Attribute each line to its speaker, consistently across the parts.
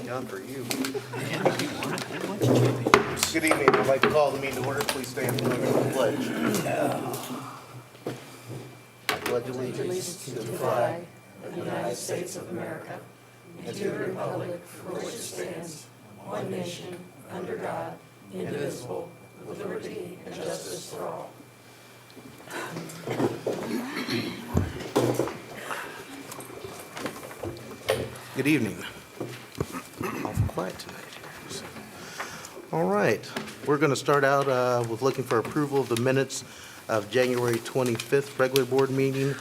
Speaker 1: done for you. Good evening. I'd like to call the meeting to order. Please stand for the pledge. I pledge allegiance to the flag
Speaker 2: of the United States of America, and to the republic for which it stands, one nation, under God, indivisible, with liberty and justice for all.
Speaker 1: Good evening. Awful quiet tonight. All right. We're going to start out with looking for approval of the minutes of January 25th regular board meeting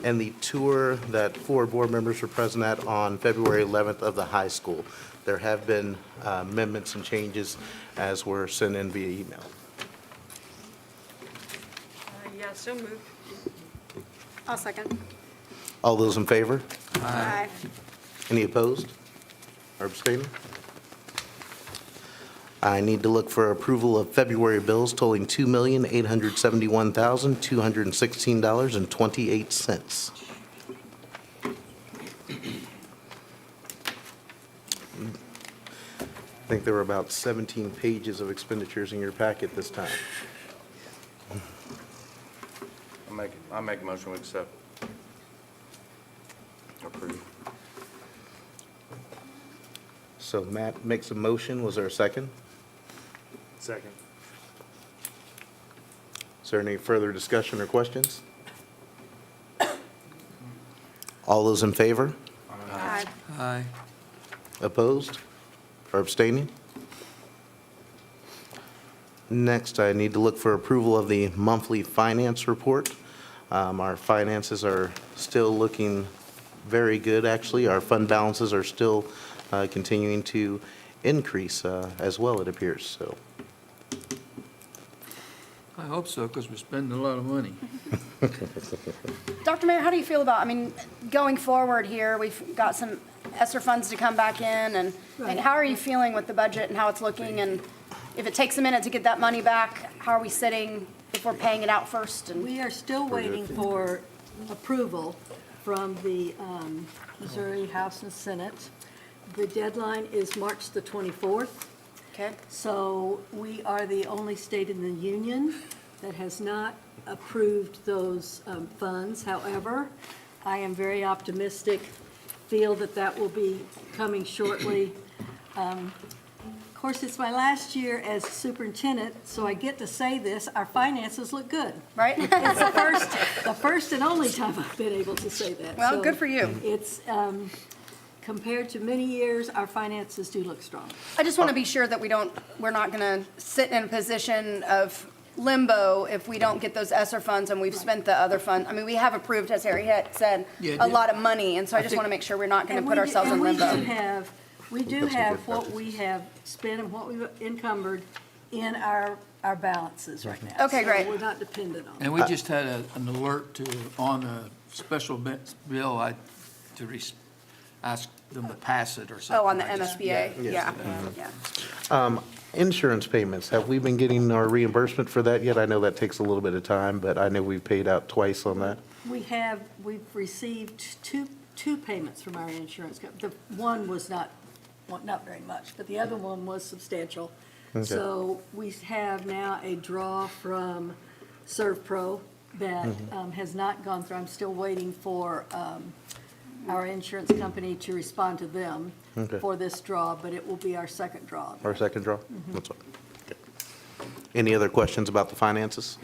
Speaker 1: and the tour that 4 board members were present at on February 11th of the high school. There have been amendments and changes as were sent in via email.
Speaker 3: Yeah, so moved.
Speaker 4: I'll second.
Speaker 1: All those in favor?
Speaker 4: Aye.
Speaker 1: Any opposed or abstaining? I need to look for approval of February bills totaling $2,871,216.28. I think there were about 17 pages of expenditures in your packet this time.
Speaker 5: I make a motion to accept. Approve.
Speaker 1: So Matt makes a motion. Was there a second?
Speaker 6: Second.
Speaker 1: Is there any further discussion or questions? All those in favor?
Speaker 4: Aye.
Speaker 6: Aye.
Speaker 1: Opposed or abstaining? Next, I need to look for approval of the monthly finance report. Our finances are still looking very good, actually. Our fund balances are still continuing to increase as well, it appears. So,
Speaker 6: I hope so, because we're spending a lot of money.
Speaker 4: Dr. Mayor, how do you feel about, going forward here, we've got some ESSER funds to come back in, and how are you feeling with the budget and how it's looking? And if it takes a minute to get that money back, how are we sitting if we're paying it out first? And
Speaker 7: We are still waiting for approval from the Missouri House and Senate. The deadline is March the 24th.
Speaker 4: Okay.
Speaker 7: So we are the only state in the union that has not approved those funds. However, I am very optimistic, feel that that will be coming shortly. Of course, it's my last year as superintendent, so I get to say this, our finances look good.
Speaker 4: Right?
Speaker 7: It's the first and only time I've been able to say that.
Speaker 4: Well,
Speaker 7: So
Speaker 4: good for you.
Speaker 7: It's, compared to many years, our finances do look strong.
Speaker 4: I just want to be sure that we're not going to sit in a position of limbo if we don't get those ESSER funds and we've spent the other fund. We have approved, as Harry had said,
Speaker 6: Yeah,
Speaker 4: a lot of money, and so I just want to make sure we're not going to put ourselves in limbo.
Speaker 7: We do have what we have spent and what we've encumbered in our balances right now.
Speaker 4: Okay, great.
Speaker 7: So we're not dependent on it.
Speaker 6: And we just had an alert on a special bill to ask them to pass it or something.
Speaker 4: Oh, on the
Speaker 6: like that.
Speaker 4: MSBA?
Speaker 6: Yes.
Speaker 4: Yeah.
Speaker 1: insurance payments, have we been getting our reimbursement for that yet? I know that takes a little bit of time, but I know we've paid out twice on that.
Speaker 7: We've received two payments from our insurance company. The one was not very much, but the other one was substantial.
Speaker 1: Okay.
Speaker 7: So we have now a draw from ServPro that has not gone through. I'm still waiting for our insurance company to respond to them
Speaker 1: Okay.
Speaker 7: for this draw, but it will be our second draw.
Speaker 1: Our second draw? That's all. Okay. Any other questions about the finances?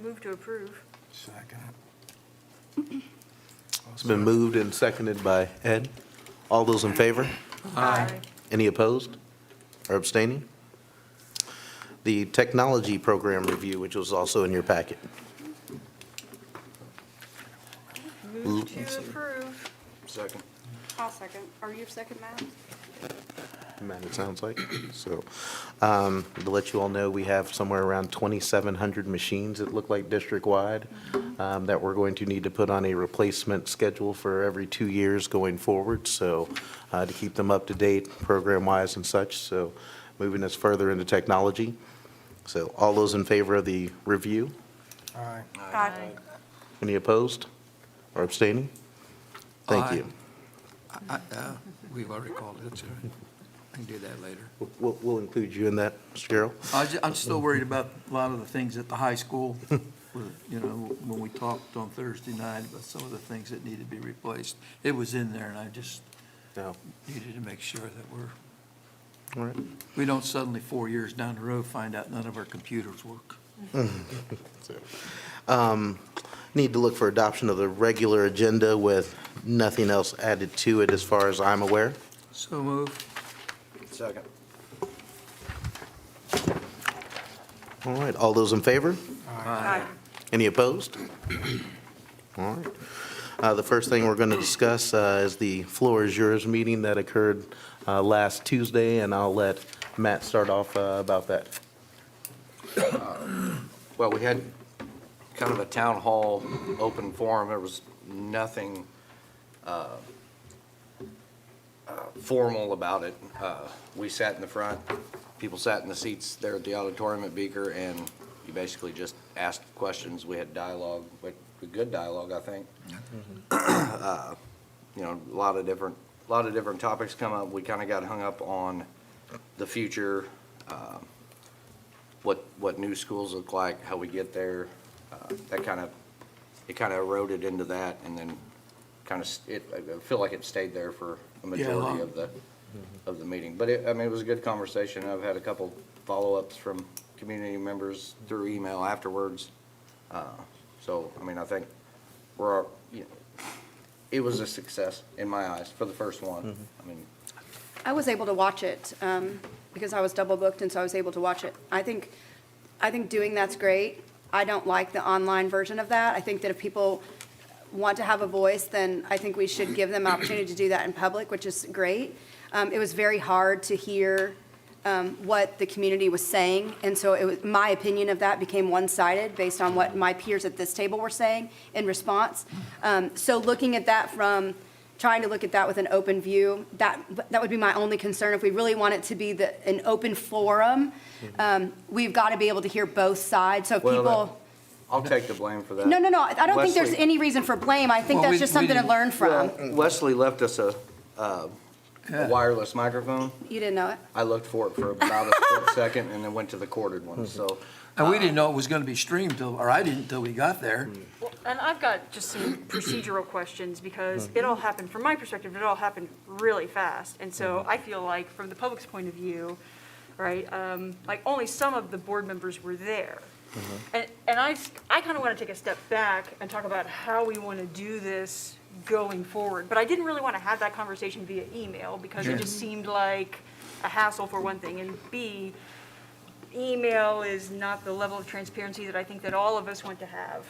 Speaker 3: Move to approve.
Speaker 1: It's been moved and seconded by Ed. All those in favor?
Speaker 3: Aye.
Speaker 1: Any opposed or abstaining? The technology program review, which was also in your packet.
Speaker 3: Move to approve.
Speaker 5: Second.
Speaker 4: I'll second. Are you second, Matt?
Speaker 1: Matt, it sounds like. So, to let you all know, we have somewhere around 2,700 machines, it looked like district-wide, that we're going to need to put on a replacement schedule for every 2 years going forward, so, to keep them up to date, program-wise and such, so moving us further into technology. So, all those in favor of the review?
Speaker 3: Aye.
Speaker 1: Any opposed or abstaining? Thank
Speaker 6: Aye.
Speaker 1: you.
Speaker 6: We've already called it, that's all right. I can do that later.
Speaker 1: We'll include you in that, Mr. Carroll.
Speaker 6: I'm still worried about a lot of the things at the high school, you know, when we talked on Thursday night about some of the things that need to be replaced. It was in there, and I just
Speaker 1: No.
Speaker 6: needed to make sure that
Speaker 1: All right.
Speaker 6: we don't suddenly 4 years down the road find out none of our computers work.
Speaker 1: Need to look for adoption of the regular agenda with nothing else added to it as far as I'm aware.
Speaker 6: So move.
Speaker 5: Second.
Speaker 1: All right, all those in favor?
Speaker 3: Aye.
Speaker 1: Any opposed? All right. The first thing we're going to discuss is the Floor is Yours meeting that occurred last Tuesday, and I'll let Matt start off about that.
Speaker 5: Well, we had kind of a town hall open forum. There was nothing formal about it. We sat in the front, people sat in the seats there at the auditorium at Beaker, and you basically just asked questions. We had dialogue, but a good dialogue, I think. You know, a lot of different topics come up. We kind of got hung up on the future, what new schools look like, how we get there. It kind of eroded into that, and then I feel like it stayed there for a majority of the meeting. But I mean, it was a good conversation. I've had a couple follow-ups from community members through email afterwards. So, I mean, I think it was a success in my eyes for the first one. I mean,
Speaker 4: I was able to watch it because I was double booked, and so I was able to watch it. I think doing that's great. I don't like the online version of that. I think that if people want to have a voice, then I think we should give them an opportunity to do that in public, which is great. It was very hard to hear what the community was saying, and so my opinion of that became one-sided based on what my peers at this table were saying in response. So looking at that trying to look at that with an open view, that would be my only concern. If we really want it to be an open forum, we've got to be able to hear both sides. So if people,
Speaker 5: I'll take the blame for that.
Speaker 4: no, I don't think there's
Speaker 5: Wesley-
Speaker 4: any reason for blame. I think
Speaker 6: Well,
Speaker 4: that's just
Speaker 6: we
Speaker 4: something to
Speaker 6: didn't-
Speaker 4: learn from.
Speaker 5: Well, Wesley left us a wireless microphone.
Speaker 4: You didn't know it?
Speaker 5: I looked for it for about a split second and then went to the corded one, so.
Speaker 6: And we didn't know it was going to be streamed or I didn't till we got there.
Speaker 3: Well, and I've got just some procedural questions, because it all happened, from my perspective, it all happened really fast. And so I feel like, from the public's point of view, right, like only some of the board members were there. And I kind of want to take a step back and talk about how we want to do this going forward. But I didn't really want to have that conversation via email, because it just seemed like a hassle, for one thing, and B, email is not the level of transparency that I think that all of us want to have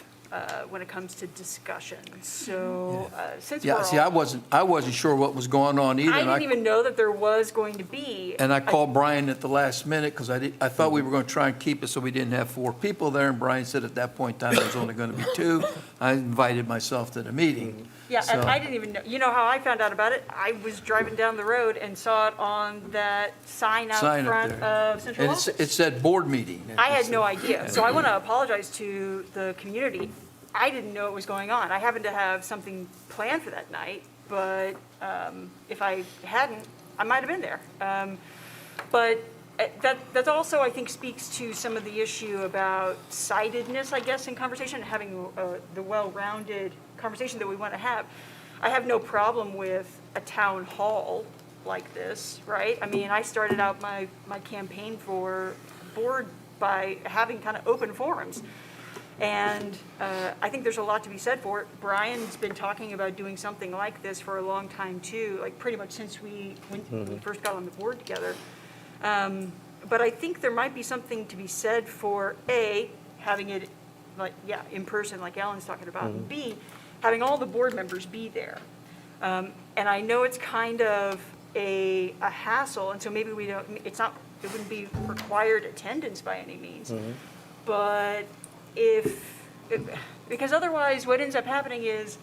Speaker 3: when it comes to discussion. So since we're
Speaker 6: Yeah, see, I wasn't sure what was going on either.
Speaker 3: I
Speaker 6: and
Speaker 3: didn't even know that there was going to be.
Speaker 6: And I called Brian at the last minute because I thought we were going to try and keep it so we didn't have 4 people there. And Brian said at that point in time, there was only going to be 2. I invited myself to the meeting.
Speaker 3: Yeah, and
Speaker 6: So-
Speaker 3: I didn't even know, you know how I found out about it? I was driving down the road and saw it on that sign out
Speaker 6: Sign up
Speaker 3: front
Speaker 6: there.
Speaker 3: of Central
Speaker 6: And
Speaker 3: Office.
Speaker 6: it said board meeting.
Speaker 3: I had no idea. So I want to apologize to the community. I didn't know it was going on. I happened to have something planned for that night, but if I hadn't, I might have been there. But that also, I think, speaks to some of the issue about sidedness, I guess, in conversation, and having the well-rounded conversation that we want to have. I have no problem with a town hall like this, right? I mean, I started out my campaign for board by having kind of open forums. And I think there's a lot to be said for it. Brian's been talking about doing something like this for a long time too, like pretty much since when we first got on the board together. But I think there might be something to be said for A, having it in person like Alan's talking about, and B, having all the board members be there. And I know it's kind of a hassle, and so maybe it wouldn't be required attendance by any means. But because otherwise what ends up happening is,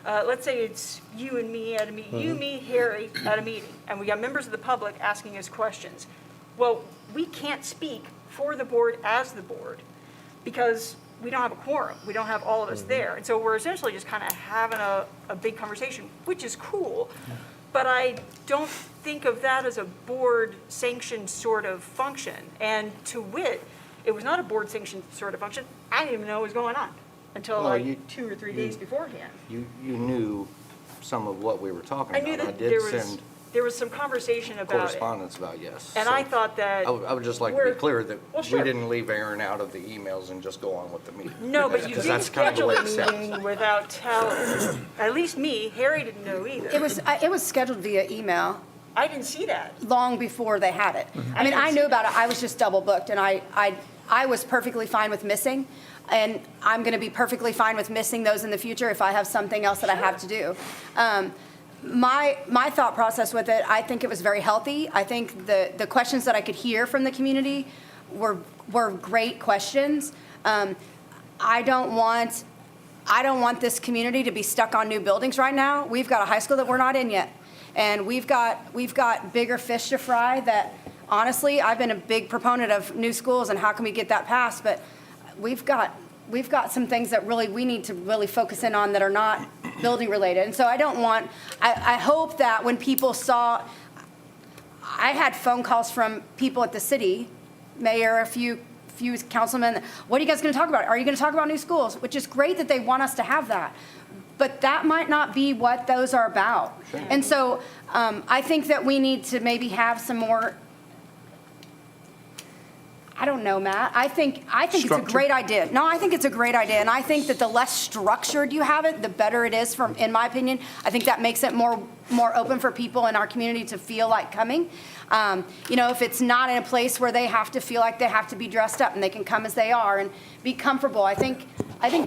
Speaker 3: let's say it's you and me at a meeting, you, me, Harry at a meeting, and we got members of the public asking us questions. Well, we can't speak for the board as the board, because we don't have a quorum. We don't have all of us there. And so we're essentially just kind of having a big conversation, which is cool. But I don't think of that as a board-sanctioned sort of function. And to wit, it was not a board-sanctioned sort of function. I didn't even know what was going on until
Speaker 5: Well,
Speaker 3: like 2 or 3 days beforehand.
Speaker 5: You knew some of what we were talking
Speaker 3: I
Speaker 5: about.
Speaker 3: knew that
Speaker 5: did send
Speaker 3: there was some conversation about it.
Speaker 5: correspondence about, yes.
Speaker 3: And
Speaker 5: So
Speaker 3: I thought that.
Speaker 5: I would just like to be clear that
Speaker 3: Well,
Speaker 5: we
Speaker 3: sure.
Speaker 5: didn't leave Aaron out of the emails and just go on with the meeting.
Speaker 3: No, but you
Speaker 5: Because
Speaker 3: didn't
Speaker 5: that's kind of the
Speaker 3: schedule
Speaker 5: way
Speaker 3: a
Speaker 5: it sounds.
Speaker 3: meeting without telling, at least me, Harry didn't know either.
Speaker 4: It was scheduled via email
Speaker 3: I didn't see that.
Speaker 4: long before they had it. I mean, I knew about it, I was just double booked, and I was perfectly fine with missing, and I'm gonna be perfectly fine with missing those in the future if I have something else that I have to do. My thought process with it, I think it was very healthy. I think the questions that I could hear from the community were great questions. I don't want this community to be stuck on new buildings right now. We've got a high school that we're not in yet. And we've got bigger fish to fry that, honestly, I've been a big proponent of new schools and how can we get that passed, but we've got some things that really, we need to really focus in on that are not building related. And so I hope that when people saw, I had phone calls from people at the city, mayor, a few councilmen, what are you guys gonna talk about? Are you gonna talk about new schools? Which is great that they want us to have that. But that might not be what those are about. And so I think that we need to maybe have some more, I don't know, Matt. I think it's a
Speaker 6: Structure?
Speaker 4: great idea. No, I think it's a great idea. And I think that the less structured you have it, the better it is, in my opinion. I think that makes it more open for people in our community to feel like coming. If it's not in a place where they have to feel like they have to be dressed up and they can come as they are and be comfortable. I think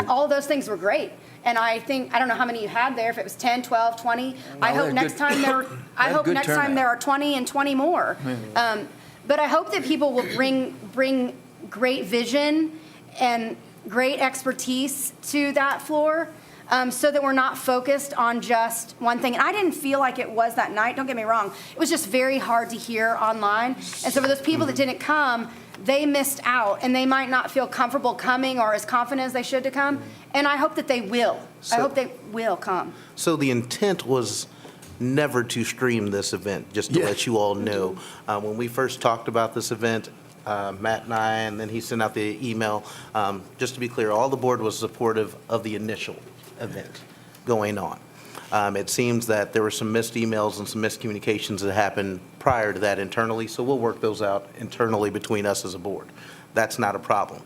Speaker 4: all of those things were great. And I don't know how many you had there, if it was 10, 12, 20. I
Speaker 6: they
Speaker 4: hope
Speaker 6: had
Speaker 4: next
Speaker 6: good-
Speaker 4: time
Speaker 6: had a good turnout.
Speaker 4: there are 20 and 20 more. But I hope that people will bring great vision and great expertise to that floor, so that we're not focused on just one thing. And I didn't feel like it was that night, don't get me wrong. It was just very hard to hear online. And so for those people that didn't come, they missed out, and they might not feel comfortable coming or as confident as they should to come. And I hope that they will. I hope they will come.
Speaker 1: So the intent was never to stream this event, just to
Speaker 6: Yeah.
Speaker 1: let you all know. When we first talked about this event, Matt and I, and then he sent out the email, just to be clear, all the board was supportive of the initial event going on. It seems that there were some missed emails and some miscommunications that happened prior to that internally, so we'll work those out internally between us as a board. That's not a problem.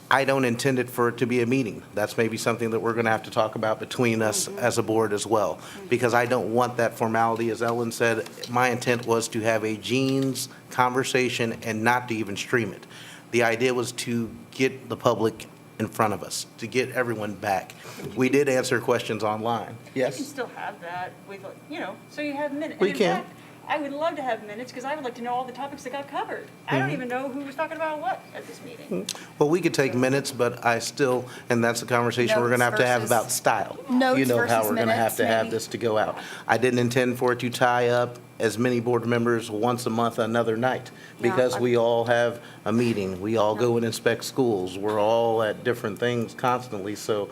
Speaker 1: I don't intend it for it to be a meeting. That's maybe something that we're going to have to talk about between us as a board as well, because I don't want that formality. As Ellen said, my intent was to have a Jeans conversation and not to even stream it. The idea was to get the public in front of us, to get everyone back. We did answer questions online.
Speaker 3: You can
Speaker 1: Yes?
Speaker 3: still have that with, so you have minutes.
Speaker 1: We
Speaker 3: And in
Speaker 1: can.
Speaker 3: fact, I would love to have minutes, because I would like to know all the topics that got covered. I don't even know who was talking about what at this meeting.
Speaker 1: Well, we could take minutes, but I still, and that's a conversation we're going to have
Speaker 4: Notes
Speaker 1: about style.
Speaker 4: Notes
Speaker 1: You know how
Speaker 4: versus
Speaker 1: we're going to have
Speaker 4: minutes,
Speaker 1: to have
Speaker 4: maybe.
Speaker 1: this to go out. I didn't intend for it to tie up as many board members once a month another night,
Speaker 4: Yeah,
Speaker 1: because we all have a meeting. We all go and inspect schools. We're all at different things constantly, so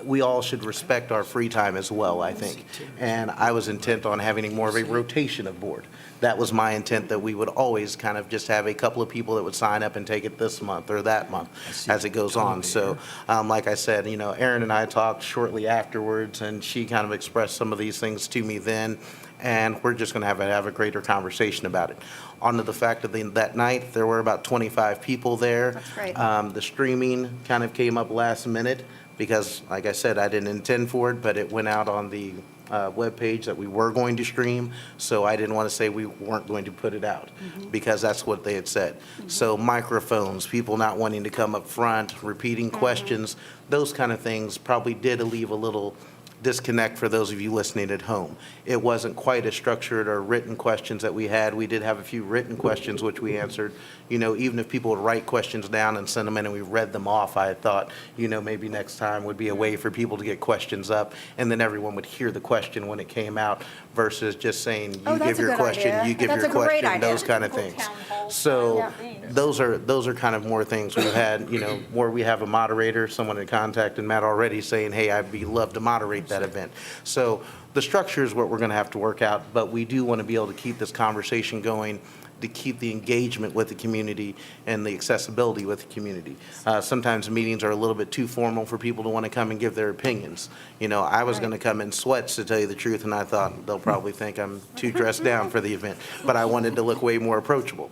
Speaker 1: we all should respect our free time as well, I think. And I was intent on having more of a rotation of board. That was my intent, that we would always kind of just have a couple of people that would sign up and take it this month or that month as it goes on. So, like I said, Erin and I talked shortly afterwards, and she kind of expressed some of these things to me then, and we're just going to have a greater conversation about it. On to the fact of that night, there were about 25 people there.
Speaker 4: That's great.
Speaker 1: The streaming kind of came up last minute because, like I said, I didn't intend for it, but it went out on the webpage that we were going to stream, so I didn't want to say we weren't going to put it out, because that's what they had said. So microphones, people not wanting to come up front, repeating questions, those kind of things probably did leave a little disconnect for those of you listening at home. It wasn't quite as structured or written questions that we had. We did have a few written questions which we answered. Even if people would write questions down and send them in and we read them off, I thought, maybe next time would be a way for people to get questions up, and then everyone would hear the question when it came out versus just saying,
Speaker 4: Oh,
Speaker 1: you
Speaker 4: that's
Speaker 1: give
Speaker 4: a
Speaker 1: your
Speaker 4: good
Speaker 1: question,
Speaker 4: idea.
Speaker 1: you give
Speaker 4: That's
Speaker 1: your
Speaker 4: a great
Speaker 1: question,
Speaker 4: idea.
Speaker 1: those kind of
Speaker 3: Typical
Speaker 1: things.
Speaker 3: town hall
Speaker 1: So
Speaker 4: Yeah.
Speaker 1: those are kind of more things we've had, where we have a moderator, someone in contact, and Matt already saying, hey, I'd be love to moderate that event. So the structure is what we're going to have to work out, but we do want to be able to keep this conversation going, to keep the engagement with the community and the accessibility with the community. Sometimes meetings are a little bit too formal for people to want to come and give their opinions. I was going to come in sweats, to tell you the truth, and I thought they'll probably think I'm too dressed down for the event, but I wanted to look way more approachable,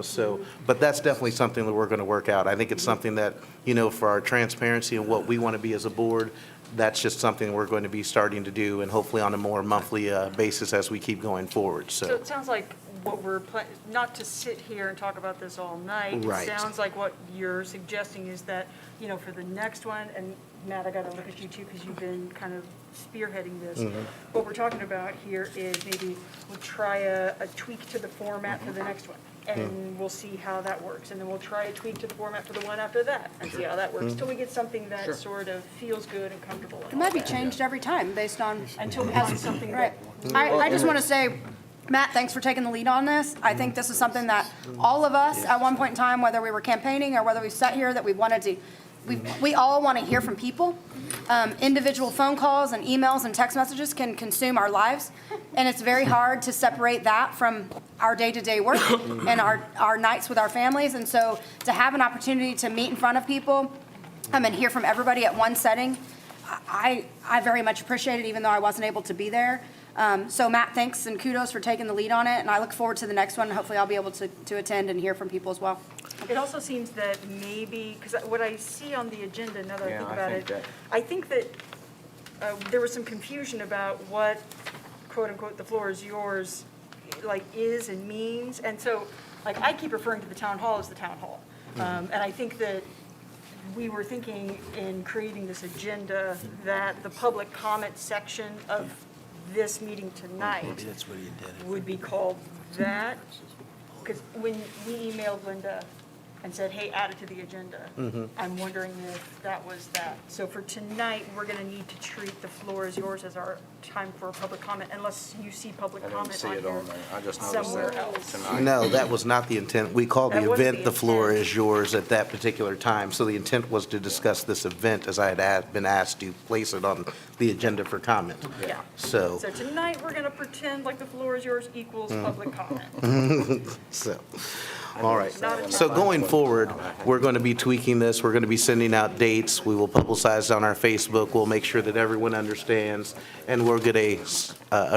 Speaker 1: so, but that's definitely something that we're going to work out. I think it's something that, for our transparency and what we want to be as a board, that's just something we're going to be starting to do, and hopefully on a more monthly basis as we keep going forward,
Speaker 3: So it sounds like what we're, not to sit here and talk about this all night.
Speaker 1: Right.
Speaker 3: It sounds like what you're suggesting is that, for the next one, and Matt, I got to look at you too, because you've been kind of spearheading this. What we're talking about here is maybe we'll try a tweak to the format for the next one, and we'll see how that works. And then we'll try a tweak to the format for the one after that, and see how that works, till we get something that sort of feels good and comfortable.
Speaker 4: It might be changed every time based on.
Speaker 3: Until we have something
Speaker 4: Right.
Speaker 3: that.
Speaker 4: I just want to say, Matt, thanks for taking the lead on this. I think this is something that all of us, at one point in time, whether we were campaigning or whether we sat here, that we wanted to, we all want to hear from people. Individual phone calls and emails and text messages can consume our lives, and it's very hard to separate that from our day-to-day work and our nights with our families. And so to have an opportunity to meet in front of people and hear from everybody at one setting, I very much appreciate it, even though I wasn't able to be there. So Matt, thanks and kudos for taking the lead on it, and I look forward to the next one. Hopefully I'll be able to attend and hear from people as well.
Speaker 3: It also seems that maybe, because what I see on the agenda, now that I
Speaker 5: Yeah,
Speaker 3: think
Speaker 5: I
Speaker 3: about
Speaker 5: think
Speaker 3: it,
Speaker 5: that-
Speaker 3: I think that there was some confusion about what, quote-unquote, the floor is yours, is and means. And so, I keep referring to the town hall as the town hall. And I think that we were thinking in creating this agenda that the public comment section of this meeting tonight
Speaker 6: Maybe that's what he intended.
Speaker 3: would be called that, because when we emailed Linda and said, hey, add it to the agenda, I'm wondering if that was that. So for tonight, we're going to need to treat the floor is yours as our time for public comment, unless you see public
Speaker 5: I didn't
Speaker 3: comment
Speaker 5: see
Speaker 3: on
Speaker 5: it
Speaker 3: here
Speaker 5: on there. I just noticed
Speaker 3: somewhere
Speaker 5: that
Speaker 3: else.
Speaker 5: tonight.
Speaker 1: No, that was not the intent. We called
Speaker 3: That
Speaker 1: the
Speaker 3: wasn't
Speaker 1: event,
Speaker 3: the
Speaker 1: "The floor
Speaker 3: intent.
Speaker 1: is yours" at that particular time. So the intent was to discuss this event, as I had been asked to place it on the agenda for comment.
Speaker 3: Yeah.
Speaker 1: So,
Speaker 3: So tonight, we're going to pretend like the floor is yours equals public comment.
Speaker 1: all right.
Speaker 3: Not a
Speaker 1: So going forward, we're going to be tweaking this. We're going to be sending out dates. We will publicize on our Facebook. We'll make sure that everyone understands, and we'll get a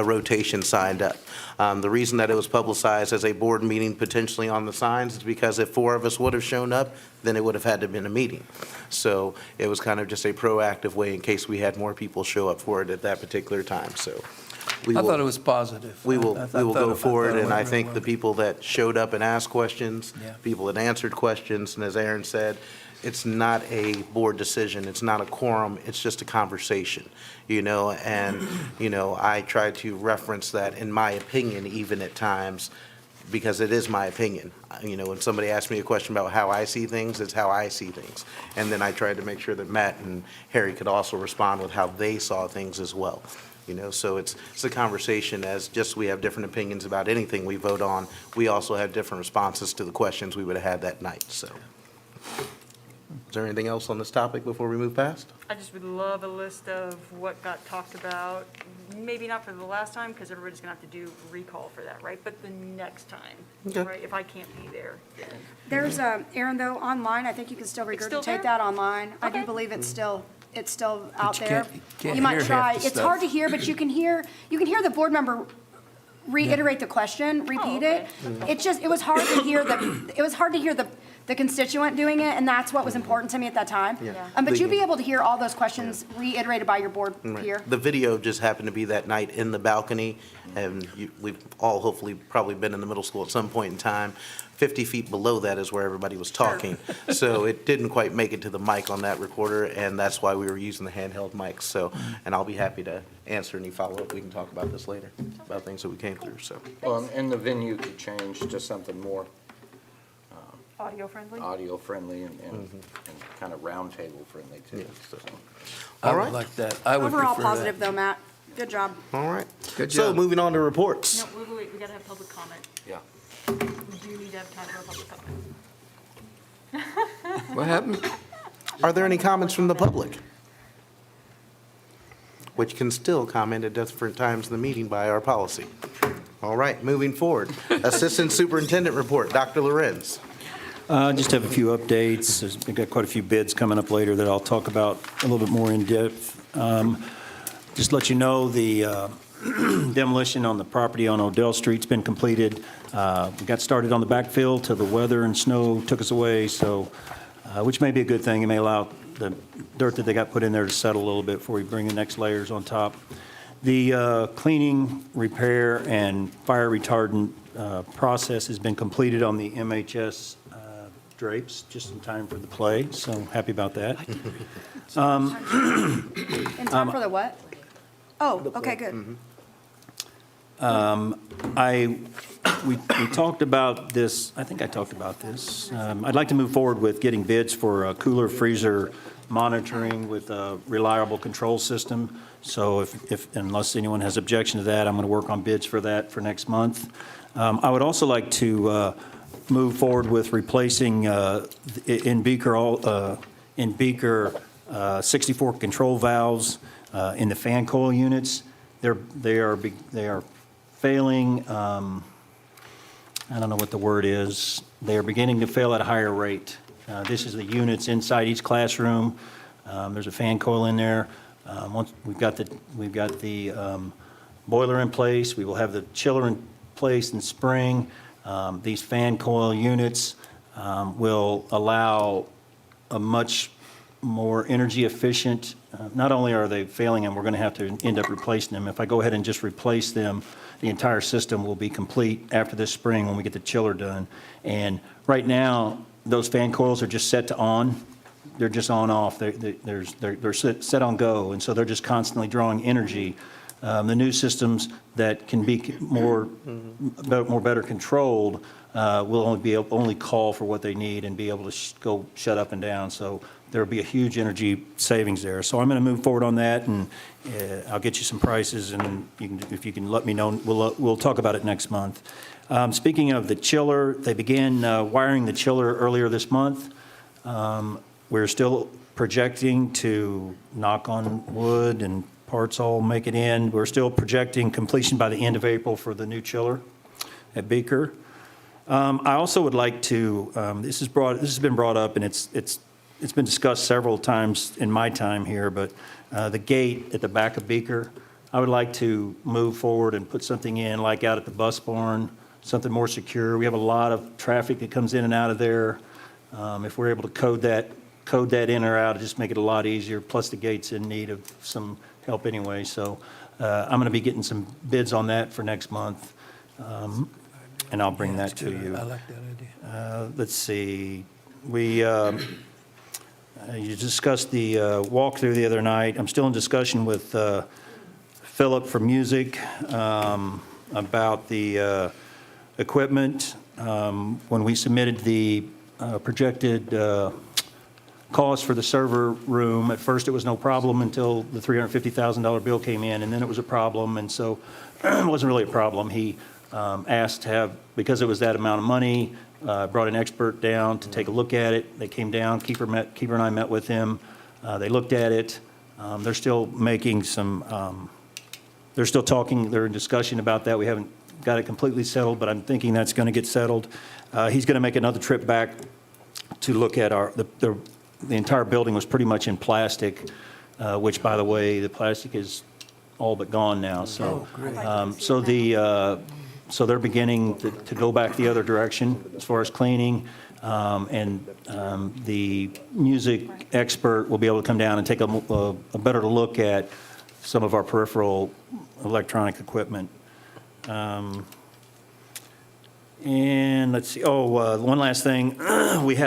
Speaker 1: rotation signed up. The reason that it was publicized as a board meeting potentially on the signs is because if 4 of us would have shown up, then it would have had to have been a meeting. So it was kind of just a proactive way in case we had more people show up for it at that particular time, so. we
Speaker 6: I
Speaker 1: will-
Speaker 6: thought it was positive.
Speaker 1: We will,
Speaker 6: I
Speaker 1: we will
Speaker 6: thought
Speaker 1: go
Speaker 6: it
Speaker 1: forward,
Speaker 6: went
Speaker 1: and I
Speaker 6: real
Speaker 1: think
Speaker 6: well.
Speaker 1: the people that showed up and asked questions,
Speaker 6: Yeah.
Speaker 1: people that answered questions, and as Aaron said, it's not a board decision, it's not a quorum, it's just a conversation, and, I try to reference that in my opinion, even at times, because it is my opinion. When somebody asks me a question about how I see things, it's how I see things. And then I tried to make sure that Matt and Harry could also respond with how they saw things as well. So it's a conversation, as just we have different opinions about anything we vote on, we also have different responses to the questions we would have had that night, so. Is there anything else on this topic before we move past?
Speaker 3: I just would love a list of what got talked about, maybe not for the last time, because everybody's going to have to do recall for that, right? But the next time,
Speaker 1: Okay.
Speaker 3: right? If I can't be there, then.
Speaker 4: There's, Aaron, though, online, I think you can still
Speaker 3: It's still there?
Speaker 4: regurgitate that online. I do
Speaker 3: Okay.
Speaker 4: believe it's still out
Speaker 6: you
Speaker 4: there.
Speaker 6: can't
Speaker 4: You might
Speaker 6: hear half
Speaker 4: try.
Speaker 6: the
Speaker 4: It's
Speaker 6: stuff.
Speaker 4: hard to hear, but you can hear the board member reiterate the question, repeat it. It was hard to hear the constituent doing it, and that's what was important to me at that time.
Speaker 1: Yeah.
Speaker 4: But you'd be able to hear all those questions reiterated by your board peer.
Speaker 1: The video just happened to be that night in the balcony, and we've all hopefully probably been in the middle school at some point in time. 50 feet below that is where everybody was talking. So it didn't quite make it to the mic on that recorder, and that's why we were using the handheld mics. So, and I'll be happy to answer any follow-up. We can talk about this later, about things that we came through, so.
Speaker 5: Well, and the venue could change to something more
Speaker 3: Audio friendly?
Speaker 5: audio friendly and kind of round table friendly too.
Speaker 1: Yeah,
Speaker 5: So,
Speaker 6: I
Speaker 1: All
Speaker 6: would
Speaker 1: right.
Speaker 6: like that. I would
Speaker 4: Overall
Speaker 6: prefer that.
Speaker 4: positive, though, Matt. Good job.
Speaker 1: All right.
Speaker 6: Good
Speaker 1: So
Speaker 6: job.
Speaker 1: moving on to reports.
Speaker 3: No, wait, we got to have public comment.
Speaker 5: yeah.
Speaker 3: We do need to have time for a public comment.
Speaker 6: What happened?
Speaker 1: Are there any comments from the public? Which can still comment at different times in the meeting by our policy. All right, moving forward. Assistant Superintendent Report, Dr. Lorenz.
Speaker 8: Just have a few updates. We've got quite a few bids coming up later that I'll talk about a little bit more in depth. Just let you know, the demolition on the property on Odell Street's been completed. We got started on the backfill till the weather and snow took us away, so, which may be a good thing. It may allow the dirt that they got put in there to settle a little bit before we bring the next layers on top. The cleaning, repair, and fire retardant process has been completed on the MHS drapes, just in time for the play, so happy about that.
Speaker 4: In time for the what? Oh, okay, good.
Speaker 8: We talked about this, I think I talked about this. I'd like to move forward with getting bids for cooler freezer monitoring with a reliable control system. So if unless anyone has objection to that, I'm going to work on bids for that for next month. I would also like to move forward with replacing in Beaker 64 control valves in the fan coil units. They are failing. I don't know what the word is. They are beginning to fail at a higher rate. This is the units inside each classroom. There's a fan coil in there. Once we've got the boiler in place, we will have the chiller in place in spring. These fan coil units will allow a much more energy efficient. Not only are they failing and we're going to have to end up replacing them. If I go ahead and just replace them, the entire system will be complete after this spring when we get the chiller done. And right now, those fan coils are just set to on. They're just on off. They're set on go, and so they're just constantly drawing energy. The new systems that can be more better controlled will only call for what they need and be able to go shut up and down. So there'll be a huge energy savings there. So I'm going to move forward on that, and I'll get you some prices, and if you can let me know, we'll talk about it next month. Speaking of the chiller, they began wiring the chiller earlier this month. We're still projecting to, knock on wood and parts all make it in, we're still projecting completion by the end of April for the new chiller at Beaker. I also would like to, this has been brought up, and it's been discussed several times in my time here, but the gate at the back of Beaker, I would like to move forward and put something in, like out at the bus barn, something more secure. We have a lot of traffic that comes in and out of there. If we're able to code that in or out, just make it a lot easier, plus the gate's in need of some help anyway. So I'm going to be getting some bids on that for next month, and I'll bring that to you.
Speaker 6: I like that idea.
Speaker 8: Let's see. You discussed the walkthrough the other night. I'm still in discussion with Philip from Music about the equipment. When we submitted the projected cost for the server room, at first it was no problem until the $350,000 bill came in, and then it was a problem, and so it wasn't really a problem. He asked to have, because it was that amount of money, brought an expert down to take a look at it. They came down, Keeper and I met with him. They looked at it. They're still making some, they're still talking, they're in discussion about that. We haven't got it completely settled, but I'm thinking that's going to get settled. He's going to make another trip back to look at the entire building was pretty much in plastic, which, by the way, the plastic is all but gone now. So, so they're beginning to go back the other direction as far as cleaning, and the music expert will be able to come down and take a better look at some of our peripheral electronic equipment. And let's see. One last thing. We've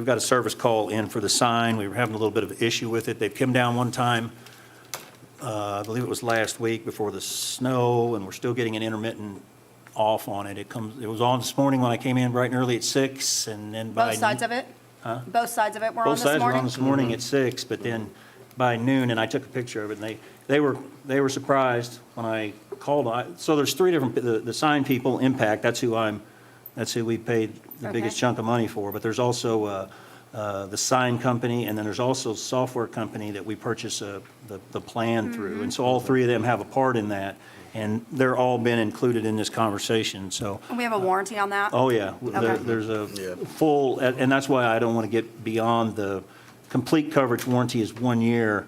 Speaker 8: got a service call in for the sign. We were having a little bit of an issue with it. They've come down one time. I believe it was last week before the snow, and we're still getting an intermittent off on it. It was on this morning when I came in bright and early at 6, and then by
Speaker 4: Both sides of it?
Speaker 8: Huh?
Speaker 4: Both sides of it were on
Speaker 8: both
Speaker 4: this
Speaker 8: sides were on
Speaker 4: morning?
Speaker 8: this morning at 6, but then by noon, and I took a picture of it, and they were surprised when I called. So there's three different, the sign people, Impact, that's who we paid the biggest
Speaker 4: Okay.
Speaker 8: chunk of money for. But there's also the sign company, and then there's also software company that we purchase the plan through. And so all three of them have a part in that, and they're all been included in this conversation, so.
Speaker 4: And we have a warranty on that?
Speaker 8: Oh, yeah.
Speaker 4: Okay.
Speaker 8: There's a full, and that's why I don't want to get beyond the complete coverage warranty is 1 year.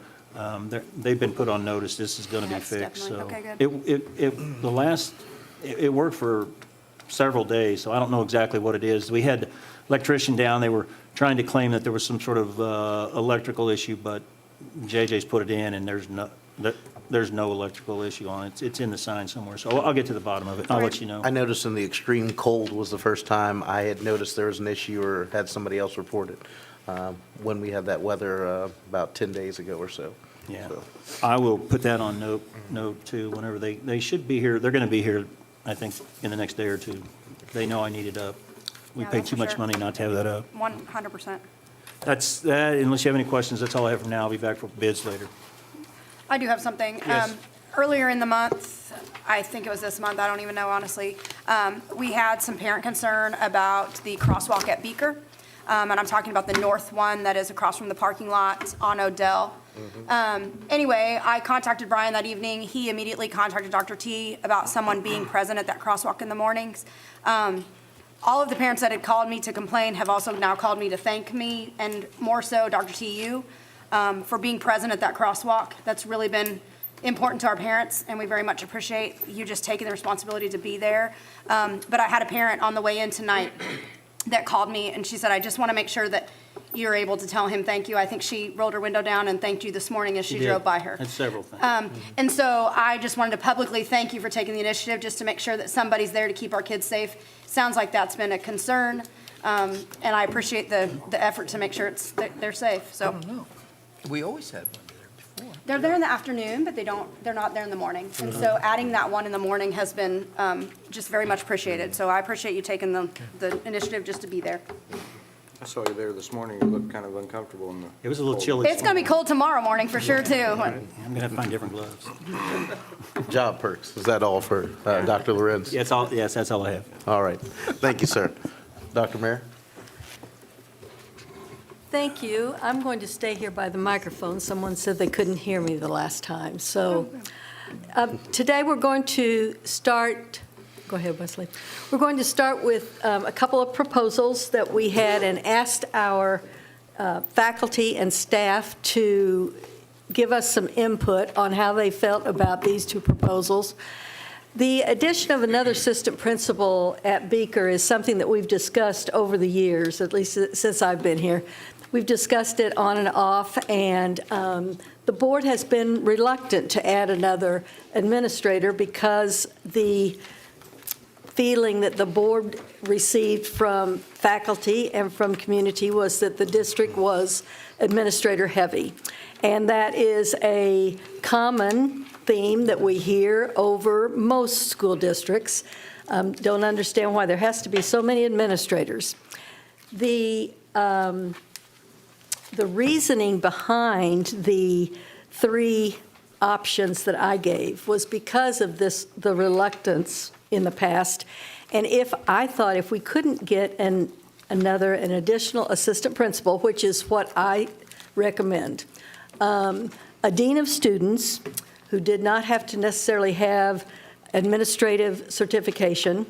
Speaker 8: They've been put on notice, this is going to be
Speaker 4: That's
Speaker 8: fixed, so.
Speaker 4: definitely- okay, good.
Speaker 8: It worked for several days, so I don't know exactly what it is. We had electrician down, they were trying to claim that there was some sort of electrical issue, but JJ's put it in, and there's no electrical issue on it. It's in the sign somewhere, so I'll get to the bottom of it. I'll let you know.
Speaker 1: I noticed in the extreme cold was the first time I had noticed there was an issue or had somebody else report it, when we had that weather about 10 days ago or so.
Speaker 8: Yeah,
Speaker 1: So,
Speaker 8: I will put that on note too, whenever they should be here, they're going to be here, I think, in the next day or two. They know I need it up. We
Speaker 4: Yeah,
Speaker 8: paid
Speaker 4: that's
Speaker 8: too
Speaker 4: for
Speaker 8: much
Speaker 4: sure.
Speaker 8: money not to have that up.
Speaker 4: 100%.
Speaker 8: That's, that. Unless you have any questions, that's all I have for now. I'll be back for bids later.
Speaker 4: I do have something.
Speaker 8: Yes.
Speaker 4: Earlier in the month, I think it was this month, I don't even know honestly, we had some parent concern about the crosswalk at Beaker. And I'm talking about the north one that is across from the parking lot on Odell. Anyway, I contacted Brian that evening. He immediately contacted Dr. T about someone being present at that crosswalk in the mornings. All of the parents that had called me to complain have also now called me to thank me, and more so Dr. T, you, for being present at that crosswalk. That's really been important to our parents, and we very much appreciate you just taking the responsibility to be there. But I had a parent on the way in tonight that called me, and she said, I just want to make sure that you're able to tell him thank you. I think she rolled her window down and thanked you this morning as she drove by her.
Speaker 8: That's several things.
Speaker 4: And so I just wanted to publicly thank you for taking the initiative, just to make sure that somebody's there to keep our kids safe. Sounds like that's been a concern, and I appreciate the effort to make sure they're safe,
Speaker 6: I
Speaker 4: so.
Speaker 6: don't know. We always had one there before.
Speaker 4: They're there in the afternoon, but they're not there in the morning. And so adding that one in the morning has been just very much appreciated. So I appreciate you taking the initiative just to be there.
Speaker 5: I saw you there this morning, you looked kind of uncomfortable in the.
Speaker 8: It was a little chilly.
Speaker 4: It's going to be cold tomorrow morning for sure, too.
Speaker 8: I'm going to have to find different gloves.
Speaker 1: job perks, is that all for Dr. Lorenz?
Speaker 8: Yes, that's all I have.
Speaker 1: All right, thank you, sir. Dr. Mayor?
Speaker 7: Thank you. I'm going to stay here by the microphone. Someone said they couldn't hear me the last time. So today we're going to start, go ahead, Wesley. We're going to start with a couple of proposals that we had and asked our faculty and staff to give us some input on how they felt about these two proposals. The addition of another assistant principal at Beaker is something that we've discussed over the years, at least since I've been here. We've discussed it on and off, and the board has been reluctant to add another administrator because the feeling that the board received from faculty and from community was that the district was administrator-heavy. And that is a common theme that we hear over most school districts. Don't understand why there has to be so many administrators. The reasoning behind the three options that I gave was because of the reluctance in the past. And I thought if we couldn't get an additional assistant principal, which is what I recommend, a dean of students who did not have to necessarily have administrative certification,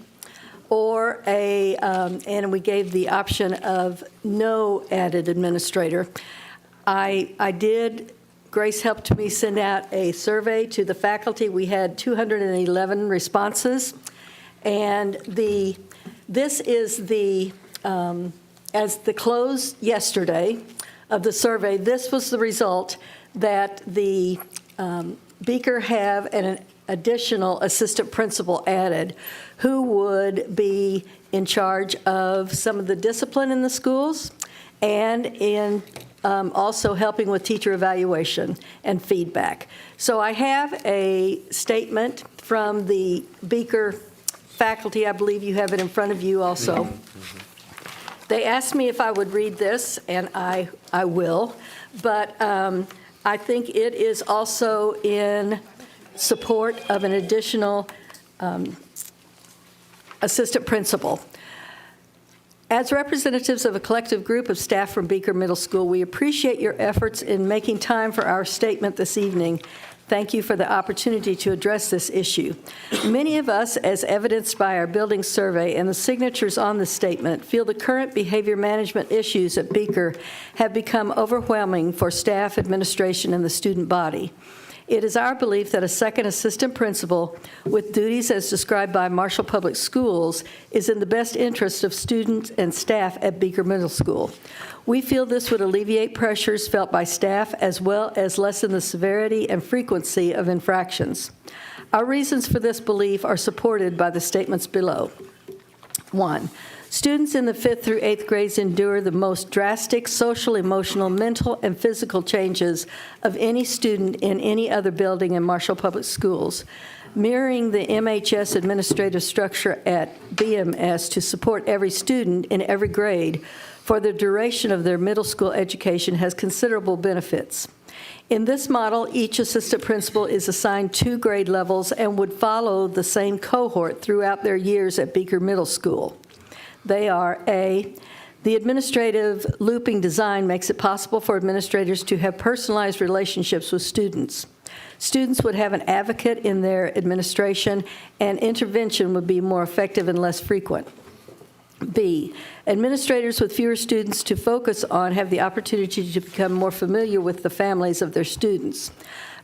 Speaker 7: or and we gave the option of no added administrator. Grace helped me send out a survey to the faculty. We had 211 responses, and this is as the close yesterday of the survey, this was the result, that the Beaker have an additional assistant principal added who would be in charge of some of the discipline in the schools and in also helping with teacher evaluation and feedback. So I have a statement from the Beaker faculty. I believe you have it in front of you also. They asked me if I would read this, and I will, but I think it is also in support of an additional assistant principal. As representatives of a collective group of staff from Beaker Middle School, we appreciate your efforts in making time for our statement this evening. Thank you for the opportunity to address this issue. Many of us, as evidenced by our building survey and the signatures on the statement, feel the current behavior management issues at Beaker have become overwhelming for staff, administration, and the student body. It is our belief that a second assistant principal with duties as described by Marshall Public Schools is in the best interest of students and staff at Beaker Middle School. We feel this would alleviate pressures felt by staff as well as lessen the severity and frequency of infractions. Our reasons for this belief are supported by the statements below. 1. Students in the 5th through 8th grades endure the most drastic social, emotional, mental, and physical changes of any student in any other building in Marshall Public Schools. Mirroring the MHS administrative structure at BMS to support every student in every grade for the duration of their middle school education has considerable benefits. In this model, each assistant principal is assigned 2 grade levels and would follow the same cohort throughout their years at Beaker Middle School. They are A, the administrative looping design makes it possible for administrators to have personalized relationships with students. Students would have an advocate in their administration, and intervention would be more effective and less frequent. B, administrators with fewer students to focus on have the opportunity to become more familiar with the families of their students.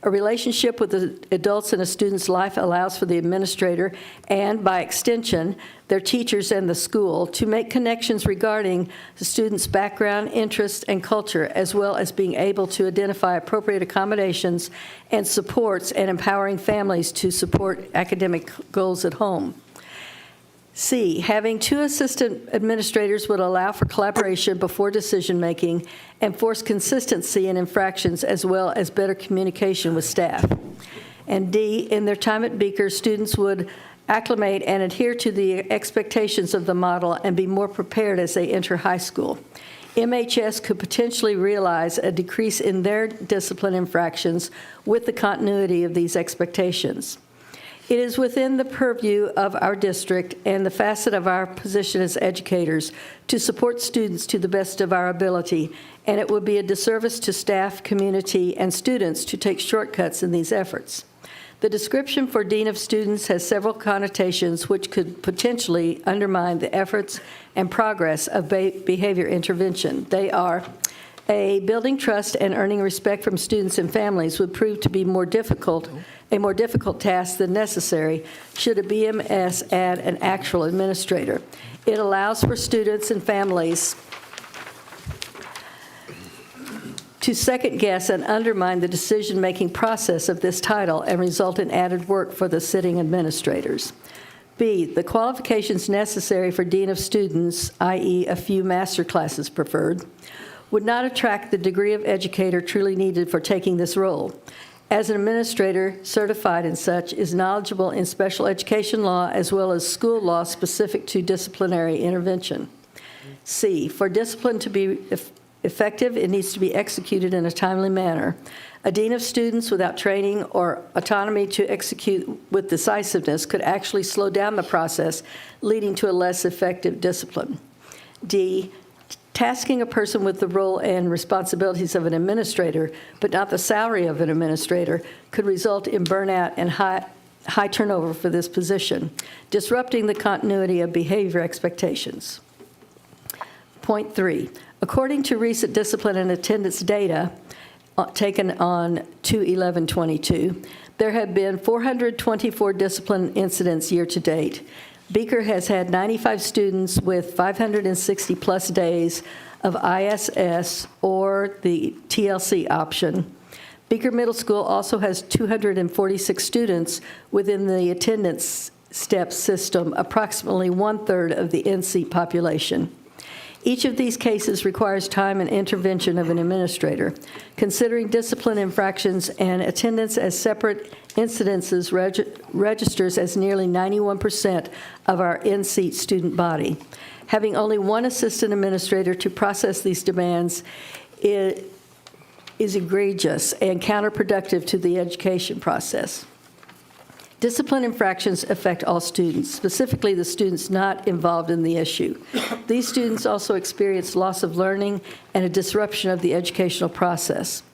Speaker 7: A relationship with the adults in a student's life allows for the administrator and, by extension, their teachers and the school to make connections regarding the student's background, interests, and culture, as well as being able to identify appropriate accommodations and supports and empowering families to support academic goals at home. C, having 2 assistant administrators would allow for collaboration before decision-making and force consistency in infractions as well as better communication with staff. And D, in their time at Beaker, students would acclimate and adhere to the expectations of the model and be more prepared as they enter high school. MHS could potentially realize a decrease in their discipline infractions with the continuity of these expectations. It is within the purview of our district and the facet of our position as educators to support students to the best of our ability, and it would be a disservice to staff, community, and students to take shortcuts in these efforts. The description for Dean of Students has several connotations which could potentially undermine the efforts and progress of behavior intervention. They are: A, building trust and earning respect from students and families would prove to be a more difficult task than necessary should a BMS add an actual administrator. It allows for students and families to second-guess and undermine the decision-making process of this title and result in added work for the sitting administrators. B, the qualifications necessary for Dean of Students, i.e. a few master classes preferred, would not attract the degree of educator truly needed for taking this role. As an administrator, certified and such, is knowledgeable in special education law as well as school law specific to disciplinary intervention. C, for discipline to be effective, it needs to be executed in a timely manner. A dean of students without training or autonomy to execute with decisiveness could actually slow down the process, leading to a less effective discipline. D, tasking a person with the role and responsibilities of an administrator, but not the salary of an administrator, could result in burnout and high turnover for this position, disrupting the continuity of behavior expectations. Point 3, according to recent discipline and attendance data taken on 2/11/22, there have been 424 discipline incidents year to date. Beaker has had 95 students with 560-plus days of ISS or the TLC option. Beaker Middle School also has 246 students within the attendance STEP system, approximately 1/3 of the NC population. Each of these cases requires time and intervention of an administrator. Considering discipline infractions and attendance as separate incidences registers as nearly 91% of our in-seat student body. Having only one assistant administrator to process these demands, it is egregious and counterproductive to the education process. Discipline infractions affect all students, specifically the students not involved in the issue. These students also experience loss of learning and a disruption of the educational process.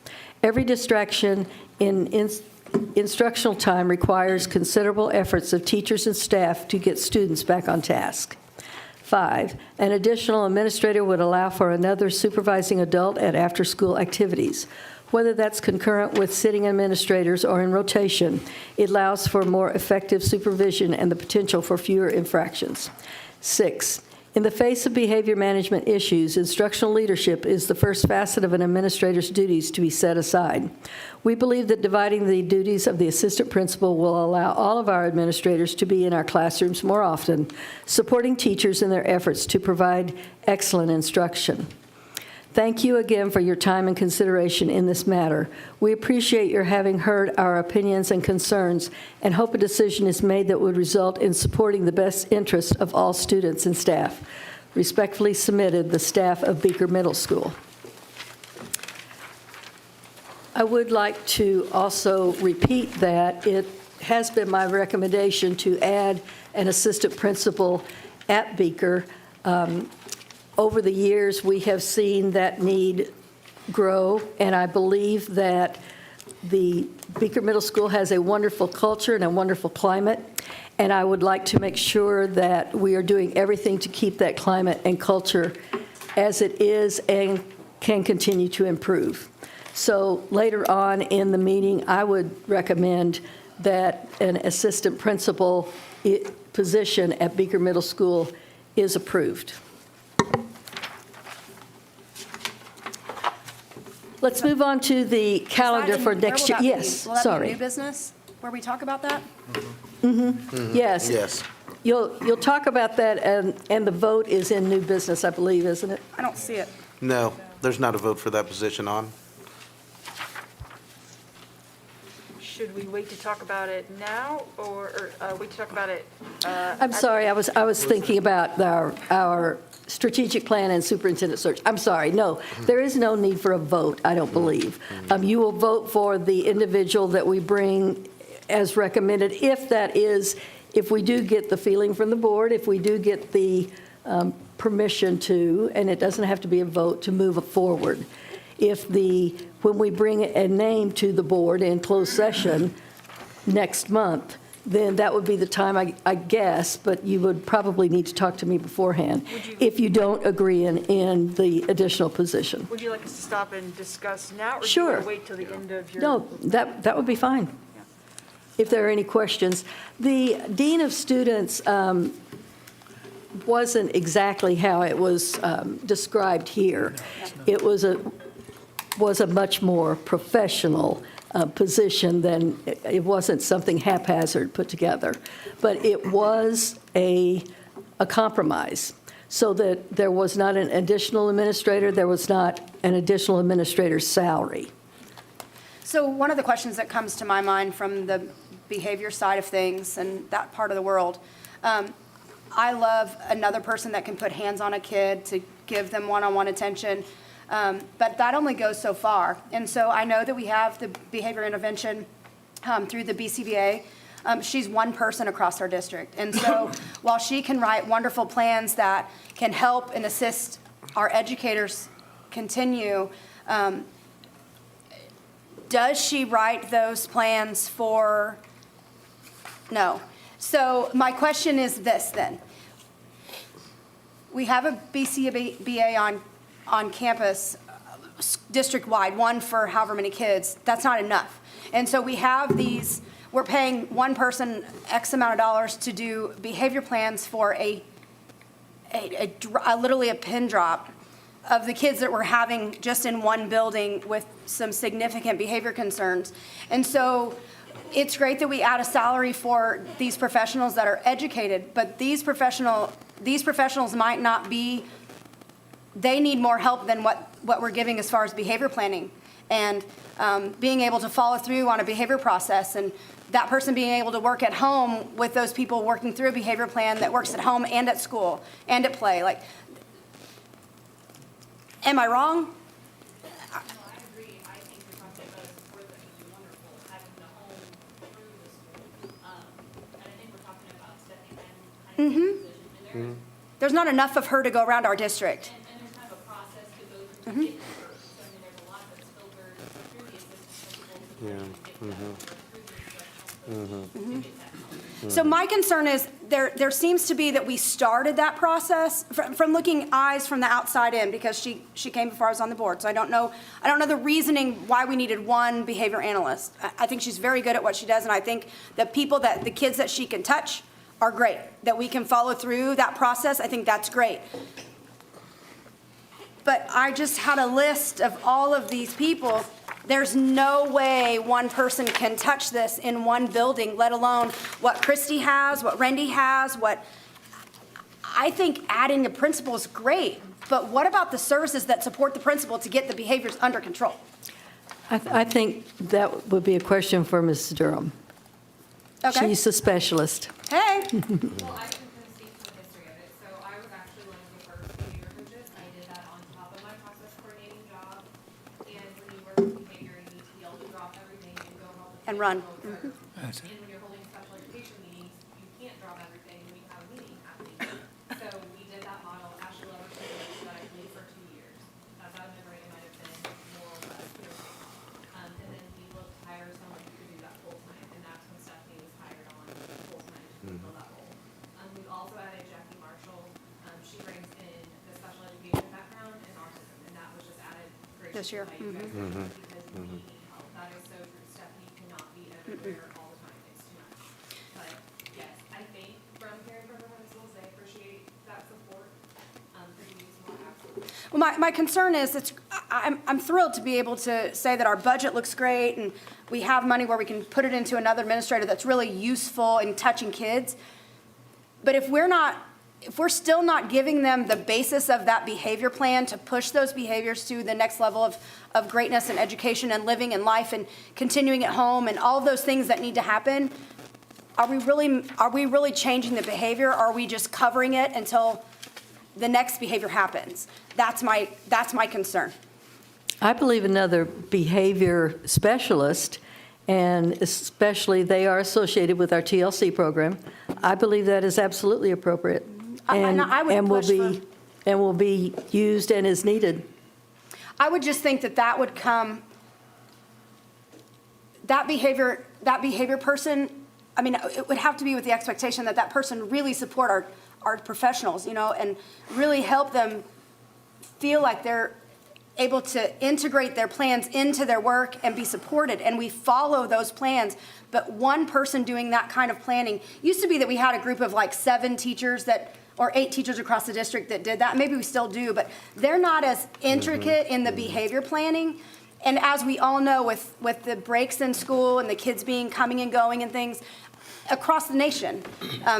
Speaker 7: Every distraction in instructional time requires considerable efforts of teachers and staff to get students back on task. 5, an additional administrator would allow for another supervising adult at after-school activities. Whether that's concurrent with sitting administrators or in rotation, it allows for more effective supervision and the potential for fewer infractions. 6, in the face of behavior management issues, instructional leadership is the first facet of an administrator's duties to be set aside. We believe that dividing the duties of the assistant principal will allow all of our administrators to be in our classrooms more often, supporting teachers in their efforts to provide excellent instruction. Thank you again for your time and consideration in this matter. We appreciate your having heard our opinions and concerns and hope a decision is made that would result in supporting the best interest of all students and staff. Respectfully submitted, the staff of Beaker Middle School. I would like to also repeat that it has been my recommendation to add an assistant principal at Beaker. Over the years, we have seen that need grow, and I believe that the Beaker Middle School has a wonderful culture and a wonderful climate, and I would like to make sure that we are doing everything to keep that climate and culture as it is and can continue to improve. So later on in the meeting, I would recommend that an assistant principal position at Beaker Middle School is approved.
Speaker 4: Let's move on to the calendar for next year. Yes, Will that be sorry. new business, where we talk about that?
Speaker 7: Yes.
Speaker 1: Yes.
Speaker 7: You'll talk about that, and the vote is in new business, I believe, isn't it?
Speaker 4: I don't see it.
Speaker 1: No, there's not a vote for that position on.
Speaker 3: Should we wait to talk about it now, or wait to talk about it?
Speaker 7: I'm sorry, I was thinking about our strategic plan and superintendent search. I'm sorry, no, there is no need for a vote, I don't believe. You will vote for the individual that we bring as recommended, if we do get the feeling from the board, if we do get the permission to, and it doesn't have to be a vote, to move it forward. When we bring a name to the board in closed session next month, then that would be the time, I guess, but you would probably need to talk to me beforehand if you don't agree in the additional position.
Speaker 3: Would you like us to stop and discuss now? Or
Speaker 7: Sure.
Speaker 3: do you want to wait till the end of your?
Speaker 7: No, that would be fine, if there are any questions. The Dean of Students wasn't exactly how it was described here. It was a much more professional position than, it wasn't something haphazard put together. But it was a compromise, so that there was not an additional administrator, there was not an additional administrator's salary.
Speaker 4: So one of the questions that comes to my mind from the behavior side of things and that part of the world, I love another person that can put hands on a kid to give them one-on-one attention. But that only goes so far. And so I know that we have the behavior intervention through the BCBA. She's one person across our district. And so while she can write wonderful plans that can help and assist our educators continue, does she write those plans for? No. So my question is this then. We have a BCBA on campus, district-wide, one for however many kids. That's not enough. And so we have these, we're paying one person X amount of dollars to do behavior plans for literally a pin drop of the kids that we're having just in one building with some significant behavior concerns. And so it's great that we add a salary for these professionals that are educated, but these professionals might not be, they need more help than what we're giving as far as behavior planning and being able to follow through on a behavior process, and that person being able to work at home with those people working through a behavior plan that works at home and at school and at play. Like, am I wrong?
Speaker 9: No, I agree. I think
Speaker 4: There's not enough of her to go around our district.
Speaker 9: And there's kind of a process to go through to get to her. So I mean, there's a lot that's filtered through the assistant principals to get that
Speaker 4: So my concern is, there seems to be that we started that process from looking eyes from the outside in, because she came before I was on the board, so I don't know the reasoning why we needed one behavior analyst. I think she's very good at what she does, and I think the kids that she can touch are great, that we can follow through that process. I think that's great. But I just had a list of all of these people. There's no way one person can touch this in one building, let alone what Christy has, what Rendy has, I think adding a principal is great, but what about the services that support the principal to get the behaviors under control?
Speaker 7: I think that would be a question for Mrs. Durham.
Speaker 4: Okay.
Speaker 7: She's a specialist.
Speaker 4: Hey,
Speaker 9: Well, I can kind of speak to the history of it. So I was actually one of the first behavior coaches. I did that on top of my process coordinating job. And when you work with behavior, you need to be able to drop everything and go help the
Speaker 4: And
Speaker 9: kids
Speaker 4: run.
Speaker 9: go through. And when you're holding special education meetings, you can't drop everything when you have a meeting happening. So we did that model. Ashley Lover did that, I believe, for 2 years. That's out of memory, it might have been more or less. And then we looked to hire someone who could do that full time, and that's when Stephanie was hired on full time to fill that role. We also added Jackie Marshall. She brings in the special education background and autism, and that was just added
Speaker 4: This year.
Speaker 9: graciously by you guys because we need help. That is so true. Stephanie cannot be everywhere all the time. It's too much. But yes, I think from Caring for Her Principals, they appreciate that support. For you to more absolutely.
Speaker 4: well, my concern is, I'm thrilled to be able to say that our budget looks great, and we have money where we can put it into another administrator that's really useful in touching kids. But if we're still not giving them the basis of that behavior plan to push those behaviors to the next level of greatness and education and living and life and continuing at home and all of those things that need to happen, are we really changing the behavior? Or are we just covering it until the next behavior happens? That's my concern.
Speaker 7: I believe another behavior specialist, and especially they are associated with our TLC program. I believe that is absolutely appropriate.
Speaker 4: And I would push for-
Speaker 7: And will be used and is needed.
Speaker 4: I would just think that would come, that behavior person, I mean, it would have to be with the expectation that that person really support our professionals, and really help them feel like they're able to integrate their plans into their work and be supported, and we follow those plans. But one person doing that kind of planning, used to be that we had a group of like 7 teachers or 8 teachers across the district that did that. Maybe we still do, but they're not as intricate in the behavior planning. And as we all know, with the breaks in school and the kids coming and going and things across the nation,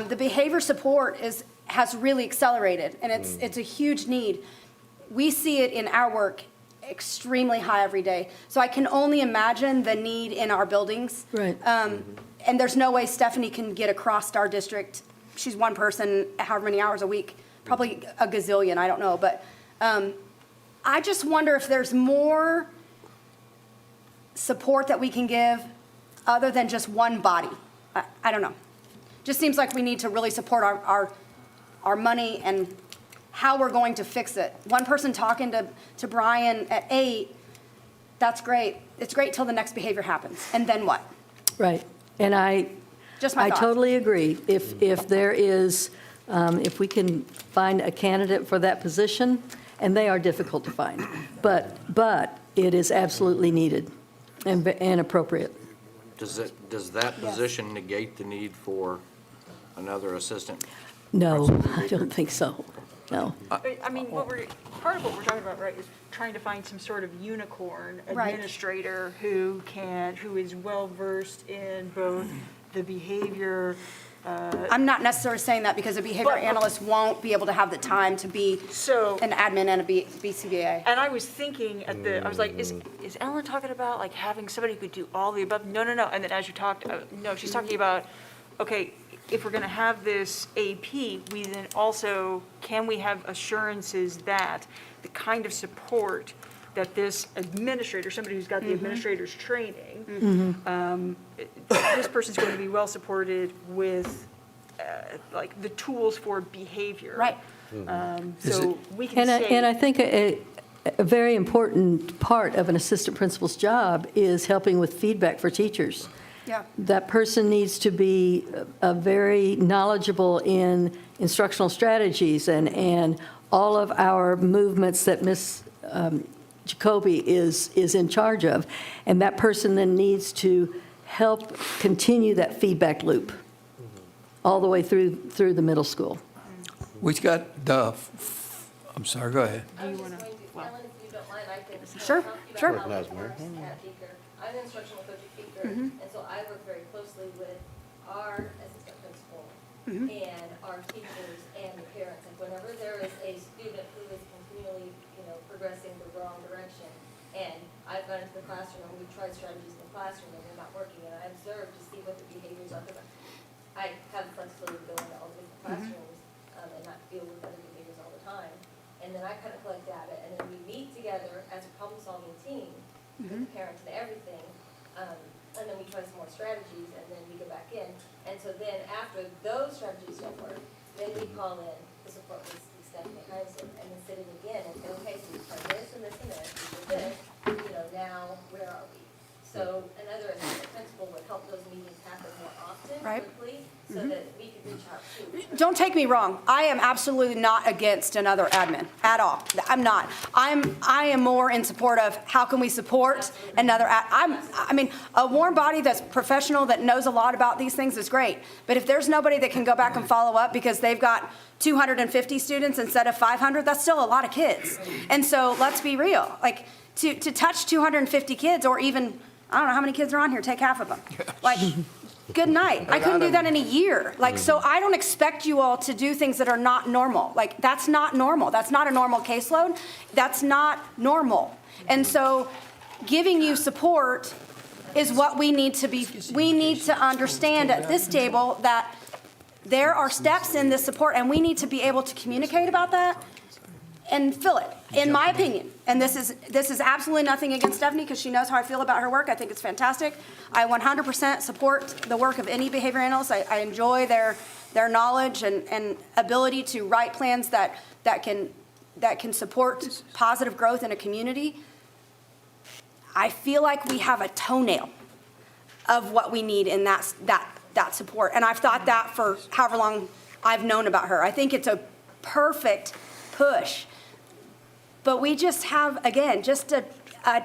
Speaker 4: the behavior support has really accelerated, and it's a huge need. We see it in our work extremely high every day. So I can only imagine the need in our buildings.
Speaker 7: Right.
Speaker 4: And there's no way Stephanie can get across our district. She's one person, however many hours a week, probably a gazillion, I don't know. But I just wonder if there's more support that we can give other than just one body. I don't know. Just seems like we need to really support our money and how we're going to fix it. One person talking to Brian at 8, that's great. It's great till the next behavior happens. And then what?
Speaker 7: Right. And
Speaker 4: Just my
Speaker 7: I
Speaker 4: thoughts.
Speaker 7: totally agree. If there is, if we can find a candidate for that position, and they are difficult to find, but it is absolutely needed and appropriate.
Speaker 5: Does that position negate the need for another assistant?
Speaker 7: No, I don't think so. No.
Speaker 3: I mean, part of what we're talking about, right, is trying to find some sort of unicorn
Speaker 4: Right.
Speaker 3: administrator who is well-versed in both the behavior.
Speaker 4: I'm not necessarily saying that because a behavior
Speaker 3: But-
Speaker 4: analyst won't be able to have the time to be
Speaker 3: So-
Speaker 4: an admin and a BCBA.
Speaker 3: And I was thinking I was like, is Ellen talking about like having somebody who could do all the above? No. And then as you talked, no, she's talking about, okay, if we're going to have this AP, we then also, can we have assurances that the kind of support that this administrator, somebody who's got the administrator's training, this person's going to be well supported with like the tools for behavior.
Speaker 4: Right.
Speaker 3: So we can
Speaker 7: And I
Speaker 3: say,
Speaker 7: think a very important part of an assistant principal's job is helping with feedback for teachers.
Speaker 4: Yeah.
Speaker 7: That person needs to be very knowledgeable in instructional strategies and all of our movements that Ms. Jacoby is in charge of. And that person then needs to help continue that feedback loop all the way through the middle school.
Speaker 6: We've got the, I'm sorry, go ahead.
Speaker 10: I was just going to, Ellen, if you don't mind, I can
Speaker 4: Sure,
Speaker 10: talk to you
Speaker 4: sure.
Speaker 10: about how it works at Beaker. I'm an instructional coach at Beaker, and so I work very closely with our assistant principal and our teachers and the parents. And whenever there is a student who is continually, progressing the wrong direction, and I've gone into the classroom and we've tried strategies in the classroom and they're not working, and I observe to see what the behaviors are. Because I have the flexibility to go into all the different classrooms and not deal with other behaviors all the time. And then I kind of collect data, and then we meet together as a problem-solving team with the parents and everything, and then we try some more strategies, and then we go back in. And so then after those strategies don't work, then we call in the support with Stephanie Heinzen, and then sit in again and say, okay, so we tried this and this and this, we did this, now where are we? So another assistant principal would help those meetings happen more often,
Speaker 4: Right.
Speaker 10: quickly, so that we could reach out to.
Speaker 4: Don't take me wrong. I am absolutely not against another admin at all. I'm not. I am more in support of how can we support another I mean, a warm body that's professional, that knows a lot about these things is great. But if there's nobody that can go back and follow up because they've got 250 students instead of 500, that's still a lot of kids. And so let's be real. Like, to touch 250 kids, or even, I don't know how many kids are on here, take half of them. Like, good night. I couldn't do that in a year. Like, so I don't expect you all to do things that are not normal. Like, that's not normal. That's not a normal caseload. That's not normal. And so giving you support is what we need to understand at this table, that there are steps in this support, and we need to be able to communicate about that and fill it, in my opinion. And this is absolutely nothing against Stephanie, because she knows how I feel about her work. I think it's fantastic. I 100% support the work of any behavior analyst. I enjoy their knowledge and ability to write plans that can support positive growth in a community. I feel like we have a toenail of what we need in that support. And I've thought that for however long I've known about her. I think it's a perfect push. But we just have, again, just a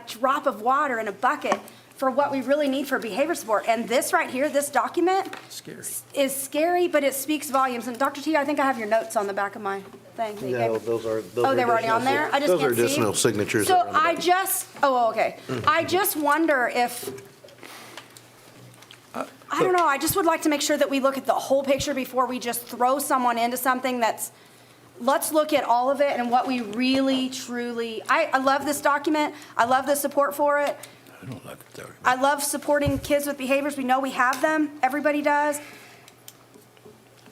Speaker 4: drop of water in a bucket for what we really need for behavior support. And this right here, this document is scary, but it speaks volumes. And Dr. T, I think I have your notes on the back of my thing. that you gave
Speaker 1: No,
Speaker 4: me.
Speaker 1: those are.
Speaker 4: Oh, they were already on there? I just
Speaker 1: Those are
Speaker 4: can't see.
Speaker 1: additional signatures.
Speaker 4: So
Speaker 1: that are on the
Speaker 4: I
Speaker 1: back.
Speaker 4: just, okay. I just wonder if, I don't know, I just would like to make sure that we look at the whole picture before we just throw someone into something that's, let's look at all of it and what we really, truly, I love this document. I love the support for it.
Speaker 6: I don't like it, though.
Speaker 4: I love supporting kids with behaviors. We know we have them. Everybody does.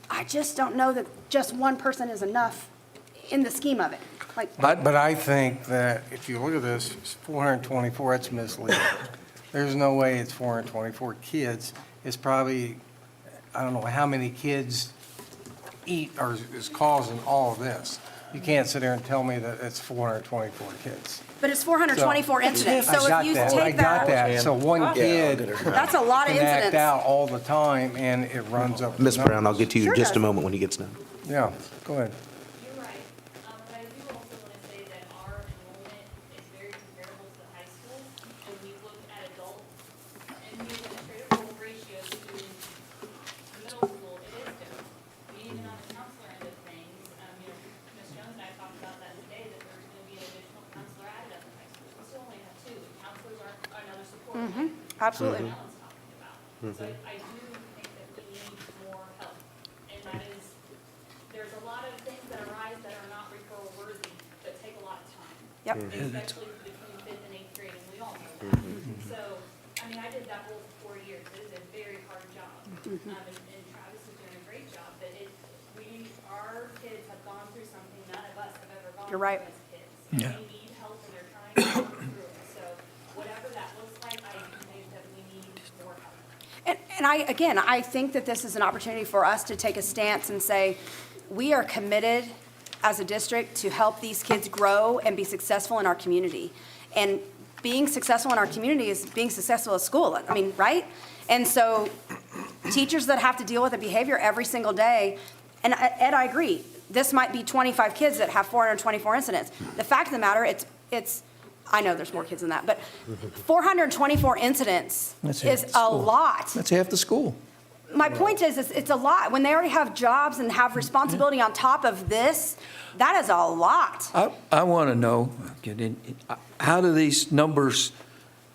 Speaker 4: I just don't know that just one person is enough in the scheme of it. Like,
Speaker 11: But I think that if you look at this, it's 424, that's misleading. There's no way it's 424 kids. It's probably, I don't know how many kids eat or is causing all of this. You can't sit there and tell me that it's 424 kids.
Speaker 4: but it's 424 incidents.
Speaker 11: I
Speaker 4: So
Speaker 11: got
Speaker 4: if you
Speaker 11: that.
Speaker 4: take
Speaker 11: I got that. So one kid
Speaker 4: that's a lot of
Speaker 11: can act
Speaker 4: incidents.
Speaker 11: out all the time and it runs up. the
Speaker 1: Ms. Brown, I'll
Speaker 11: numbers.
Speaker 1: get to you
Speaker 4: Sure
Speaker 1: in just a
Speaker 4: does.
Speaker 1: moment when he gets done.
Speaker 11: Yeah, go ahead.
Speaker 9: You're right. But I do also want to say that our enrollment is very comparable to the high school. When we look at adult and the administrative role ratios to middle school, it is different. Even on the counselor end of things, Ms. Jones and I talked about that today, that there's going to be an additional counselor added at the high school. We still only have 2. Counselors are another support.
Speaker 4: Absolutely.
Speaker 9: Alan's talking about. So I do think that we need more help. And that is, there's a lot of things that arise that are not referral worthy, that take a lot of time.
Speaker 4: Yep.
Speaker 9: Especially between 5th and 8th grade, and we all know that. So, I mean, I did that role for 4 years. It is a very hard job. And Travis is doing a great job, but our kids have gone through something none of us have ever gone
Speaker 4: You're
Speaker 9: through
Speaker 4: right.
Speaker 9: as kids.
Speaker 6: Yeah.
Speaker 9: They need help and they're trying to work through it. So whatever that looks like, I think that we need more help.
Speaker 4: And I think that this is an opportunity for us to take a stance and say, we are committed as a district to help these kids grow and be successful in our community. And being successful in our community is being successful at school, I mean, right? And so teachers that have to deal with the behavior every single day, and Ed, I agree, this might be 25 kids that have 424 incidents. The fact of the matter, it's I know there's more kids than that, but 424 incidents
Speaker 6: That's half
Speaker 4: is
Speaker 6: the
Speaker 4: a
Speaker 6: school.
Speaker 4: lot.
Speaker 6: That's half the school.
Speaker 4: My point is, it's a lot. When they already have jobs and have responsibility on top of this, that is a lot.
Speaker 6: I want to know, how do these numbers,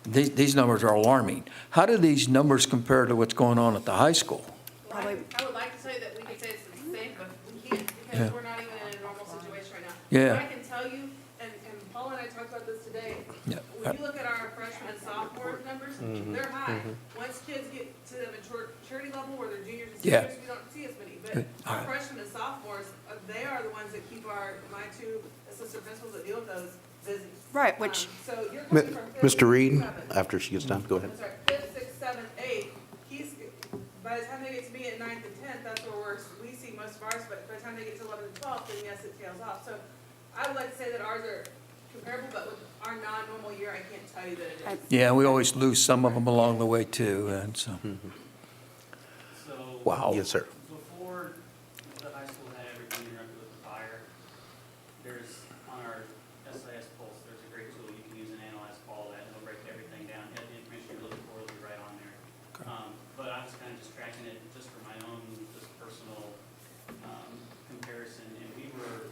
Speaker 6: these numbers are alarming. How do these numbers compare to what's going on at the high school?
Speaker 4: Probably.
Speaker 12: I would like to tell you that we could say it's the same, but we can't
Speaker 6: Yeah.
Speaker 12: because we're not even in a normal situation right now.
Speaker 6: Yeah.
Speaker 12: What I can tell you, and Paul and I talked about this today,
Speaker 6: Yeah.
Speaker 12: when you look at our freshman and sophomore numbers, they're high. Once kids get to the maturity level where they're juniors and
Speaker 6: Yeah.
Speaker 12: seniors, we don't see as many. But
Speaker 6: Good.
Speaker 12: our freshmen and sophomores, they are the ones that keep my two assistant principals that deal with those busy.
Speaker 4: Right, which,
Speaker 12: So you're coming from fifth,
Speaker 1: Mr. Reed,
Speaker 12: seventh.
Speaker 1: after she gets done, go ahead.
Speaker 12: I'm sorry, fifth, sixth, seventh, eighth, by the time they get to me at ninth and tenth, that's where we see most of ours, but by the time they get to 11th and 12th, then yes, it tails off. So I would like to say that ours are comparable, but with our non-normal year, I can't tell you that it is.
Speaker 6: Yeah, we always lose some of them along the way too, and so,
Speaker 13: So.
Speaker 6: wow.
Speaker 1: Yes, sir.
Speaker 13: Before the high school had everything interrupted with the fire, there's, on our SIS Pulse, there's a great tool you can use and analyze all that, and it'll break everything down, have the information you're looking for will be right on there. But I was kind of just tracking it just for my own, just personal, comparison, and we were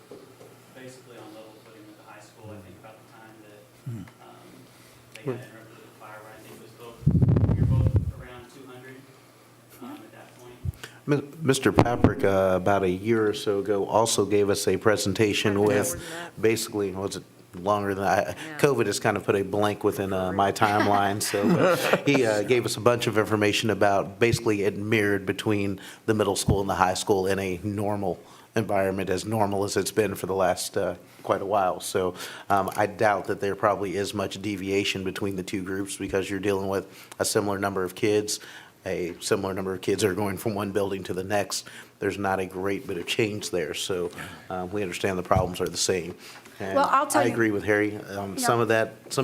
Speaker 13: basically on level footing with the high school, I think about the time that, they got interrupted with the fire, where I think it was both, we were both around 200, at that point.
Speaker 1: Mr. Paprika, about a year or so ago, also gave us a presentation with, basically, was it longer than I, COVID has kind of put a blank within my timeline, so he gave us a bunch of information about, basically it mirrored between the middle school and the high school in a normal environment, as normal as it's been for the last quite a while. So I doubt that there probably is much deviation between the two groups, because you're dealing with a similar number of kids. A similar number of kids are going from one building to the next. There's not a great bit of change there, so we understand the problems are the same. And
Speaker 4: Well, I'll tell
Speaker 1: I
Speaker 4: you-
Speaker 1: agree with Harry. Some of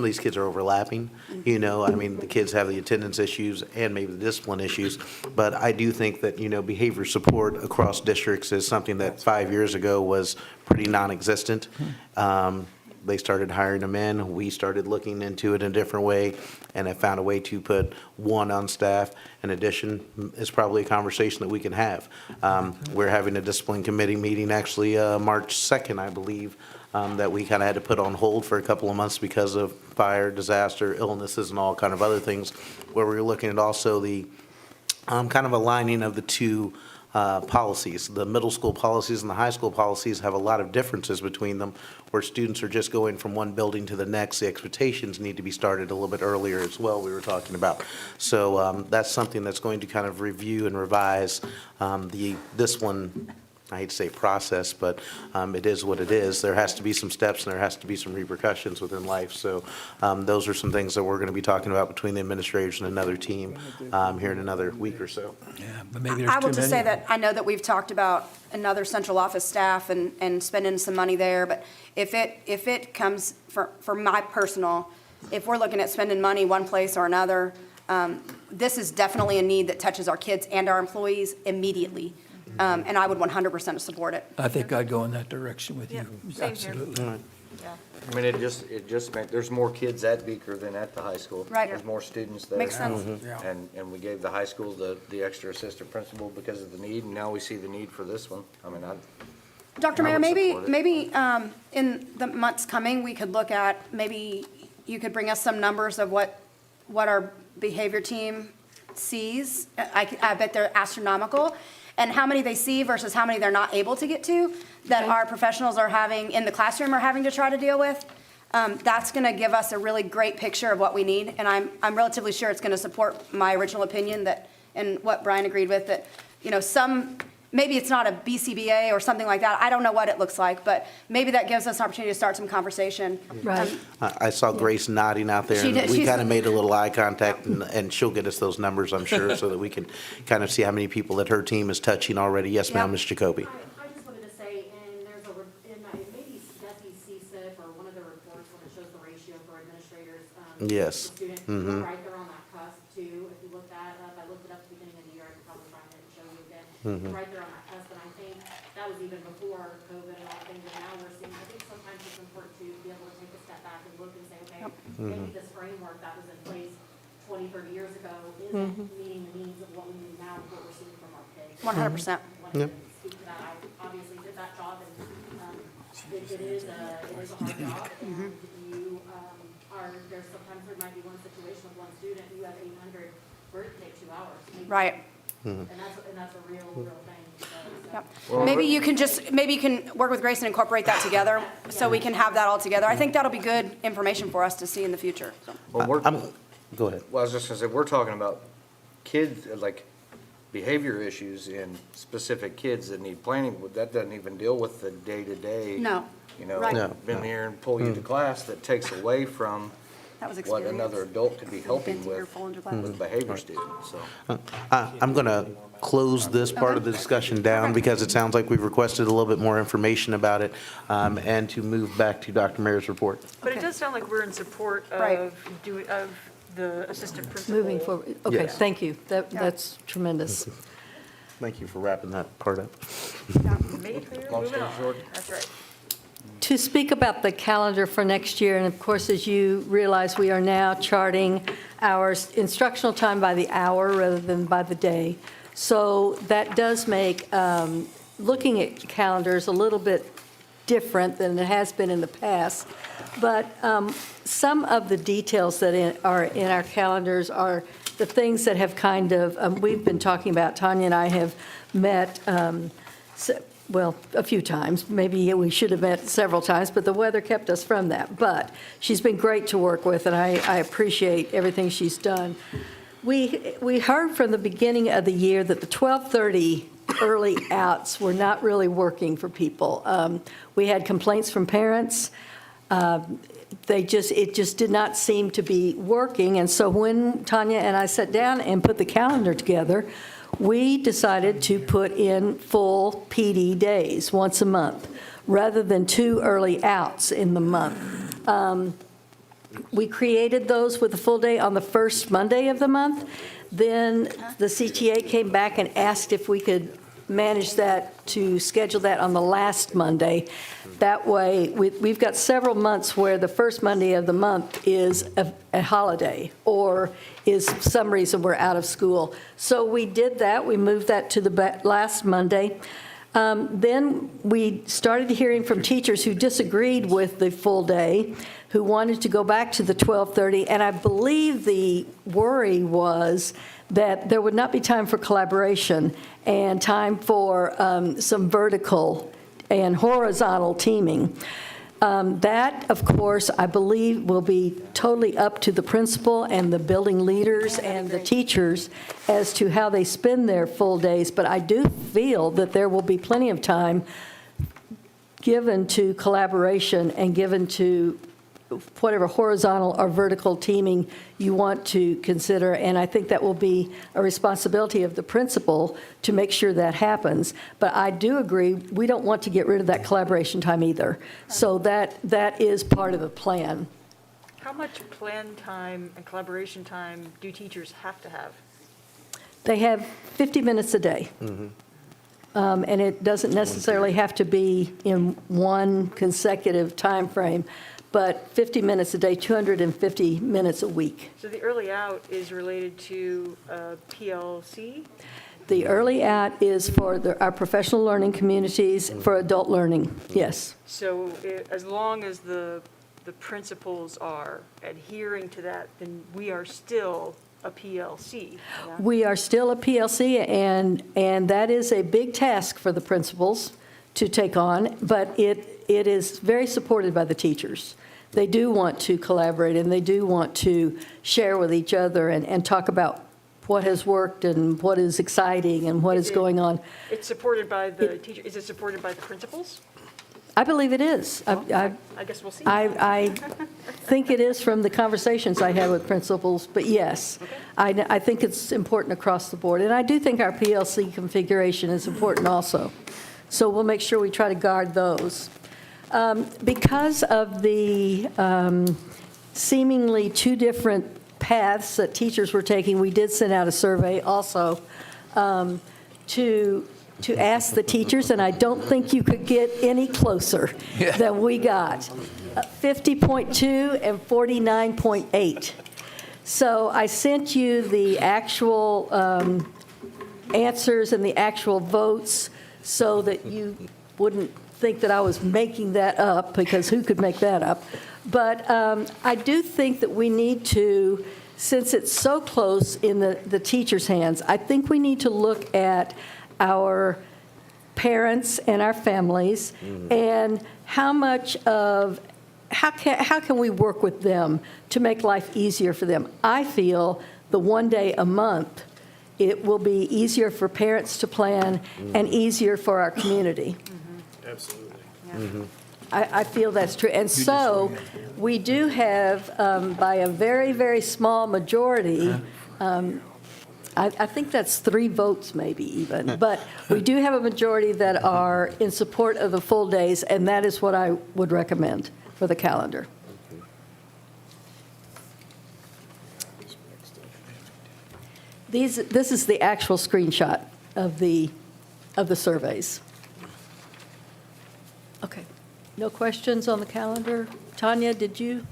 Speaker 1: these kids are overlapping, I mean, the kids have the attendance issues and maybe the discipline issues, but I do think that, behavior support across districts is something that 5 years ago was pretty non-existent. They started hiring them in, we started looking into it in a different way, and have found a way to put one on staff. In addition, is probably a conversation that we can have. We're having a discipline committee meeting actually March 2nd, I believe, that we kind of had to put on hold for a couple of months because of fire, disaster, illnesses, and all kind of other things, where we were looking at also the kind of aligning of the two policies. The middle school policies and the high school policies have a lot of differences between them, where students are just going from one building to the next. The expectations need to be started a little bit earlier as well, we were talking about. So that's something that's going to kind of review and revise this one. I hate to say process, but it is what it is. There has to be some steps and there has to be some repercussions within life. So those are some things that we're going to be talking about between the administrators and another team here in another week or so.
Speaker 6: Yeah, but maybe there's too
Speaker 4: I
Speaker 6: many.
Speaker 4: will just say that I know that we've talked about another central office staff and spending some money there, but if it comes for my personal, if we're looking at spending money one place or another, this is definitely a need that touches our kids and our employees immediately. And I would 100% support it.
Speaker 6: I think I'd go in that direction with
Speaker 3: Yeah,
Speaker 6: you.
Speaker 3: same here.
Speaker 6: Absolutely.
Speaker 3: Yeah.
Speaker 5: I mean, it just meant, there's more kids at Beaker than at the high school.
Speaker 4: Right.
Speaker 5: There's more students there.
Speaker 4: Makes sense.
Speaker 11: Yeah.
Speaker 5: And we gave the high school the extra assistant principal because of the need, and now we see the need for this one. I mean,
Speaker 4: Dr.
Speaker 5: I
Speaker 4: Mayor,
Speaker 5: would
Speaker 4: maybe,
Speaker 5: support it.
Speaker 4: maybe in the months coming, we could look at, maybe you could bring us some numbers of what our behavior team sees. I bet they're astronomical, and how many they see versus how many they're not able to get to, that our professionals are having, in the classroom, are having to try to deal with. That's going to give us a really great picture of what we need, and I'm relatively sure it's going to support my original opinion that, and what Brian agreed with, that, some maybe it's not a BCBA or something like that. I don't know what it looks like, but maybe that gives us an opportunity to start some conversation.
Speaker 7: Right.
Speaker 1: I saw Grace nodding out there,
Speaker 4: She
Speaker 1: and
Speaker 4: did.
Speaker 1: we
Speaker 4: She's-
Speaker 1: kind of made a little eye contact, and she'll get us those numbers, I'm sure, so that we can kind of see how many people that her team is touching already. Yes, ma'am,
Speaker 4: Yeah.
Speaker 1: Ms. Jacoby.
Speaker 14: I just wanted to say, and there's maybe Desi's CSIP or one of the reports when it shows the ratio for administrators.
Speaker 1: Yes.
Speaker 14: to students,
Speaker 1: Mhm.
Speaker 14: right there on that cusp too. If you look that up, I looked it up at the beginning of the year, I could probably find it and show you again.
Speaker 1: Mhm.
Speaker 14: Right there on that cusp, and I think that was even before COVID and all things that now we're seeing. I think sometimes it's important to be able to take a step back and look and say, okay, maybe this framework that was in place 20, 30 years ago isn't meeting the needs of what we need now, what we're seeing from our kids.
Speaker 4: 100%.
Speaker 14: Wanted to speak to that. I obviously did that job, and it is a hard job, and you there's sometimes there might be one situation with one student, you have 800, where it take 2 hours. maybe.
Speaker 4: Right.
Speaker 14: And that's a real thing. So-
Speaker 4: Yep. Maybe you can work with Grace and incorporate that together, so we can have that all together. I think that'll be good information for us to see in the future, so.
Speaker 5: Well, we're,
Speaker 1: Go ahead.
Speaker 5: well, I was just gonna say, we're talking about kids, like behavior issues in specific kids that need planning. That doesn't even deal with the day-to-day.
Speaker 4: No.
Speaker 5: You know,
Speaker 4: Right.
Speaker 1: No,
Speaker 5: been
Speaker 1: no.
Speaker 5: here and pull you to class, that takes away from
Speaker 4: That was
Speaker 5: what
Speaker 4: experience.
Speaker 5: another adult could be helping
Speaker 4: Been to your
Speaker 5: with,
Speaker 4: full under class.
Speaker 5: with behavior students, so.
Speaker 1: I'm going to close this part of the discussion down because it sounds like we've requested a little bit more information about it, and to move back to Dr. Mayer's report.
Speaker 3: But it does sound like we're in support
Speaker 4: Right.
Speaker 3: of the assistant principal.
Speaker 7: Moving forward. Okay,
Speaker 1: Yes.
Speaker 7: thank you. That's tremendous.
Speaker 1: Thank you for wrapping that part up.
Speaker 3: Make it clear,
Speaker 5: Long
Speaker 3: moving
Speaker 5: story
Speaker 3: on.
Speaker 5: short.
Speaker 3: That's right.
Speaker 7: To speak about the calendar for next year, and of course, as you realize, we are now charting our instructional time by the hour rather than by the day. So that does make looking at calendars a little bit different than it has been in the past. But some of the details that are in our calendars are the things that have kind of, we've been talking about, Tanya and I have met, well, a few times. Maybe we should have met several times, but the weather kept us from that. But she's been great to work with, and I appreciate everything she's done. We heard from the beginning of the year that the 12:30 early outs were not really working for people. We had complaints from parents. It just did not seem to be working. And so when Tanya and I sat down and put the calendar together, we decided to put in full PD days once a month, rather than 2 early outs in the month. We created those with a full day on the first Monday of the month. Then the CTA came back and asked if we could manage that, to schedule that on the last Monday. That way, we've got several months where the first Monday of the month is a holiday, or is some reason we're out of school. So we did that. We moved that to the last Monday. Then we started hearing from teachers who disagreed with the full day, who wanted to go back to the 12:30, and I believe the worry was that there would not be time for collaboration and time for some vertical and horizontal teaming. That, of course, I believe will be totally up to the principal and the building leaders and the teachers as to how they spend their full days, but I do feel that there will be plenty of time given to collaboration and given to whatever horizontal or vertical teaming you want to consider, and I think that will be a responsibility of the principal to make sure that happens. But I do agree, we don't want to get rid of that collaboration time either. So that is part of the plan.
Speaker 3: How much plan time and collaboration time do teachers have to have?
Speaker 7: They have 50 minutes a day. And it doesn't necessarily have to be in one consecutive time frame, but 50 minutes a day, 250 minutes a week.
Speaker 3: So the early out is related to PLC?
Speaker 7: The early out is for our professional learning communities for adult learning, yes.
Speaker 3: So as long as the principals are adhering to that, then we are still a PLC. Yeah?
Speaker 7: We are still a PLC, and that is a big task for the principals to take on, but it is very supported by the teachers. They do want to collaborate, and they do want to share with each other and talk about what has worked and what is exciting and what is going on.
Speaker 3: It's supported by the teacher, is it supported by the principals?
Speaker 7: I believe it is.
Speaker 3: I guess we'll see.
Speaker 7: I think it is from the conversations I had with principals, but yes, I think it's important across the board. And I do think our PLC configuration is important also. So we'll make sure we try to guard those. Because of the seemingly two different paths that teachers were taking, we did send out a survey also to ask the teachers, and I don't think you could get any closer than we got. 50.2 and 49.8. So I sent you the actual answers and the actual votes so that you wouldn't think that I was making that up, because who could make that up? But I do think that we need to, since it's so close in the teachers' hands, I think we need to look at our parents and our families and how can we work with them to make life easier for them. I feel the one day a month, it will be easier for parents to plan and easier for our community.
Speaker 2: Absolutely.
Speaker 7: I feel that's true. And so we do have, by a very, very small majority, I think that's 3 votes maybe even, but we do have a majority that are in support of the full days, and that is what I would recommend for the calendar. This is the actual screenshot of the surveys. Okay. No questions on the calendar? Tanya, did you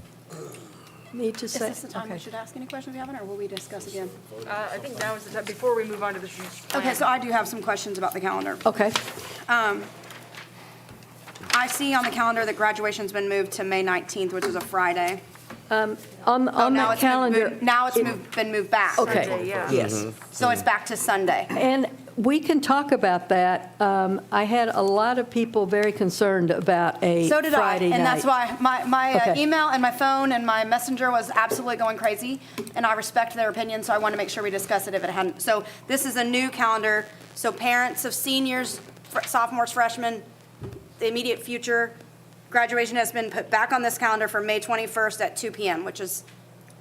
Speaker 7: need to
Speaker 4: Is
Speaker 7: say?
Speaker 4: this the time we should ask any questions we haven't, or will we discuss again?
Speaker 3: I think now is the time, before we move on to the strategic plan.
Speaker 4: Okay, so I do have some questions about the calendar.
Speaker 7: Okay.
Speaker 4: I see on the calendar that graduation's been moved to May 19th, which is a Friday.
Speaker 7: On
Speaker 4: Now
Speaker 7: that
Speaker 4: it's
Speaker 7: calendar.
Speaker 4: Now it's been moved back.
Speaker 7: Okay,
Speaker 3: Sunday, yeah.
Speaker 7: yes.
Speaker 4: So it's back to Sunday.
Speaker 7: And we can talk about that. I had a lot of people very concerned about a
Speaker 4: So did I,
Speaker 7: Friday night.
Speaker 4: and that's why my
Speaker 7: Okay.
Speaker 4: email and my phone and my messenger was absolutely going crazy, and I respect their opinion, so I want to make sure we discuss it if it hadn't. So this is a new calendar, so parents of seniors, sophomores, freshmen, the immediate future, graduation has been put back on this calendar for May 21st at 2 PM, which is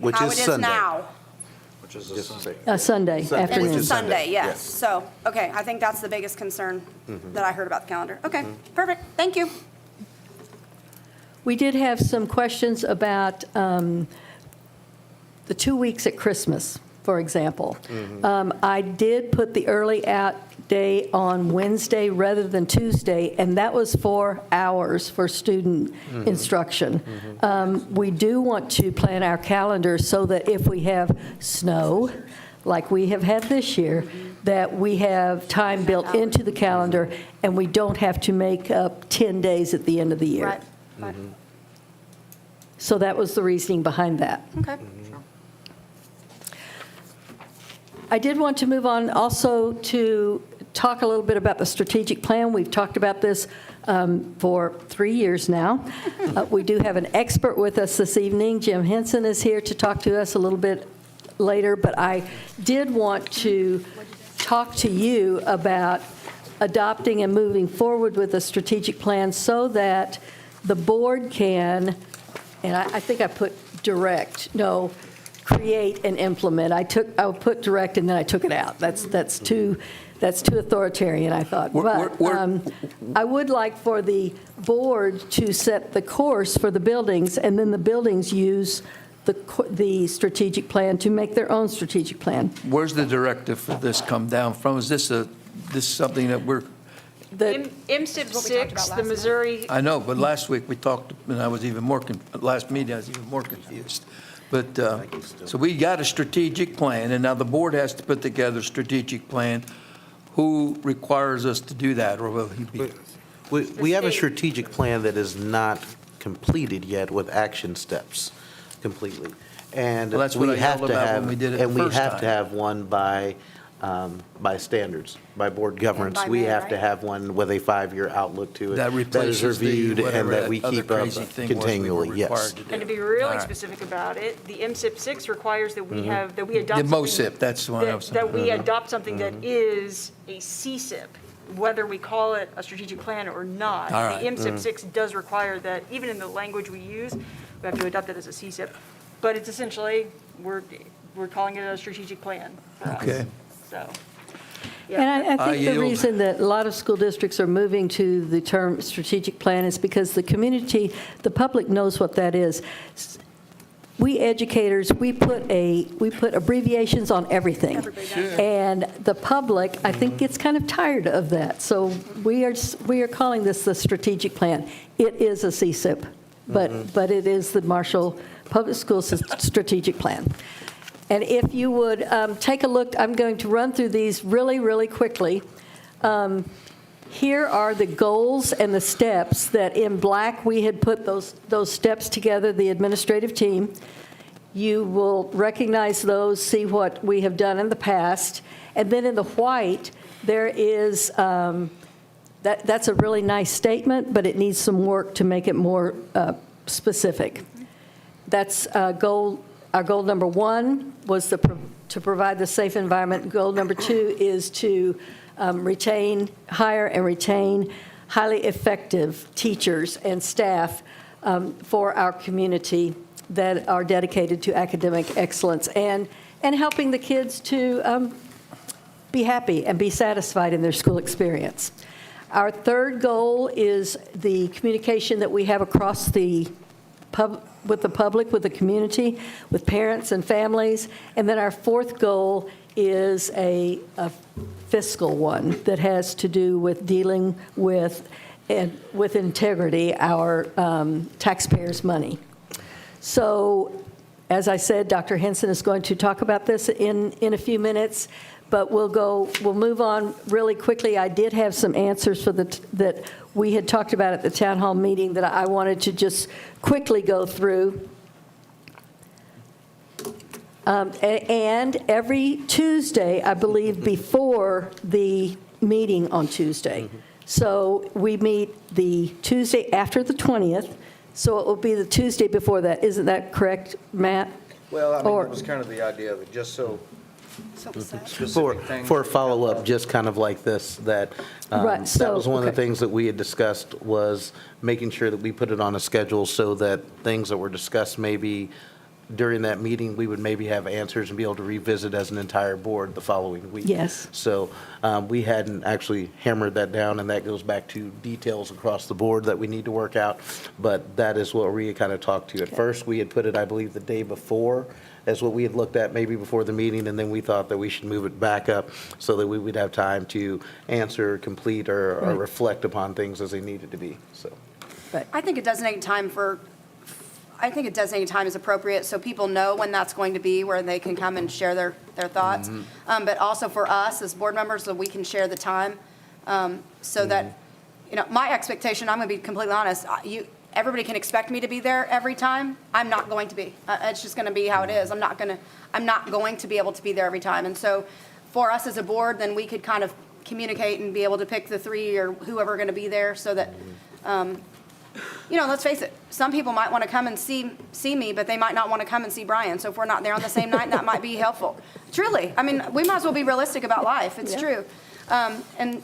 Speaker 4: how it is
Speaker 1: Sunday.
Speaker 4: now.
Speaker 5: Which is a
Speaker 1: Just
Speaker 5: Sunday.
Speaker 7: Sunday
Speaker 1: Sunday.
Speaker 4: And
Speaker 7: afternoon.
Speaker 4: it's a Sunday, yes.
Speaker 1: yes.
Speaker 4: So, okay, I think that's the biggest concern that I heard about the calendar. Okay, perfect, thank you.
Speaker 7: We did have some questions about the 2 weeks at Christmas, for example. I did put the early out day on Wednesday rather than Tuesday, and that was 4 hours for student instruction. We do want to plan our calendar so that if we have snow, like we have had this year, that we have time built into the calendar and we don't have to make up 10 days at the end of the year.
Speaker 4: Right, right,
Speaker 7: So that was the reasoning behind that.
Speaker 4: okay.
Speaker 7: I did want to move on also to talk a little bit about the strategic plan. We've talked about this for 3 years now. We do have an expert with us this evening. Jim Henson is here to talk to us a little bit later, but I did want to talk to you about adopting and moving forward with a strategic plan so that the board can, and I think I put create and implement. I put direct and then I took it out. That's too authoritarian, I thought. But I would like for the board to set the course for the buildings, and then the buildings use the strategic plan to make their own strategic plan.
Speaker 6: Where's the directive for this come down from? Is this something that we're,
Speaker 3: MSIP
Speaker 4: what we talked
Speaker 3: 6,
Speaker 4: about
Speaker 3: the
Speaker 4: last
Speaker 3: Missouri,
Speaker 6: I know, but last week we talked, and I was even more, last meeting I was even more confused. But, so we got a strategic plan, and now the board has to put together a strategic plan. Who requires us to do that, or will he be?
Speaker 1: We have a strategic plan that is not completed yet with action steps completely. And
Speaker 6: Well, that's what
Speaker 1: we
Speaker 6: I
Speaker 1: have
Speaker 6: yelled
Speaker 1: to
Speaker 6: about
Speaker 1: have,
Speaker 6: when we did it
Speaker 1: and
Speaker 6: the
Speaker 1: we
Speaker 6: first
Speaker 1: have to
Speaker 6: time.
Speaker 1: have one by by standards, by board governance.
Speaker 4: by
Speaker 1: We
Speaker 4: May,
Speaker 1: have to
Speaker 4: right?
Speaker 1: have one with a 5-year outlook to it.
Speaker 6: That
Speaker 1: is
Speaker 6: replaces the,
Speaker 1: reviewed and
Speaker 6: whatever
Speaker 1: that we
Speaker 6: that other
Speaker 1: keep up
Speaker 6: crazy thing was we were
Speaker 1: continually, yes.
Speaker 6: required to do.
Speaker 3: And to be really
Speaker 6: All right.
Speaker 3: specific about it, the Msip 6 requires that we have, that we
Speaker 6: The
Speaker 3: adopt something.
Speaker 6: MOSIP, that's the one I was.
Speaker 3: That we adopt something that is a CSIP, whether we call it a strategic plan or not.
Speaker 6: All right.
Speaker 3: The MSIP 6 does require that, even in the language we use, we have to adopt it as a CSIP. But it's essentially, we're calling it a strategic plan for us.
Speaker 6: Okay.
Speaker 3: So,
Speaker 7: And
Speaker 3: yeah.
Speaker 7: I think the
Speaker 6: yield.
Speaker 7: reason that a lot of school districts are moving to the term strategic plan is because the community, the public knows what that is. We educators, we put abbreviations on everything. And the public, I think, gets kind of tired of that. So we are calling this the strategic plan. It is a CSIP, but it is the Marshall Public Schools strategic plan. And if you would take a look, I'm going to run through these really, really quickly. Here are the goals and the steps that in black, we had put those steps together, the administrative team. You will recognize those, see what we have done in the past. And then in the white, there is, that's a really nice statement, but it needs some work to make it more specific. That's our goal number 1 was to provide the safe environment. Goal number 2 is to hire and retain highly effective teachers and staff for our community that are dedicated to academic excellence and helping the kids to be happy and be satisfied in their school experience. Our third goal is the communication that we have across with the public, with the community, with parents and families. And then our fourth goal is a fiscal one that has to do with dealing with integrity our taxpayers' money. So, as I said, Dr. Henson is going to talk about this in a few minutes, but we'll move on really quickly. I did have some answers that we had talked about at the town hall meeting that I wanted to just quickly go through. And every Tuesday, I believe, before the meeting on Tuesday. So we meet the Tuesday after the 20th, so it will be the Tuesday before that. Isn't that correct, Matt?
Speaker 5: Well, I mean,
Speaker 7: Or-
Speaker 5: it was kind of the idea of it, just so
Speaker 1: For
Speaker 5: specific things.
Speaker 1: for follow-up, just kind of like this, that
Speaker 7: Right,
Speaker 1: that
Speaker 7: so-
Speaker 1: was one of the
Speaker 7: okay.
Speaker 1: things that we had discussed, was making sure that we put it on a schedule so that things that were discussed maybe during that meeting, we would maybe have answers and be able to revisit as an entire board the following week.
Speaker 7: Yes.
Speaker 1: So we hadn't actually hammered that down, and that goes back to details across the board that we need to work out. But that is what we had kind of talked to. At first, we had put it, I believe, the day before, as what we had looked at maybe before the meeting, and then we thought that we should move it back up so that we would have time to answer, complete, or
Speaker 7: Right.
Speaker 1: reflect upon things as they needed to be, so.
Speaker 4: I think a designated time is appropriate, so people know when that's going to be, where they can come and share their thoughts. But also for us as board members, so we can share the time, so that, my expectation, I'm going to be completely honest, everybody can expect me to be there every time. I'm not going to be. It's just going to be how it is. I'm not going to be able to be there every time. And so for us as a board, then we could kind of communicate and be able to pick the 3 or whoever are going to be there so that, let's face it, some people might want to come and see me, but they might not want to come and see Brian. So if we're not there on the same night, that might be helpful. Truly, I mean, we might as well be realistic about life. It's true. And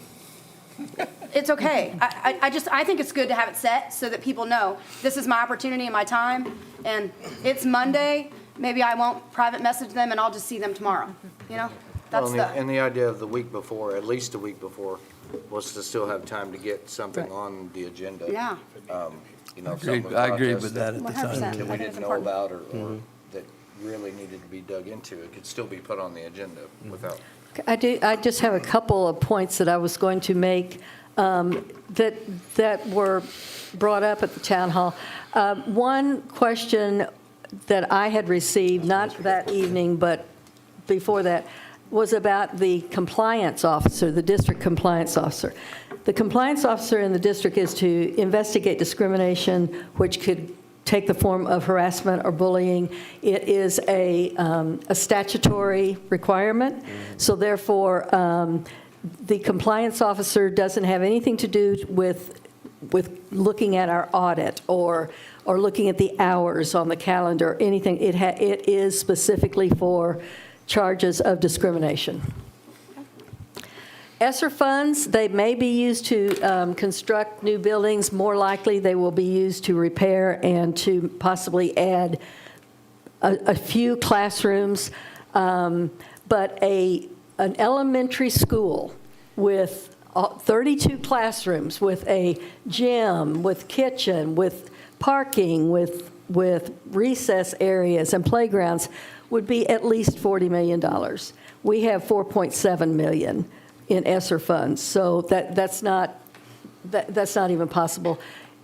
Speaker 4: it's okay. I think it's good to have it set so that people know this is my opportunity and my time, and it's Monday. Maybe I won't private message them, and I'll just see them tomorrow. That's
Speaker 5: And the idea of the week before, at least a week before, was to still have time to get something on the agenda.
Speaker 4: Yeah.
Speaker 6: I agree with that at the
Speaker 4: 100%.
Speaker 6: time.
Speaker 5: That
Speaker 4: I
Speaker 5: we
Speaker 4: think it's
Speaker 5: didn't know
Speaker 4: important.
Speaker 5: about or that really needed to be dug into. It could still be put on the agenda without.
Speaker 7: I just have a couple of points that I was going to make that were brought up at the town hall. One question that I had received, not that evening, but before that, was about the compliance officer, the district compliance officer. The compliance officer in the district is to investigate discrimination, which could take the form of harassment or bullying. It is a statutory requirement, so therefore, the compliance officer doesn't have anything to do with looking at our audit or looking at the hours on the calendar, or anything. It is specifically for charges of discrimination. ESSER funds, they may be used to construct new buildings. More likely, they will be used to repair and to possibly add a few classrooms. But an elementary school with 32 classrooms, with a gym, with kitchen, with parking, with recess areas and playgrounds would be at least $40 million. We have $4.7 million in ESSER funds, so that's not even possible.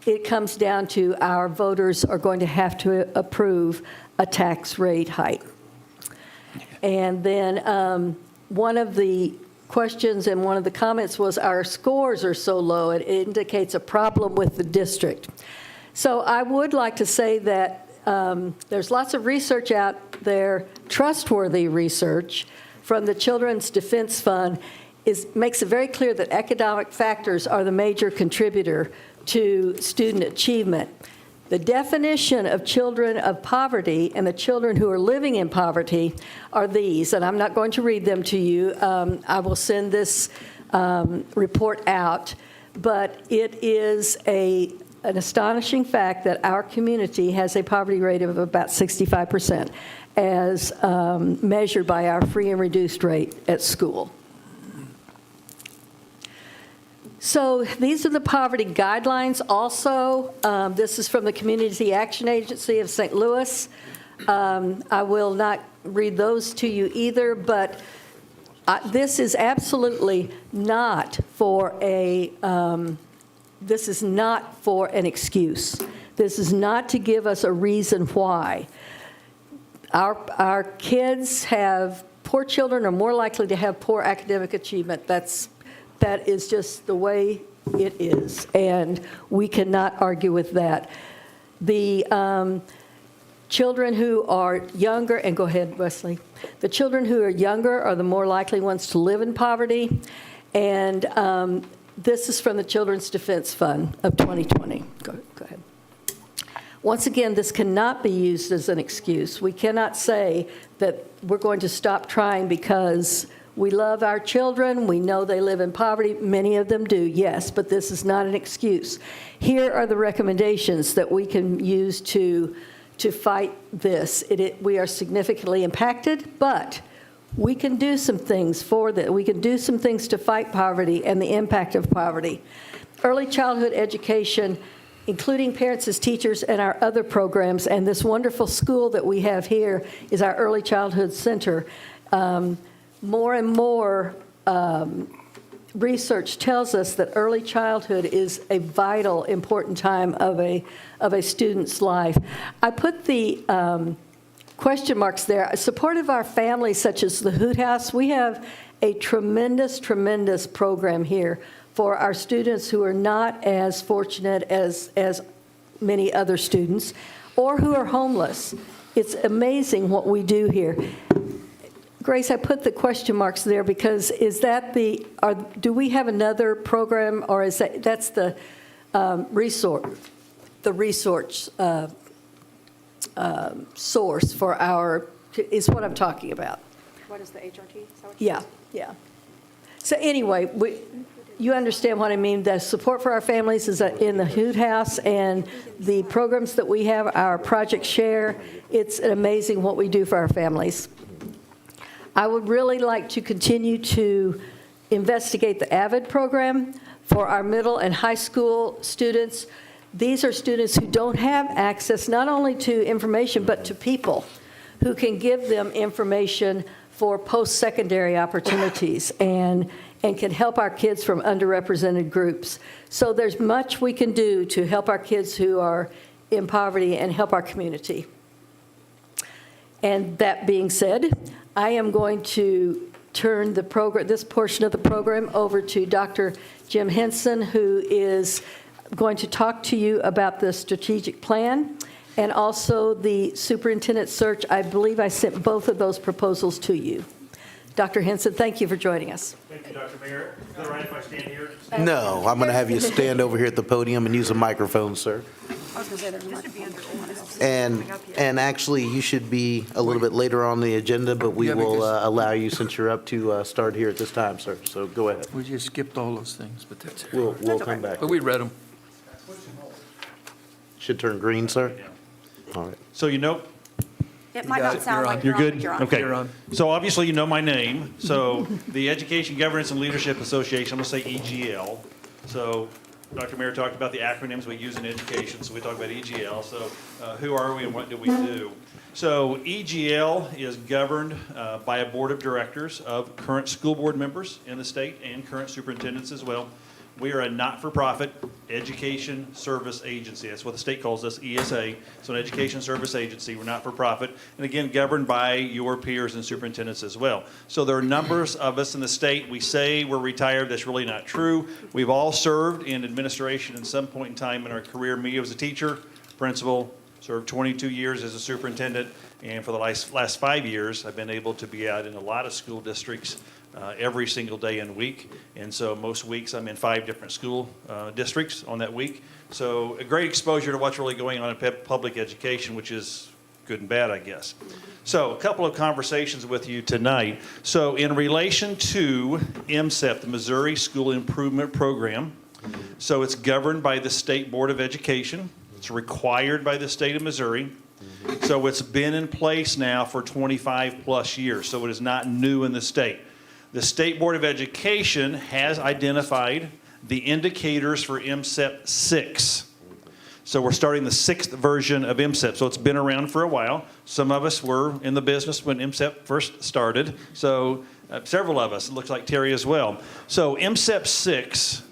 Speaker 7: It comes down to our voters are going to have to approve a tax rate hike. And then one of the questions and one of the comments was our scores are so low, it indicates a problem with the district. So I would like to say that there's lots of research out there, trustworthy research from the Children's Defense Fund, makes it very clear that economic factors are the major contributor to student achievement. The definition of children of poverty and the children who are living in poverty are these, and I'm not going to read them to you. I will send this report out, but it is an astonishing fact that our community has a poverty rate of about 65% as measured by our free and reduced rate at school. So these are the poverty guidelines also. This is from the Community Action Agency of St. Louis. I will not read those to you either, but this is absolutely not for an excuse. This is not to give us a reason why. Our kids poor children are more likely to have poor academic achievement. That is just the way it is, and we cannot argue with that. The children who are younger, and go ahead, Wesley. The children who are younger are the more likely ones to live in poverty, and this is from the Children's Defense Fund of 2020. Go ahead. Once again, this cannot be used as an excuse. We cannot say that we're going to stop trying because we love our children. We know they live in poverty. Many of them do, yes, but this is not an excuse. Here are the recommendations that we can use to fight this. We are significantly impacted, but we can do some things for that. We can do some things to fight poverty and the impact of poverty. Early childhood education, including parents as teachers and our other programs, and this wonderful school that we have here is our Early Childhood Center. More and more research tells us that early childhood is a vital, important time of a student's life. I put the question marks there. Supportive of our families, such as the Hoot House, we have a tremendous, tremendous program here for our students who are not as fortunate as many other students or who are homeless. It's amazing what we do here. Grace, I put the question marks there because is that do we have another program, or is that's the resource source for our, is what I'm talking about.
Speaker 4: What is the HRT? Is that what
Speaker 7: Yeah. So anyway, you understand what I mean. The support for our families is in the Hoot House, and the programs that we have, our Project Share, it's amazing what we do for our families. I would really like to continue to investigate the Avid program for our middle and high school students. These are students who don't have access not only to information, but to people who can give them information for post-secondary opportunities and can help our kids from underrepresented groups. So there's much we can do to help our kids who are in poverty and help our community. And that being said, I am going to turn this portion of the program over to Dr. Jim Henson, who is going to talk to you about the strategic plan And also the superintendent search, I believe I sent both of those proposals to you. Dr. Henson, thank you for joining us.
Speaker 15: Thank you, Dr. Mayor. Is it all right if I stand here?
Speaker 1: No, I'm going to have you stand over here at the podium and use a microphone, sir.
Speaker 4: I was gonna say there's a microphone.
Speaker 1: And actually, you should be a little bit later on the agenda, but we
Speaker 6: Yeah,
Speaker 1: will
Speaker 6: because-
Speaker 1: allow you, since you're up, to start here at this time, sir. So go ahead.
Speaker 6: We just skipped all those things, but that's it.
Speaker 1: We'll come back.
Speaker 6: But we read them.
Speaker 1: Should turn green, sir? All right.
Speaker 15: So you know,
Speaker 4: It might
Speaker 6: got
Speaker 4: not
Speaker 6: it.
Speaker 4: sound
Speaker 6: You're
Speaker 4: like
Speaker 6: on.
Speaker 15: you're
Speaker 4: you're on,
Speaker 15: good?
Speaker 4: but you're on.
Speaker 15: Okay.
Speaker 6: You're on.
Speaker 15: So obviously you know my name. So the Education Governance and Leadership Association, I'm going to say EGL. So Dr. Mayor talked about the acronyms we use in education, so we talk about EGL. So who are we and what do we do? So EGL is governed by a board of directors of current school board members in the state and current superintendents as well. We are a not-for-profit education service agency. That's what the state calls us, ESA. So an education service agency. We're not-for-profit. And again, governed by your peers and superintendents as well. So there are numbers of us in the state. We say we're retired. That's really not true. We've all served in administration at some point in time in our career. Me as a teacher, principal, served 22 years as a superintendent. And for the last 5 years, I've been able to be out in a lot of school districts every single day and week. And so most weeks I'm in 5 different school districts on that week. So a great exposure to what's really going on in public education, which is good and bad, I guess. So a couple of conversations with you tonight. So in relation to Mcep, the Missouri School Improvement Program, so it's governed by the State Board of Education. It's required by the state of Missouri. So it's been in place now for 25 plus years. So it is not new in the state. The State Board of Education has identified the indicators for Mcep 6. So we're starting the 6th version of Mcep. So it's been around for a while. Some of us were in the business when Mcep first started. So several of us, it looks like Terry as well. So Mcep 6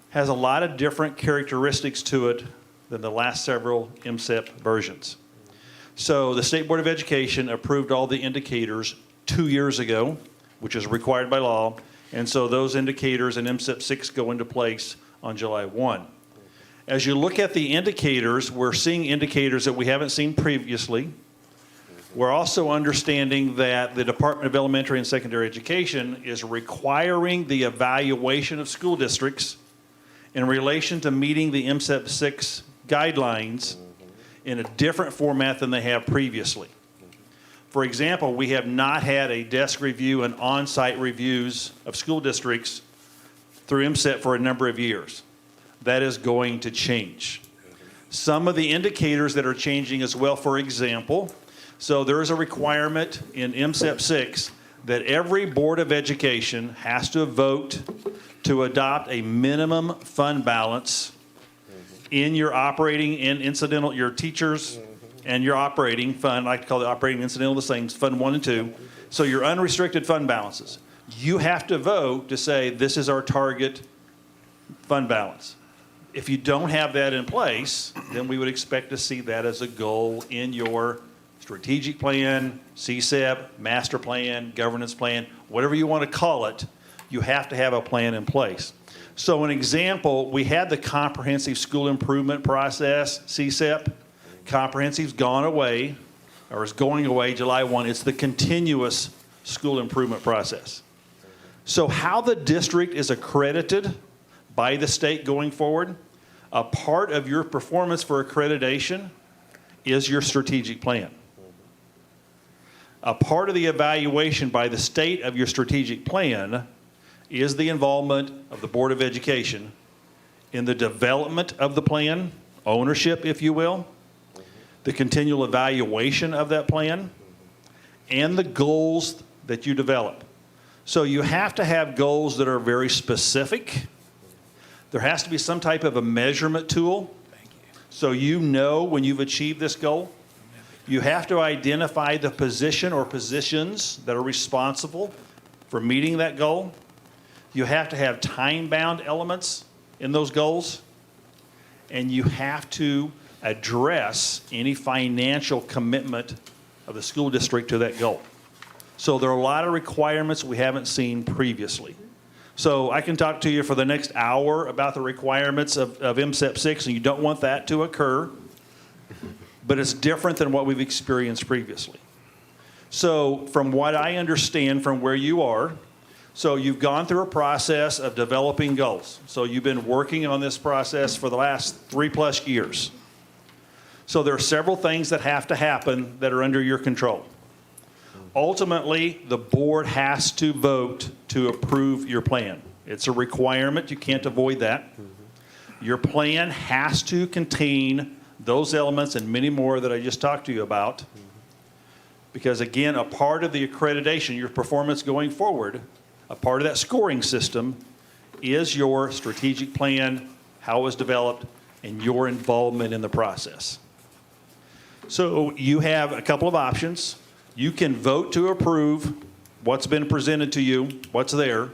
Speaker 15: has a lot of different characteristics to it than the last several Mcep versions. So the State Board of Education approved all the indicators 2 years ago, which is required by law. And so those indicators in Mcep 6 go into place on July 1. As you look at the indicators, we're seeing indicators that we haven't seen previously. We're also understanding that the Department of Elementary and Secondary Education is requiring the evaluation of school districts in relation to meeting the Mcep 6 guidelines in a different format than they have previously. For example, we have not had a desk review and on-site reviews of school districts through Mcep for a number of years. That is going to change. Some of the indicators that are changing as well, for example, so there is a requirement in Mcep 6 that every Board of Education has to vote to adopt a minimum fund balance in your operating and incidental, your teachers and your operating fund. I like to call the operating and incidental the same, Fund 1 and 2. So your unrestricted fund balances. You have to vote to say this is our target fund balance. If you don't have that in place, then we would expect to see that as a goal in your strategic plan, CCEP, master plan, governance plan, whatever you want to call it, you have to have a plan in place. So an example, we had the comprehensive school improvement process, CCEP. Comprehensive's gone away, or is going away July 1. It's the continuous school improvement process. So how the district is accredited by the state going forward, a part of your performance for accreditation is your strategic plan. A part of the evaluation by the state of your strategic plan is the involvement of the Board of Education in the development of the plan, ownership, if you will, the continual evaluation of that plan, and the goals that you develop. So you have to have goals that are very specific. There has to be some type of a measurement tool so you know when you've achieved this goal. You have to identify the position or positions that are responsible for meeting that goal. You have to have time-bound elements in those goals. And you have to address any financial commitment of the school district to that goal. So there are a lot of requirements we haven't seen previously. So I can talk to you for the next hour about the requirements of Mcep 6, and you don't want that to occur. but it's different than what we've experienced previously. So from what I understand from where you are, so you've gone through a process of developing goals. So you've been working on this process for the last 3+ years. So there are several things that have to happen that are under your control. Ultimately, the board has to vote to approve your plan. It's a requirement. You can't avoid that. Your plan has to contain those elements and many more that I just talked to you about. Because again, a part of the accreditation, your performance going forward, a part of that scoring system is your strategic plan, how it was developed, and your involvement in the process. So you have a couple of options. You can vote to approve what's been presented to you, what's there.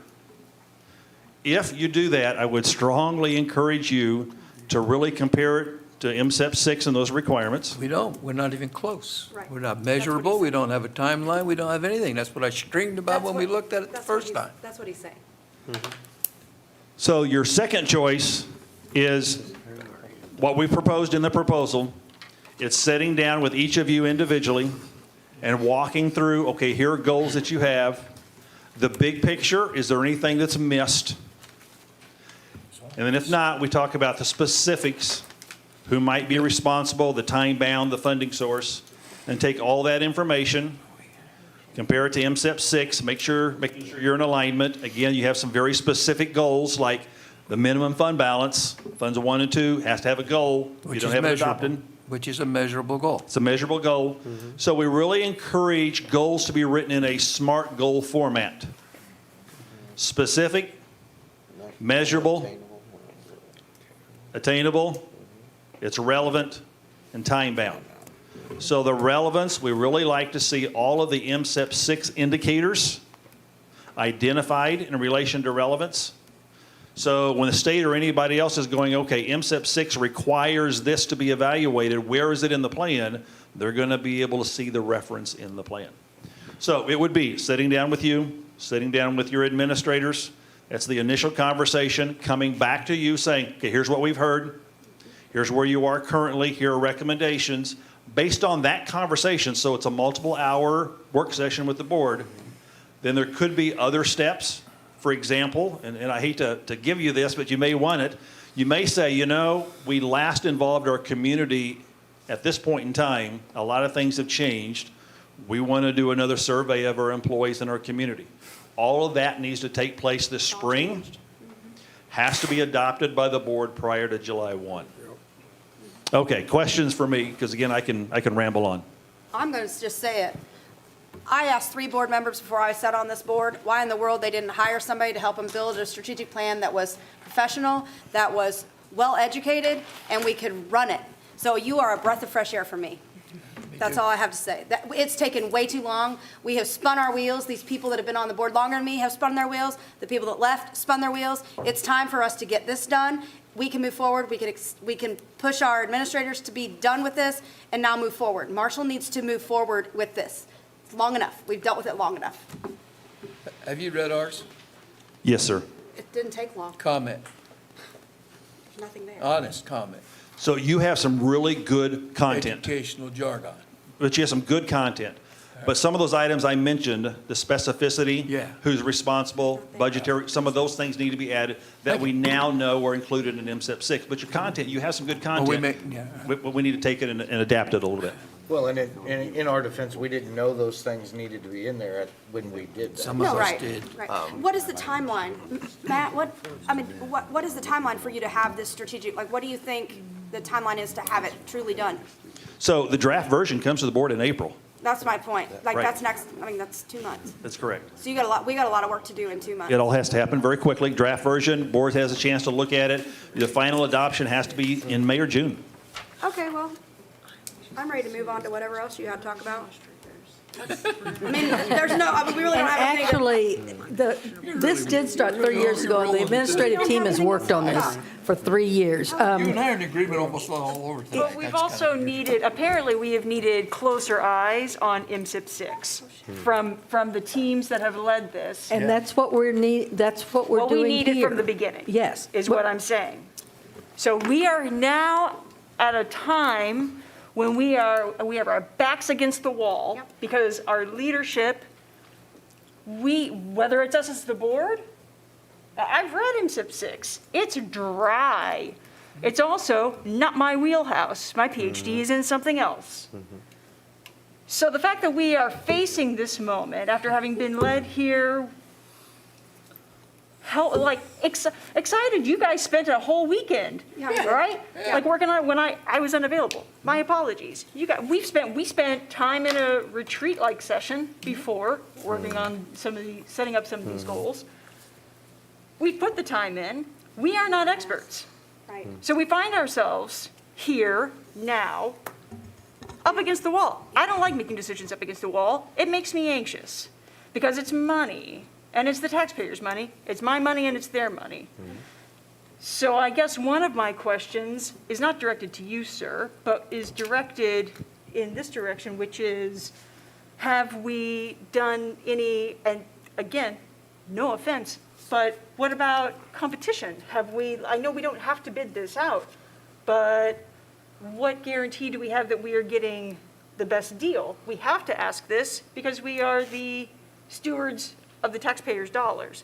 Speaker 15: If you do that, I would strongly encourage you to really compare it to Mcep 6 and those requirements.
Speaker 6: We don't, we're not even close.
Speaker 4: Right.
Speaker 6: We're not
Speaker 4: That's what he
Speaker 6: measurable,
Speaker 4: said.
Speaker 6: we don't have a timeline, we don't have anything. That's what I screamed about when we looked at it the first time.
Speaker 4: That's what he's saying.
Speaker 15: So your second choice is what we proposed in the proposal. It's sitting down with each of you individually and walking through, okay, here are goals that you have. The big picture, is there anything that's missed? And then if not, we talk about the specifics, who might be responsible, the time bound, the funding source, and take all that information, compare it to Mcep 6, making sure you're in alignment. Again, you have some very specific goals, like the minimum fund balance, funds 1 and 2, has to have a goal. If you
Speaker 6: Which
Speaker 15: don't
Speaker 6: is
Speaker 15: have it
Speaker 6: measurable.
Speaker 15: adopted,
Speaker 6: Which is a measurable goal.
Speaker 15: it's a measurable goal. So we really encourage goals to be written in a SMART goal format. Specific, measurable, attainable, it's relevant, and time-bound. So the relevance, we really like to see all of the Mcep 6 indicators identified in relation to relevance. So when the state or anybody else is going, okay, Mcep 6 requires this to be evaluated, where is it in the plan? They're going to be able to see the reference in the plan. So it would be sitting down with you, sitting down with your administrators. That's the initial conversation, coming back to you saying, okay, here's what we've heard. Here's where you are currently. Here are recommendations. Based on that conversation, so it's a multiple-hour work session with the board, then there could be other steps. For example, and I hate to give you this, but you may want it. You may say, you know, we last involved our community at this point in time. A lot of things have changed. We want to do another survey of our employees in our community. All of that needs to take place this spring. Has to be adopted by the board prior to July 1. Okay, questions for me, because again, I can ramble on.
Speaker 4: I'm going to just say it. I asked 3 board members before I sat on this board, why in the world they didn't hire somebody to help them build a strategic plan that was professional, that was well-educated, and we could run it. So you are a breath of fresh air for me. That's all I have to say. It's taken way too long. We have spun our wheels. These people that have been on the board longer than me have spun their wheels. The people that left spun their wheels. It's time for us to get this done. We can move forward. We can push our administrators to be done with this and now move forward. Marshall needs to move forward with this. It's long enough. We've dealt with it long enough.
Speaker 6: Have you read ours?
Speaker 15: Yes, sir.
Speaker 4: It didn't take long.
Speaker 6: Comment,
Speaker 4: There's nothing there.
Speaker 6: honest comment.
Speaker 15: So you have some really good content.
Speaker 6: Educational jargon.
Speaker 15: But you have some good content. But some of those items I mentioned, the specificity,
Speaker 6: Yeah.
Speaker 15: who's responsible, budgetary, some of those things need to be added that we now know are included in Mcep 6. But your content, you have some good content. We need to take it and adapt it a little bit.
Speaker 5: Well, and in our defense, we didn't know those things needed to be in there when we did that.
Speaker 6: Some of
Speaker 4: No,
Speaker 6: us
Speaker 4: right,
Speaker 6: did.
Speaker 4: right. What is the timeline? Matt, what is the timeline for you to have this strategic, like, what do you think the timeline is to have it truly done?
Speaker 15: So the draft version comes to the board in April.
Speaker 4: That's my point. Like,
Speaker 15: Right.
Speaker 4: that's 2 months.
Speaker 15: That's correct.
Speaker 4: So we got a lot of work to do in 2 months.
Speaker 15: It all has to happen very quickly. Draft version, board has a chance to look at it. The final adoption has to be in May or June.
Speaker 4: Okay, well, I'm ready to move on to whatever else you had to talk about. I mean, we really don't have anything.
Speaker 7: Actually, this did start 3 years ago, and the administrative team has worked on this for 3 years.
Speaker 6: You and I are in agreement almost all over things.
Speaker 3: But we've also needed, apparently we have needed closer eyes on Mcep 6 from the teams that have led this.
Speaker 7: And that's what we're doing here.
Speaker 3: What we needed from the beginning.
Speaker 7: Yes.
Speaker 3: Is what I'm saying. So we are now at a time when we have our backs against the wall,
Speaker 4: Yep.
Speaker 3: because our leadership, whether it's us as the board, I've read Msip 6, it's dry. It's also not my wheelhouse. My PhD is in something else. So the fact that we are facing this moment after having been led here, excited, you guys spent a whole weekend, right? Like working on it when I was unavailable. My apologies. We spent time in a retreat-like session before, working on setting up some of these goals. We put the time in. We are not experts.
Speaker 4: Right.
Speaker 3: So we find ourselves here now, up against the wall. I don't like making decisions up against the wall. It makes me anxious because it's money, and it's the taxpayers' money. It's my money and it's their money. So I guess one of my questions is not directed to you, sir, but is directed in this direction, which is, have we done any, and again, no offense, but what about competition? I know we don't have to bid this out, but what guarantee do we have that we are getting the best deal? We have to ask this because we are the stewards of the taxpayers' dollars.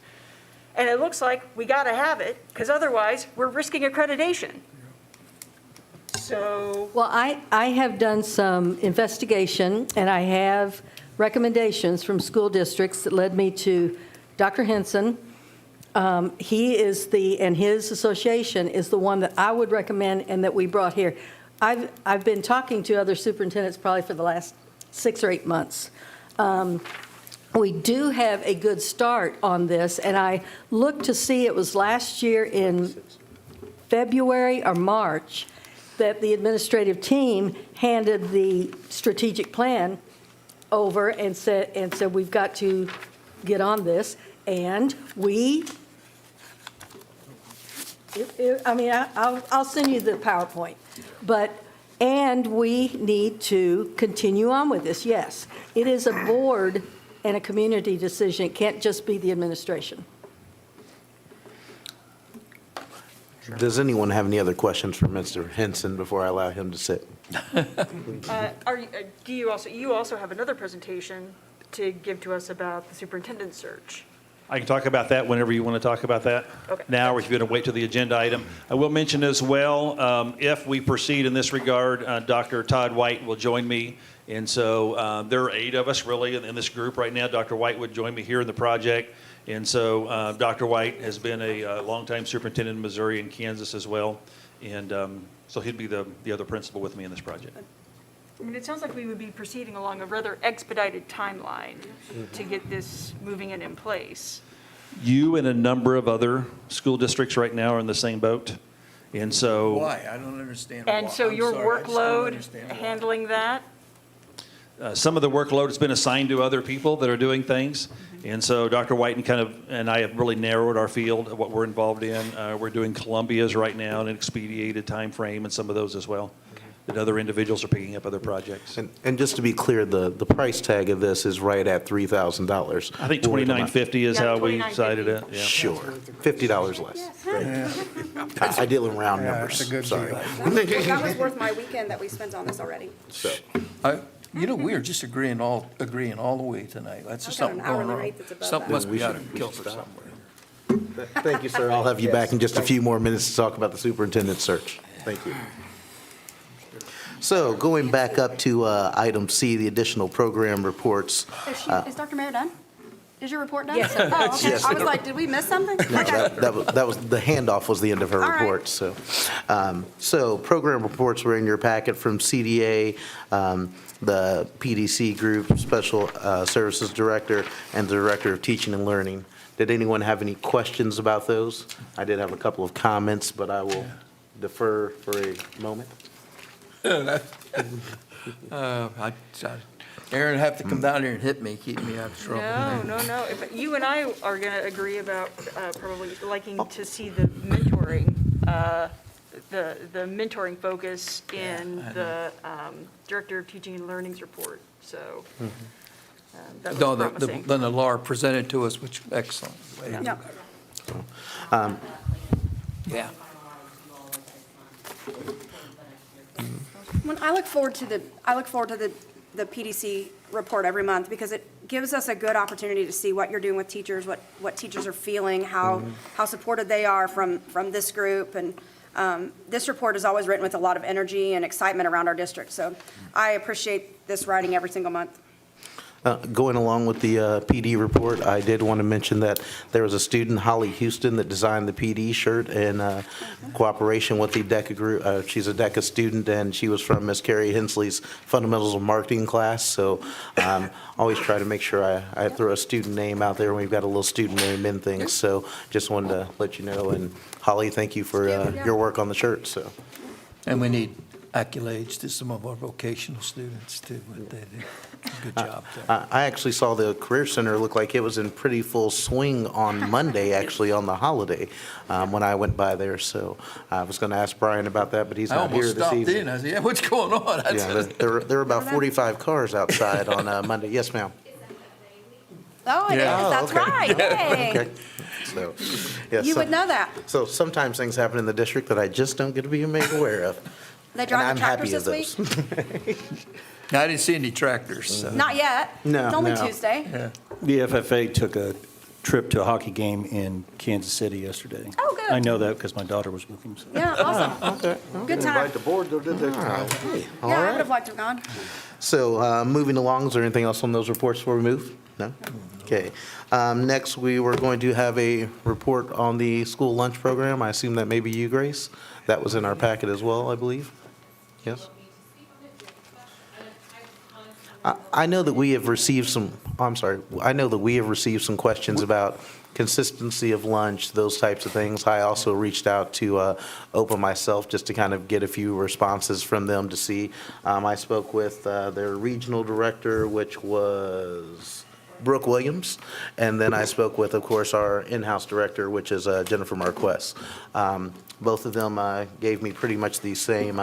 Speaker 3: And it looks like we got to have it, because otherwise we're risking accreditation. So,
Speaker 7: Well, I have done some investigation, and I have recommendations from school districts that led me to Dr. Henson. He is and his association is the one that I would recommend and that we brought here. I've been talking to other superintendents probably for the last 6 or 8 months. We do have a good start on this, and I looked to see, it was last year in February or March that the administrative team handed the strategic plan over and said we've got to get on this, and I'll send you the PowerPoint, and we need to continue on with this, yes. It is a board and a community decision. It can't just be the administration.
Speaker 1: Does anyone have any other questions for Mr. Henson before I allow him to sit?
Speaker 3: you also have another presentation to give to us about the superintendent search.
Speaker 15: I can talk about that whenever you want to talk about that.
Speaker 3: Okay.
Speaker 15: Now, or if you're going to wait till the agenda item. I will mention as well, if we proceed in this regard, Dr. Todd White will join me. And so there are 8 of us really in this group right now. Dr. White would join me here in the project. And so Dr. White has been a longtime superintendent in Missouri and Kansas as well. And so he'd be the other principal with me in this project.
Speaker 3: I mean, it sounds like we would be proceeding along a rather expedited timeline to get this moving and in place.
Speaker 15: You and a number of other school districts right now are in the same boat. And so.
Speaker 6: Why? I don't understand why.
Speaker 3: And so
Speaker 6: I'm
Speaker 3: your
Speaker 6: sorry, I just don't
Speaker 3: workload
Speaker 6: understand why.
Speaker 3: handling that?
Speaker 15: Some of the workload has been assigned to other people that are doing things. And so Dr. White and I have really narrowed our field of what we're involved in. We're doing Columbia's right now in an expedited time frame and some of those as well. That other individuals are picking up other projects.
Speaker 1: And just to be clear, the price tag of this is right at $3,000.
Speaker 15: I think $2,950 is how we
Speaker 3: $2,950.
Speaker 15: cited it. Yeah.
Speaker 1: Sure, $50 less. I deal in round
Speaker 11: Yeah,
Speaker 1: numbers,
Speaker 11: it's a good
Speaker 1: sorry.
Speaker 11: deal.
Speaker 4: That was worth my weekend that we spent on this already.
Speaker 1: So,
Speaker 6: We are just agreeing all the way tonight. That's just
Speaker 4: I've got an
Speaker 6: something going
Speaker 4: hourly
Speaker 6: wrong.
Speaker 4: rate that's above
Speaker 6: Something
Speaker 4: that.
Speaker 6: must be
Speaker 1: We
Speaker 6: out
Speaker 1: should-
Speaker 6: of kilter somewhere.
Speaker 1: thank you, sir. I'll have you back in just a few more minutes to talk about the superintendent search. Thank you. So going back up to item C, the additional program reports.
Speaker 4: Is Dr. Mayor done? Is your report done?
Speaker 7: Yes.
Speaker 4: Oh, okay.
Speaker 1: Yes.
Speaker 4: I was like, did we miss something?
Speaker 1: No,
Speaker 4: Okay.
Speaker 1: that was, the handoff was the end of her
Speaker 4: All right.
Speaker 1: report, so. So program reports were in your packet from CDA, the PDC Group, Special Services Director, and the Director of Teaching and Learning. Did anyone have any questions about those? I did have a couple of comments, but I will defer for a moment.
Speaker 6: Aaron have to come down here and hit me, keep me out of trouble.
Speaker 3: No. If you and I are going to agree about probably liking to see the mentoring, the mentoring focus in the Director of Teaching and Learning's report, so that
Speaker 6: No,
Speaker 3: was promising.
Speaker 6: then the law presented to us, which, excellent.
Speaker 4: Yeah.
Speaker 6: Yeah.
Speaker 4: When I look forward to the PDC report every month because it gives us a good opportunity to see what you're doing with teachers, what teachers are feeling, how supported they are from this group. And this report is always written with a lot of energy and excitement around our district. So I appreciate this writing every single month.
Speaker 1: Going along with the PD report, I did want to mention that there was a student, Holly Houston, that designed the PD shirt in cooperation with the DECA group. She's a DECA student, and she was from Miss Carrie Hensley's Fundamentals of Marketing class. So always try to make sure I throw a student name out there when we've got a little student name in things. So just wanted to let you know. And Holly, thank you for your work on the shirt. So.
Speaker 6: And we need accolades to some of our vocational students too. What they do. Good job.
Speaker 1: I actually saw the Career Center look like it was in pretty full swing on Monday, actually, on the holiday, when I went by there. So I was going to ask Brian about that, but he's not here this evening.
Speaker 6: I almost stopped in. I said, yeah, what's going on?
Speaker 1: Yeah, there were about 45 cars outside on Monday. Yes, ma'am.
Speaker 4: Oh, it is. That's
Speaker 1: okay.
Speaker 4: right. Yay.
Speaker 1: Okay. So, yes.
Speaker 4: You would know that.
Speaker 1: So sometimes things happen in the district that I just don't get to be made aware of.
Speaker 4: They
Speaker 1: And
Speaker 4: drive
Speaker 1: I'm
Speaker 4: the tractors
Speaker 1: happy of
Speaker 4: this
Speaker 1: those.
Speaker 4: week?
Speaker 6: I didn't see any tractors. So.
Speaker 4: Not yet.
Speaker 1: No,
Speaker 4: It's only
Speaker 1: no.
Speaker 4: Tuesday.
Speaker 6: Yeah.
Speaker 8: The FFA took a trip to a hockey game in Kansas City yesterday.
Speaker 4: Oh, good.
Speaker 8: I know that because my daughter was with him. So.
Speaker 4: Yeah, awesome.
Speaker 1: Okay.
Speaker 4: Good time.
Speaker 5: the board, though, did they?
Speaker 1: All
Speaker 4: Yeah, I
Speaker 1: right.
Speaker 4: would have liked to have gone.
Speaker 1: So moving along, is there anything else on those reports before we move? No? Okay. Next, we were going to have a report on the school lunch program. I assume that may be you, Grace? That was in our packet as well, I believe? Yes? I know that we have received some, I'm sorry, I know that we have received some questions about consistency of lunch, those types of things. I also reached out to OPA myself just to kind of get a few responses from them to see. I spoke with their regional director, which was Brooke Williams, and then I spoke with, of course, our in-house director, which is Jennifer Marquez. Both of them gave me pretty much the same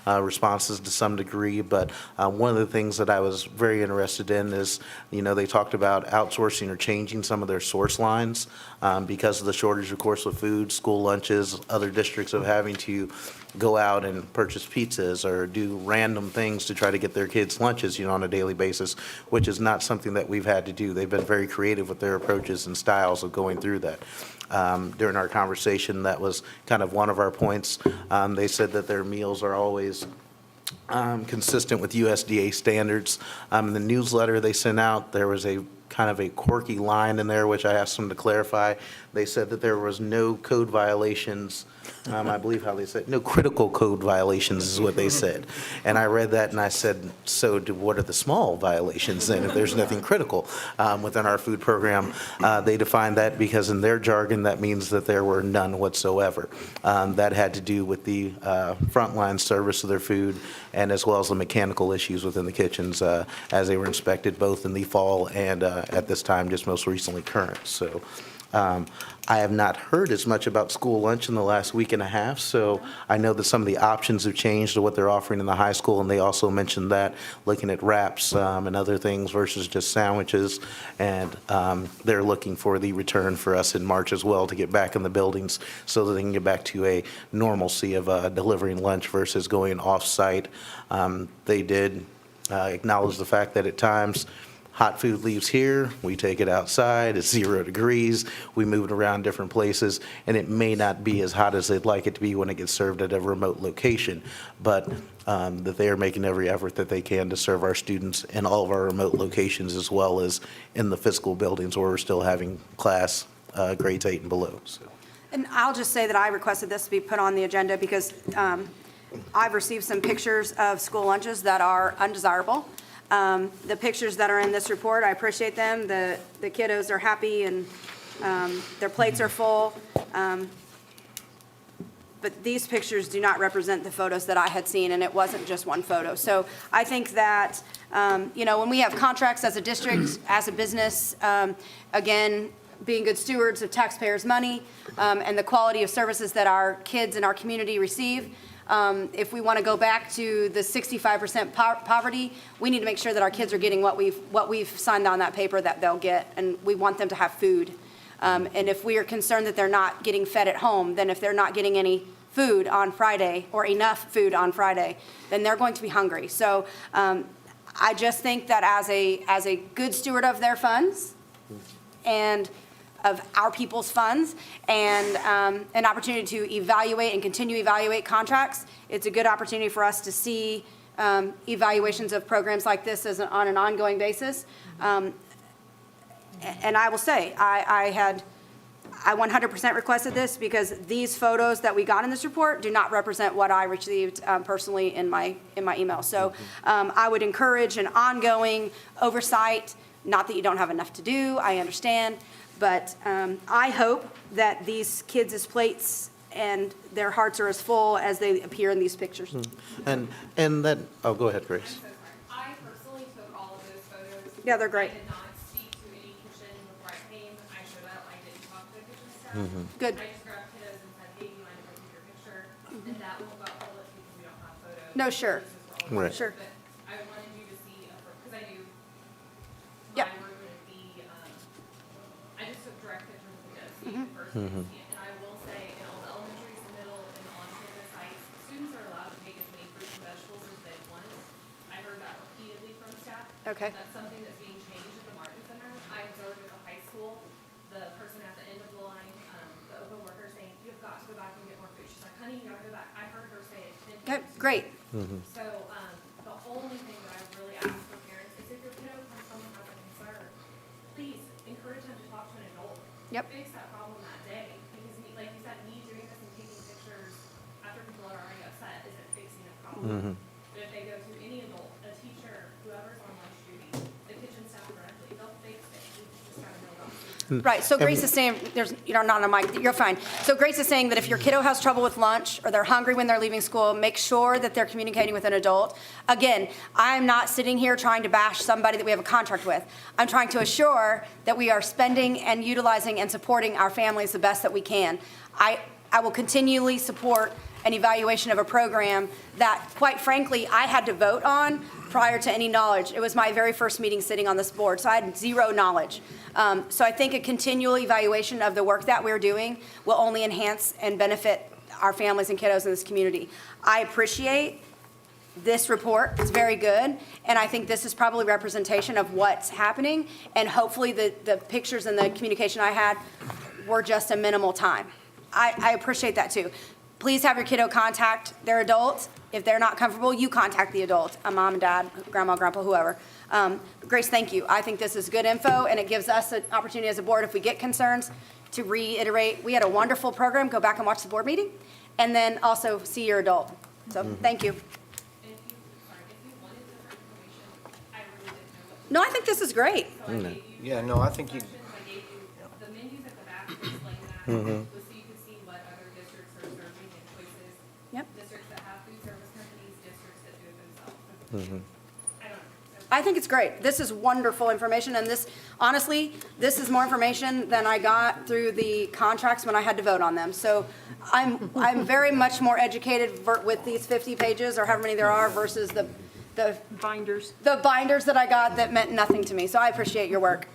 Speaker 1: responses to some degree, but one of the things that I was very interested in is, they talked about outsourcing or changing some of their source lines because of the shortage, of course, of food, school lunches, other districts of having to go out and purchase pizzas or do random things to try to get their kids' lunches, on a daily basis, which is not something that we've had to do. They've been very creative with their approaches and styles of going through that. During our conversation, that was kind of one of our points. They said that their meals are always consistent with USDA standards. In the newsletter they sent out, there was a kind of a quirky line in there, which I asked them to clarify. They said that there was no code violations. I believe how they said, no critical code violations is what they said. And I read that and I said, so what are the small violations then if there's nothing critical within our food program? They defined that because in their jargon, that means that there were none whatsoever. That had to do with the frontline service of their food and as well as the mechanical issues within the kitchens as they were inspected both in the fall and at this time just most recently current. So I have not heard as much about school lunch in the last week and a half, so I know that some of the options have changed to what they're offering in the high school, and they also mentioned that, looking at wraps and other things versus just sandwiches, and they're looking for the return for us in March as well to get back in the buildings so that they can get back to a normalcy of delivering lunch versus going off-site. They did acknowledge the fact that at times, hot food leaves here, we take it outside, it's 0 degrees, we move it around different places, and it may not be as hot as they'd like it to be when it gets served at a remote location, but that they are making every effort that they can to serve our students in all of our remote locations as well as in the physical buildings where we're still having class grades 8 and below. So.
Speaker 4: And I'll just say that I requested this to be put on the agenda because I've received some pictures of school lunches that are undesirable. The pictures that are in this report, I appreciate them. The kiddos are happy and their plates are full. But these pictures do not represent the photos that I had seen, and it wasn't just one photo. So I think that, when we have contracts as a district, as a business, again, being good stewards of taxpayers' money and the quality of services that our kids in our community receive, if we want to go back to the 65% poverty, we need to make sure that our kids are getting what we've signed on that paper that they'll get, and we want them to have food. And if we are concerned that they're not getting fed at home, then if they're not getting any food on Friday or enough food on Friday, then they're going to be hungry. So I just think that as a good steward of their funds and of our people's funds and an opportunity to evaluate and continue to evaluate contracts, it's a good opportunity for us to see evaluations of programs like this on an ongoing basis. And I will say, I 100% requested this because these photos that we got in this report do not represent what I received personally in my email. So I would encourage an ongoing oversight, not that you don't have enough to do, I understand, but I hope that these kids' plates and their hearts are as full as they appear in these pictures.
Speaker 1: And then, oh, go ahead, Grace.
Speaker 9: I'm so sorry. I personally took all of those photos.
Speaker 4: Yeah, they're great.
Speaker 9: I did not speak to any kitchen before I came. I showed up. I didn't talk to the kitchen staff.
Speaker 4: Good.
Speaker 9: I just grabbed kiddos and said, hey, do you mind if I take your picture? And that won't go public because we don't have photos.
Speaker 4: No, sure.
Speaker 9: This is for all
Speaker 1: Right.
Speaker 4: Sure.
Speaker 9: But I wanted you to see, because I knew
Speaker 4: Yep.
Speaker 9: mine were going to be, I just took direct pictures of the kiddos, so you could personally see it. And I will say, in all the elementaries, the middle, and on-campus sites, students are allowed to take as many fruits and vegetables as they want. I heard that repeatedly from staff.
Speaker 4: Okay.
Speaker 9: That's something that's being changed at the Martin Center. I observed at the high school, the person at the end of the line, the open worker saying, you've got to go back and get more food. She's like, honey, you gotta go back. I heard her say it 10
Speaker 4: Okay,
Speaker 9: times.
Speaker 4: great.
Speaker 9: So, the only thing that I really ask for parents is if your kiddo comes home and has a concern, please encourage them to talk to an adult.
Speaker 4: Yep.
Speaker 9: Fix that problem that day, because me, like you said, me doing this and taking pictures after people are already upset isn't fixing a problem. But if they go to any adult, a teacher, whoever's on lunch duty, the kitchen staff directly, they'll fix it. We just gotta know about food.
Speaker 4: Right, so Grace is saying, you're not on mic, you're fine. So Grace is saying that if your kiddo has trouble with lunch, or they're hungry when they're leaving school, make sure that they're communicating with an adult. Again, I'm not sitting here trying to bash somebody that we have a contract with. I'm trying to assure that we are spending and utilizing and supporting our families the best that we can. I will continually support an evaluation of a program that, quite frankly, I had to vote on prior to any knowledge. It was my very first meeting sitting on this board, so I had zero knowledge. So I think a continual evaluation of the work that we're doing will only enhance and benefit our families and kiddos in this community. I appreciate this report. It's very good, and I think this is probably representation of what's happening, and hopefully the pictures and the communication I had were just a minimal time. I appreciate that too. Please have your kiddo contact their adult. If they're not comfortable, you contact the adult, a mom and dad, grandma, grandpa, whoever. Grace, thank you. I think this is good info, and it gives us an opportunity as a board, if we get concerns, to reiterate, we had a wonderful program, go back and watch the board meeting, and then also see your adult. So, thank you.
Speaker 9: And if you wanted different information, I really didn't know what
Speaker 4: No, I think this is great.
Speaker 9: So I gave you
Speaker 5: Yeah, no, I think you,
Speaker 9: questions, I gave you the menus at the back to explain that, was so you could see what other districts are serving and choices.
Speaker 4: Yep.
Speaker 9: Districts that have food service companies, districts that do it themselves. I don't know. So
Speaker 4: I think it's great. This is wonderful information, and this, honestly, this is more information than I got through the contracts when I had to vote on them. So I'm very much more educated with these 50 pages, or however many there are, versus the
Speaker 3: Binders.
Speaker 4: binders that I got that meant nothing to me. So I appreciate your work.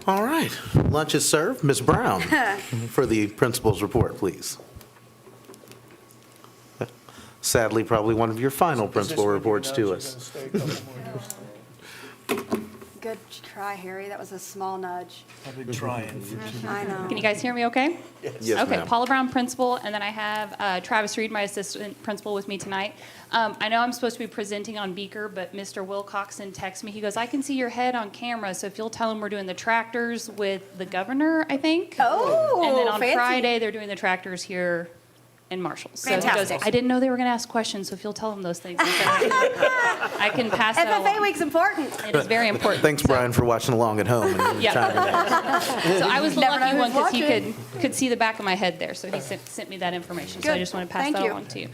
Speaker 1: All right, lunch is served. Ms. Brown, for the principal's report, please. Sadly, probably one of your final principal reports to us.
Speaker 4: Good try, Harry. That was a small nudge.
Speaker 6: I've been trying.
Speaker 4: I know.
Speaker 16: Can you guys hear me okay?
Speaker 1: Yes,
Speaker 16: Okay,
Speaker 1: ma'am.
Speaker 16: Paula Brown, principal, and then I have Travis Reed, my assistant principal, with me tonight. I know I'm supposed to be presenting on Beaker, but Mr. Wilcoxon texted me. He goes, I can see your head on camera, so if you'll tell him we're doing the tractors with the governor, I think.
Speaker 4: Oh,
Speaker 16: And then on
Speaker 4: fancy.
Speaker 16: Friday, they're doing the tractors here in Marshall. So he goes,
Speaker 4: Fantastic.
Speaker 16: I didn't know they were going to ask questions, so if you'll tell them those things, I can pass that
Speaker 4: FFA
Speaker 16: along.
Speaker 4: week's important.
Speaker 16: It is very important.
Speaker 1: Thanks, Brian, for watching along at home and
Speaker 16: Yeah.
Speaker 1: chiming in.
Speaker 16: So I was the
Speaker 4: Never
Speaker 16: lucky
Speaker 4: know
Speaker 16: one
Speaker 4: who's
Speaker 16: because he
Speaker 4: watching.
Speaker 16: could see the back of my head there, so he sent me that information. So I
Speaker 4: Good.
Speaker 16: just want to pass
Speaker 4: Thank
Speaker 16: that
Speaker 4: you.
Speaker 16: along to you.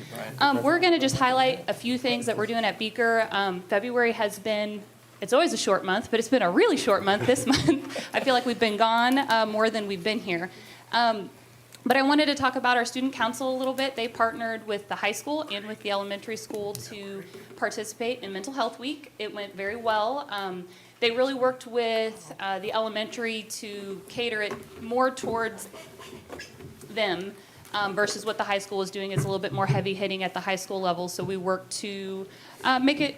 Speaker 16: We're going to just highlight a few things that we're doing at Beaker. February has been, it's always a short month, but it's been a really short month this month. I feel like we've been gone more than we've been here. But I wanted to talk about our student council a little bit. They partnered with the high school and with the elementary school to participate in Mental Health Week. It went very well. They really worked with the elementary to cater it more towards them. versus what the high school is doing. It's a little bit more heavy hitting at the high school level, so we work to make it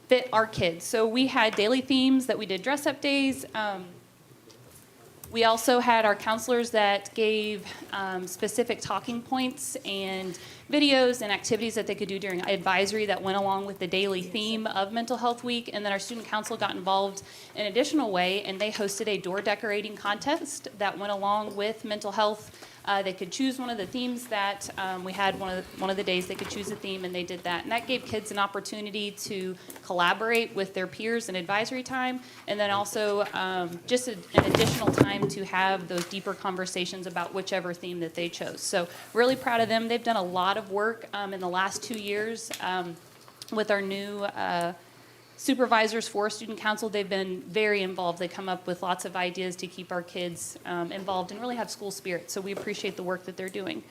Speaker 16: fit our kids. So we had daily themes that we did dress up days. We also had our counselors that gave specific talking points and videos and activities that they could do during advisory that went along with the daily theme of Mental Health Week. And then our student council got involved in an additional way, and they hosted a door decorating contest that went along with mental health. They could choose one of the themes that we had one of the days they could choose a theme, and they did that. And that gave kids an opportunity to collaborate with their peers in advisory time, and then also just an additional time to have those deeper conversations about whichever theme that they chose. So really proud of them. They've done a lot of work in the last 2 years with our new supervisors for student council. They've been very involved. They come up with lots of ideas to keep our kids involved and really have school spirit. So we appreciate the work that they're doing.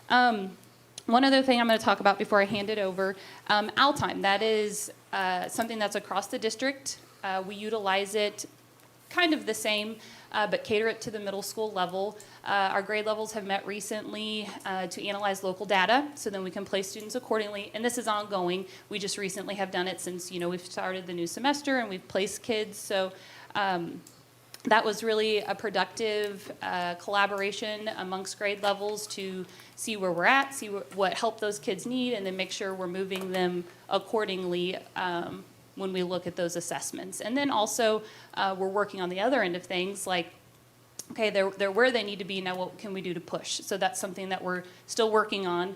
Speaker 16: One other thing I'm going to talk about before I hand it over, OWL time. That is something that's across the district. We utilize it kind of the same, but cater it to the middle school level. Our grade levels have met recently to analyze local data, so then we can place students accordingly. And this is ongoing. We just recently have done it since, we've started the new semester and we've placed kids. So that was really a productive collaboration amongst grade levels to see where we're at, see what help those kids need, and then make sure we're moving them accordingly when we look at those assessments. And then also, we're working on the other end of things, like, okay, they're where they need to be, now what can we do to push? So that's something that we're still working on,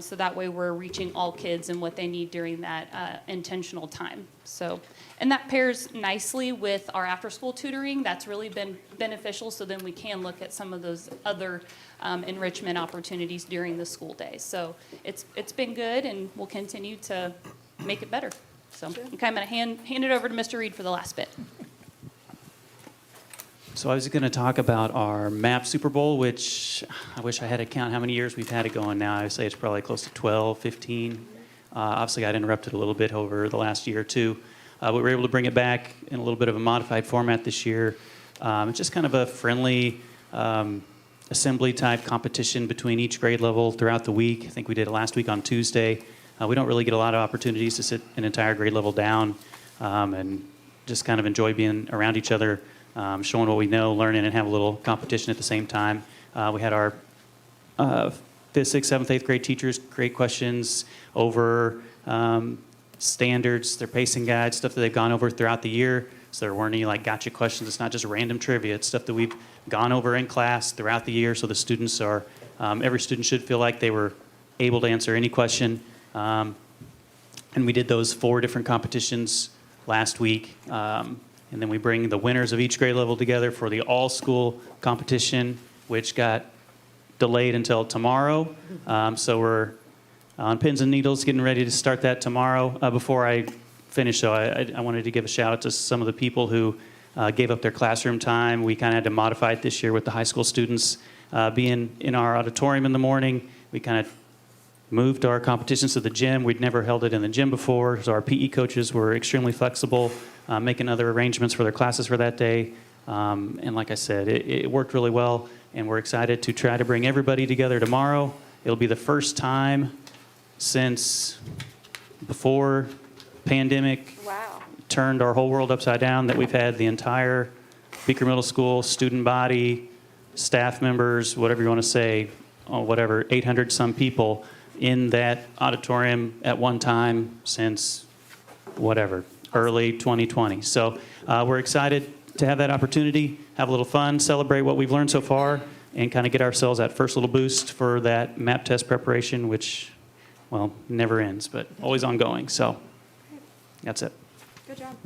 Speaker 16: so that way we're reaching all kids and what they need during that intentional time. So, and that pairs nicely with our after-school tutoring. That's really been beneficial, so then we can look at some of those other enrichment opportunities during the school day. So it's been good, and we'll continue to make it better. So, okay, I'm going to hand it over to Mr. Reed for the last bit.
Speaker 13: So I was going to talk about our MAP Super Bowl, which I wish I had to count how many years we've had it going now. I would say it's probably close to 12, 15. Obviously, got interrupted a little bit over the last year or two. But we were able to bring it back in a little bit of a modified format this year. It's just kind of a friendly assembly-type competition between each grade level throughout the week. I think we did it last week on Tuesday. We don't really get a lot of opportunities to sit an entire grade level down and just kind of enjoy being around each other, showing what we know, learning, and have a little competition at the same time. We had our 5th, 6th, 7th, 8th grade teachers create questions over standards, their pacing guides, stuff that they've gone over throughout the year. So there weren't any gotcha questions. It's not just random trivia. It's stuff that we've gone over in class throughout the year. So the students are, every student should feel like they were able to answer any question. And we did those 4 different competitions last week. And then we bring the winners of each grade level together for the all-school competition, which got delayed until tomorrow. So we're on pins and needles getting ready to start that tomorrow. Before I finish, though, I wanted to give a shout-out to some of the people who gave up their classroom time. We kind of had to modify it this year with the high school students being in our auditorium in the morning. We kind of moved our competitions to the gym. We'd never held it in the gym before, so our PE coaches were extremely flexible, making other arrangements for their classes for that day. And like I said, it worked really well, and we're excited to try to bring everybody together tomorrow. It'll be the first time since before pandemic turned our whole world upside down that we've had the entire Beaker Middle School student body, staff members, whatever you want to say, whatever, 800 some people in that auditorium at one time since whatever, early 2020. So we're excited to have that opportunity, have a little fun, celebrate what we've learned so far, and kind of get ourselves that first little boost for that MAP test preparation, which, well, never ends, but always ongoing. So that's it.
Speaker 3: Good job.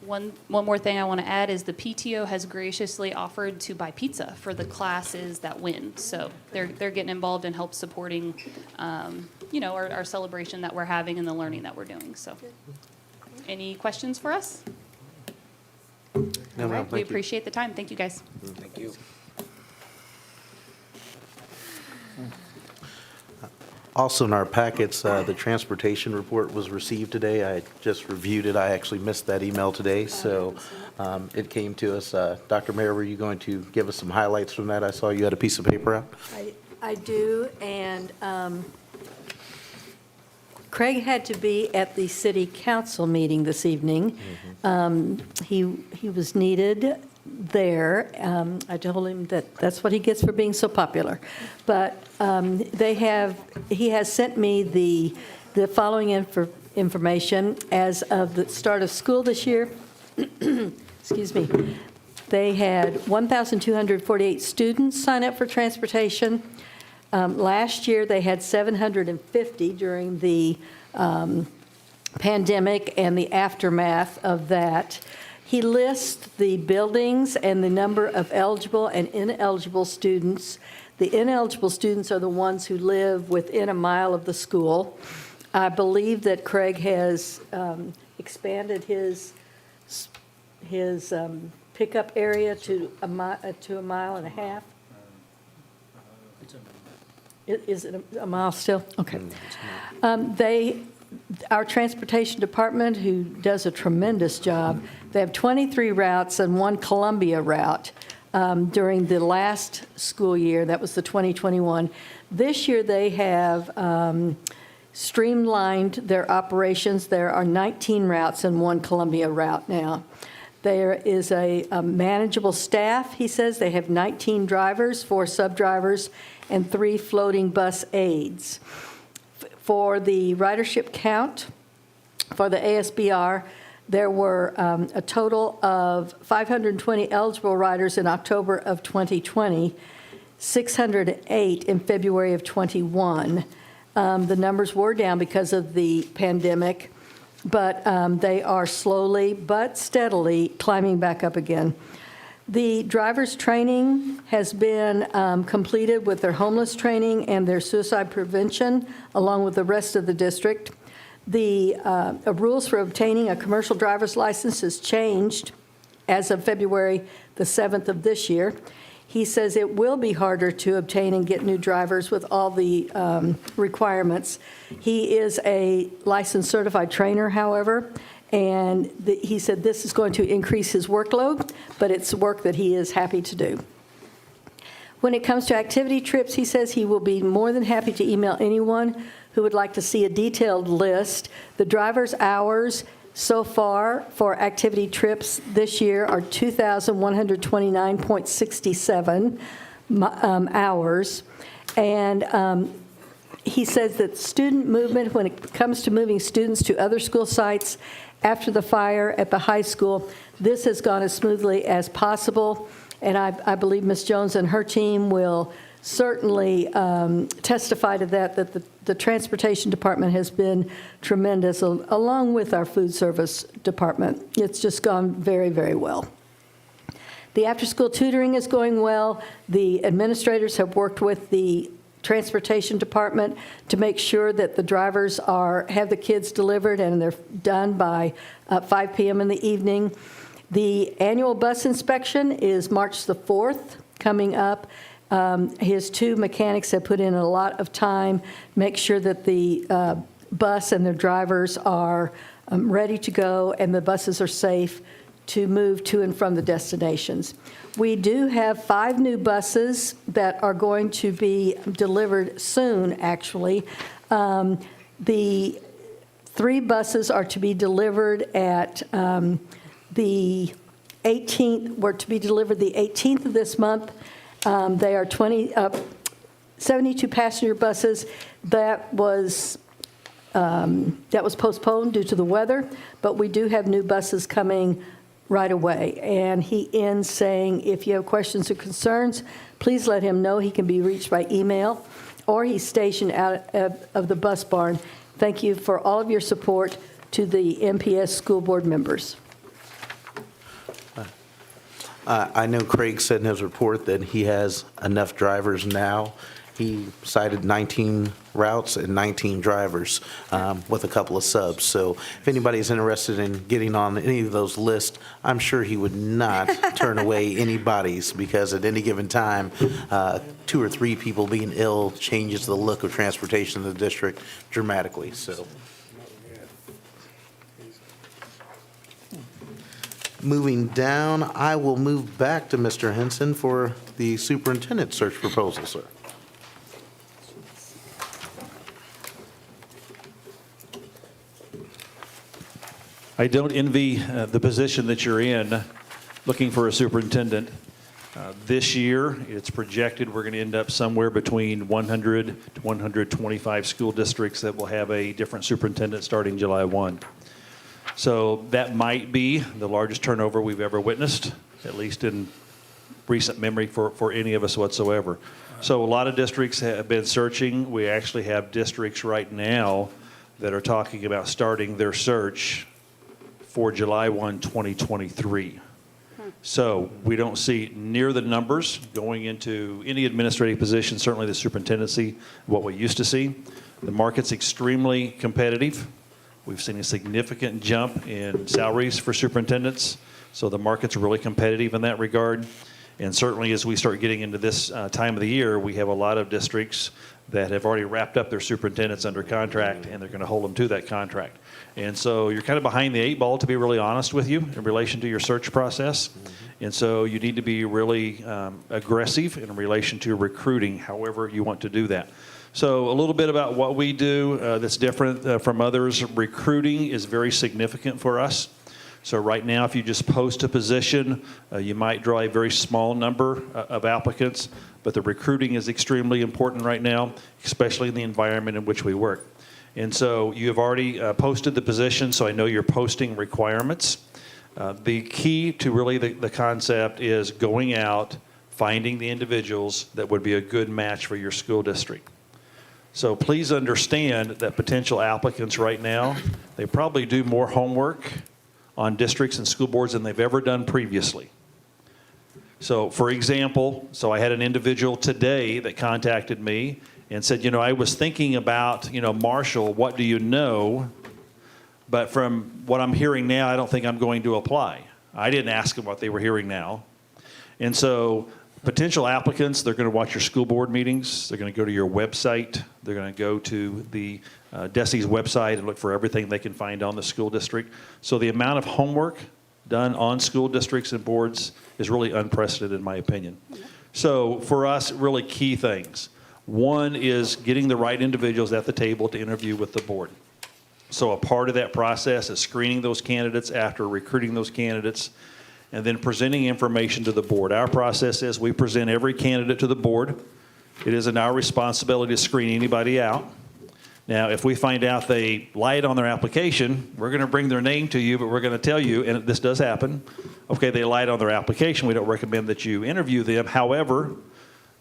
Speaker 16: One more thing I want to add is the PTO has graciously offered to buy pizza for the classes that win. So they're getting involved and help supporting, our celebration that we're having and the learning that we're doing. So, any questions for us?
Speaker 1: No,
Speaker 16: All right,
Speaker 1: thank
Speaker 16: we
Speaker 1: you.
Speaker 16: appreciate the time. Thank you, guys.
Speaker 5: Thank you.
Speaker 1: Also in our packets, the transportation report was received today. I just reviewed it. I actually missed that email today, so it came to us. Dr. Mayor, were you going to give us some highlights from that? I saw you had a piece of paper out.
Speaker 7: I do, and Craig had to be at the city council meeting this evening. He was needed there. I told him that that's what he gets for being so popular. But he has sent me the following information. As of the start of school this year, excuse me, they had 1,248 students sign up for transportation. Last year, they had 750 during the pandemic and the aftermath of that. He lists the buildings and the number of eligible and ineligible students. The ineligible students are the ones who live within a mile of the school. I believe that Craig has expanded his pickup area to a mile and a half. Is it a mile still? Okay. Our transportation department, who does a tremendous job, they have 23 routes and one Columbia route during the last school year. That was the 2021. This year, they have streamlined their operations. There are 19 routes and one Columbia route now. There is a manageable staff, he says. They have 19 drivers, 4 sub-drivers, and 3 floating bus aides. For the ridership count for the ASBR, there were a total of 520 eligible riders in October of 2020, 608 in February of 21. The numbers were down because of the pandemic, but they are slowly but steadily climbing back up again. The driver's training has been completed with their homeless training and their suicide prevention, along with the rest of the district. The rules for obtaining a commercial driver's license has changed as of February the 7th of this year. He says it will be harder to obtain and get new drivers with all the requirements. He is a licensed certified trainer, however, and he said this is going to increase his workload, but it's work that he is happy to do. When it comes to activity trips, he says he will be more than happy to email anyone who would like to see a detailed list. The driver's hours so far for activity trips this year are 2,129.67 hours. And he says that student movement, when it comes to moving students to other school sites after the fire at the high school, this has gone as smoothly as possible. And I believe Ms. Jones and her team will certainly testify to that the transportation department has been tremendous, along with our food service department. It's just gone very, very well. The after-school tutoring is going well. The administrators have worked with the transportation department to make sure that the drivers have the kids delivered and they're done by 5 p.m. in the evening. The annual bus inspection is March the 4th coming up. His 2 mechanics have put in a lot of time, make sure that the bus and their drivers are ready to go and the buses are safe to move to and from the destinations. We do have 5 new buses that are going to be delivered soon, actually. The 3 buses are to be delivered at the 18th, were to be delivered the 18th of this month. They are 72 passenger buses. That was postponed due to the weather, but we do have new buses coming right away. And he ends saying, if you have questions or concerns, please let him know. He can be reached by email, or he's stationed out of the bus barn. Thank you for all of your support to the MPS school board members.
Speaker 1: I know Craig said in his report that he has enough drivers now. He cited 19 routes and 19 drivers with a couple of subs. So if anybody's interested in getting on any of those lists, I'm sure he would not turn away anybody's, because at any given time, 2 or 3 people being ill changes the look of transportation in the district dramatically. So. Moving down, I will move back to Mr. Henson for the superintendent search proposal, sir.
Speaker 15: I don't envy the position that you're in, looking for a superintendent. This year, it's projected we're going to end up somewhere between 100 to 125 school districts that will have a different superintendent starting July 1. So that might be the largest turnover we've ever witnessed, at least in recent memory for any of us whatsoever. So a lot of districts have been searching. We actually have districts right now that are talking about starting their search for July 1, 2023. So we don't see near the numbers going into any administrative position, certainly the superintendency, what we used to see. The market's extremely competitive. We've seen a significant jump in salaries for superintendents, so the market's really competitive in that regard. And certainly as we start getting into this time of the year, we have a lot of districts that have already wrapped up their superintendents under contract, and they're going to hold them to that contract. And so you're kind of behind the 8 ball, to be really honest with you, in relation to your search process. And so you need to be really aggressive in relation to recruiting, however you want to do that. So a little bit about what we do that's different from others. Recruiting is very significant for us. So right now, if you just post a position, you might draw a very small number of applicants, but the recruiting is extremely important right now, especially in the environment in which we work. And so you have already posted the position, so I know your posting requirements. The key to really the concept is going out, finding the individuals that would be a good match for your school district. So please understand that potential applicants right now, they probably do more homework on districts and school boards than they've ever done previously. So for example, I had an individual today that contacted me and said, you know, I was thinking about, you know, Marshall, what do you know? But from what I'm hearing now, I don't think I'm going to apply. I didn't ask them what they were hearing now. And so potential applicants, they're going to watch your school board meetings. They're going to go to your website. They're going to go to the DESE's website and look for everything they can find on the school district. So the amount of homework done on school districts and boards is really unprecedented in my opinion. So for us, really key things. One is getting the right individuals at the table to interview with the board. So a part of that process is screening those candidates after recruiting those candidates and then presenting information to the board. Our process is we present every candidate to the board. It isn't our responsibility to screen anybody out. Now, if we find out they lied on their application, we're going to bring their name to you, but we're going to tell you, and this does happen, okay, they lied on their application. We don't recommend that you interview them. However,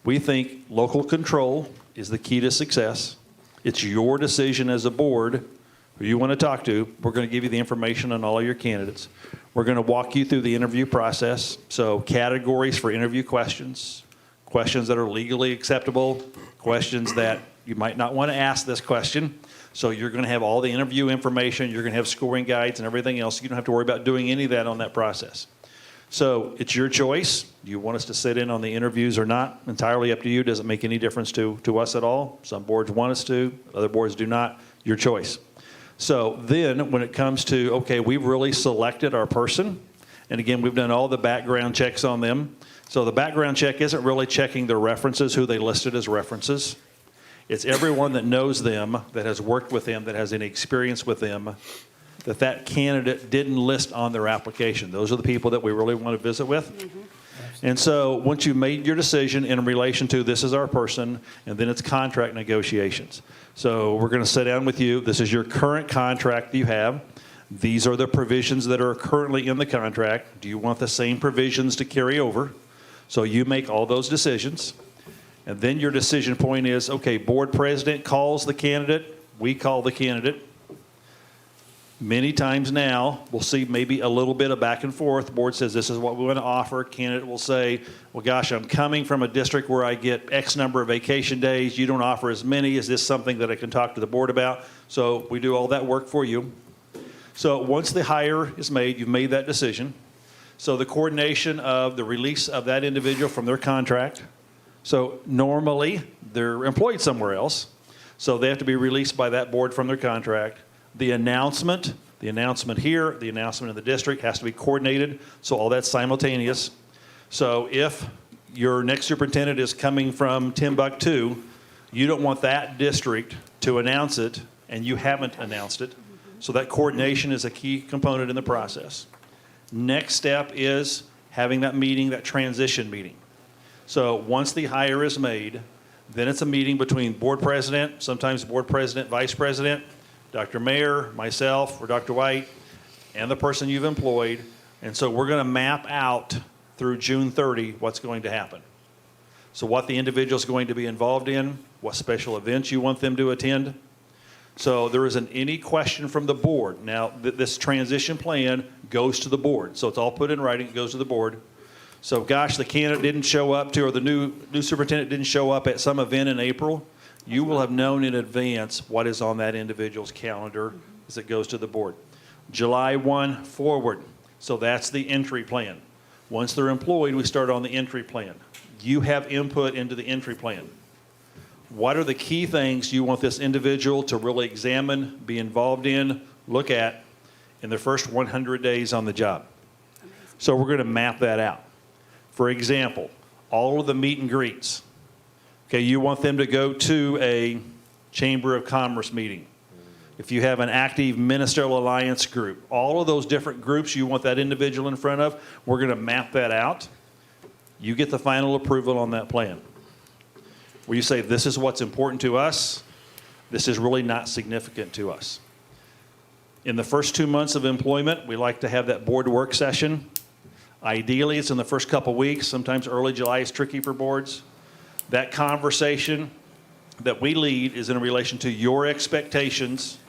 Speaker 15: we think local control is the key to success. It's your decision as a board who you want to talk to. We're going to give you the information on all of your candidates. We're going to walk you through the interview process. So categories for interview questions, questions that are legally acceptable, questions that you might not want to ask this question. So you're going to have all the interview information. You're going to have scoring guides and everything else. You don't have to worry about doing any of that on that process. So it's your choice. Do you want us to sit in on the interviews or not? Entirely up to you. Doesn't make any difference to us at all. Some boards want us to. Other boards do not. Your choice. So then when it comes to, okay, we've really selected our person. And again, we've done all the background checks on them. So the background check isn't really checking their references, who they listed as references. It's everyone that knows them, that has worked with them, that has any experience with them, that candidate didn't list on their application. Those are the people that we really want to visit with. Mm-hmm. And so once you've made your decision in relation to this is our person, and then it's contract negotiations. So we're going to sit down with you. This is your current contract that you have. These are the provisions that are currently in the contract. Do you want the same provisions to carry over? So you make all those decisions. And then your decision point is, okay, board president calls the candidate. We call the candidate. Many times now, we'll see maybe a little bit of back and forth. Board says, this is what we want to offer. Candidate will say, well, gosh, I'm coming from a district where I get X number of vacation days. You don't offer as many. Is this something that I can talk to the board about? So we do all that work for you. So once the hire is made, you've made that decision. So the coordination of the release of that individual from their contract. So normally, they're employed somewhere else. So they have to be released by that board from their contract. The announcement here, the announcement in the district has to be coordinated, so all that's simultaneous. So if your next superintendent is coming from Timbuktu, you don't want that district to announce it, and you haven't announced it. So that coordination is a key component in the process. Next step is having that meeting, that transition meeting. So once the hire is made, then it's a meeting between board president, sometimes board president, vice president, Dr. Mayer, myself, or Dr. White, and the person you've employed. And so we're going to map out through June 30 what's going to happen. So what the individual's going to be involved in, what special events you want them to attend. So there isn't any question from the board. Now, this transition plan goes to the board. So it's all put in writing, it goes to the board. So gosh, the candidate didn't show up to, or the new superintendent didn't show up at some event in April, you will have known in advance what is on that individual's calendar as it goes to the board. July 1 forward. So that's the entry plan. Once they're employed, we start on the entry plan. You have input into the entry plan. What are the key things you want this individual to really examine, be involved in, look at in their first 100 days on the job? So we're going to map that out. For example, all of the meet and greets. Okay, you want them to go to a Chamber of Commerce meeting. If you have an active Ministerial Alliance group, all of those different groups you want that individual in front of, we're going to map that out. You get the final approval on that plan. Where you say, this is what's important to us, this is really not significant to us. In the first 2 months of employment, we like to have that board work session. Ideally, it's in the first couple weeks. Sometimes early July is tricky for boards. That conversation that we lead is in relation to your expectations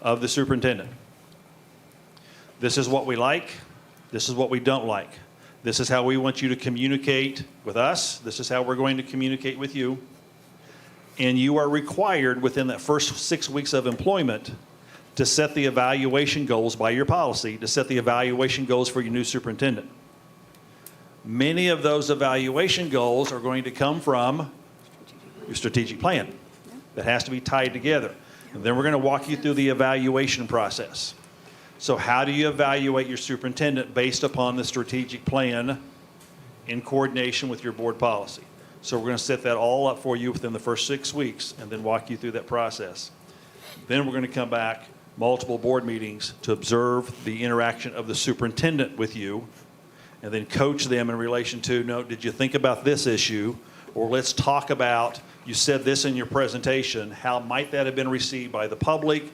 Speaker 15: of the superintendent. This is what we like. This is what we don't like. This is how we want you to communicate with us. This is how we're going to communicate with you. And you are required within that first 6 weeks of employment to set the evaluation goals by your policy, to set the evaluation goals for your new superintendent. Many of those evaluation goals are going to come from your strategic plan that has to be tied together. And then we're going to walk you through the evaluation process. So how do you evaluate your superintendent based upon the strategic plan in coordination with your board policy? So we're going to set that all up for you within the first 6 weeks and then walk you through that process. Then we're going to come back, multiple board meetings, to observe the interaction of the superintendent with you and then coach them in relation to, no, did you think about this issue? Or let's talk about, you said this in your presentation, how might that have been received by the public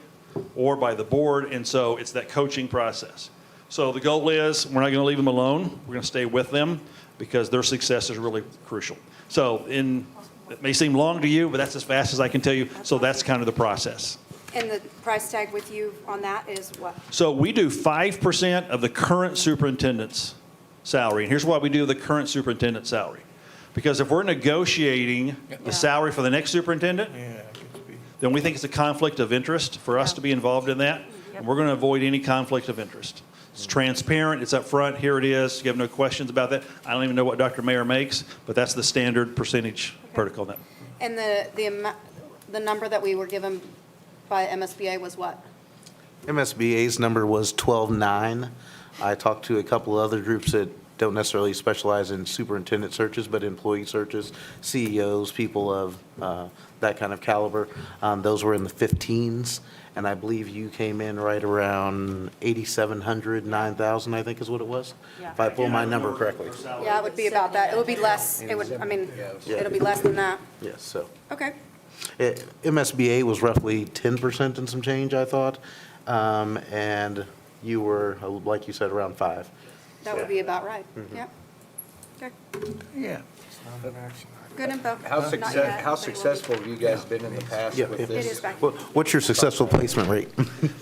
Speaker 15: or by the board? And so it's that coaching process. So the goal is, we're not going to leave them alone. We're going to stay with them because their success is really crucial. So it may seem long to you, but that's as fast as I can tell you. So that's kind of the process.
Speaker 4: And the price tag with you on that is what?
Speaker 15: So we do 5% of the current superintendent's salary. And here's why we do the current superintendent's salary. Because if we're negotiating the salary for the next superintendent, then we think it's a conflict of interest for us to be involved in that. And we're going to avoid any conflict of interest. It's transparent. It's up front. Here it is. You have no questions about that. I don't even know what Dr. Mayer makes, but that's the standard percentage protocol now.
Speaker 4: And the number that we were given by MSBA was what?
Speaker 1: MSBA's number was 12.9. I talked to a couple other groups that don't necessarily specialize in superintendent searches, but employee searches, CEOs, people of that kind of caliber. Those were in the 15s, and I believe you came in right around 8,700, 9,000, I think is what it was, if I pull my number correctly.
Speaker 4: Yeah, it would be about that. It would be less. It would, I mean, it'll be less than that.
Speaker 1: Yes, so.
Speaker 4: Okay.
Speaker 1: MSBA was roughly 10% and some change, I thought, and you were, like you said, around 5.
Speaker 4: That would be about right. Yep. Okay.
Speaker 11: Yeah.
Speaker 4: Good info.
Speaker 5: How successful have you guys been in the past with
Speaker 4: It
Speaker 5: this?
Speaker 4: is back.
Speaker 1: What's your successful placement rate?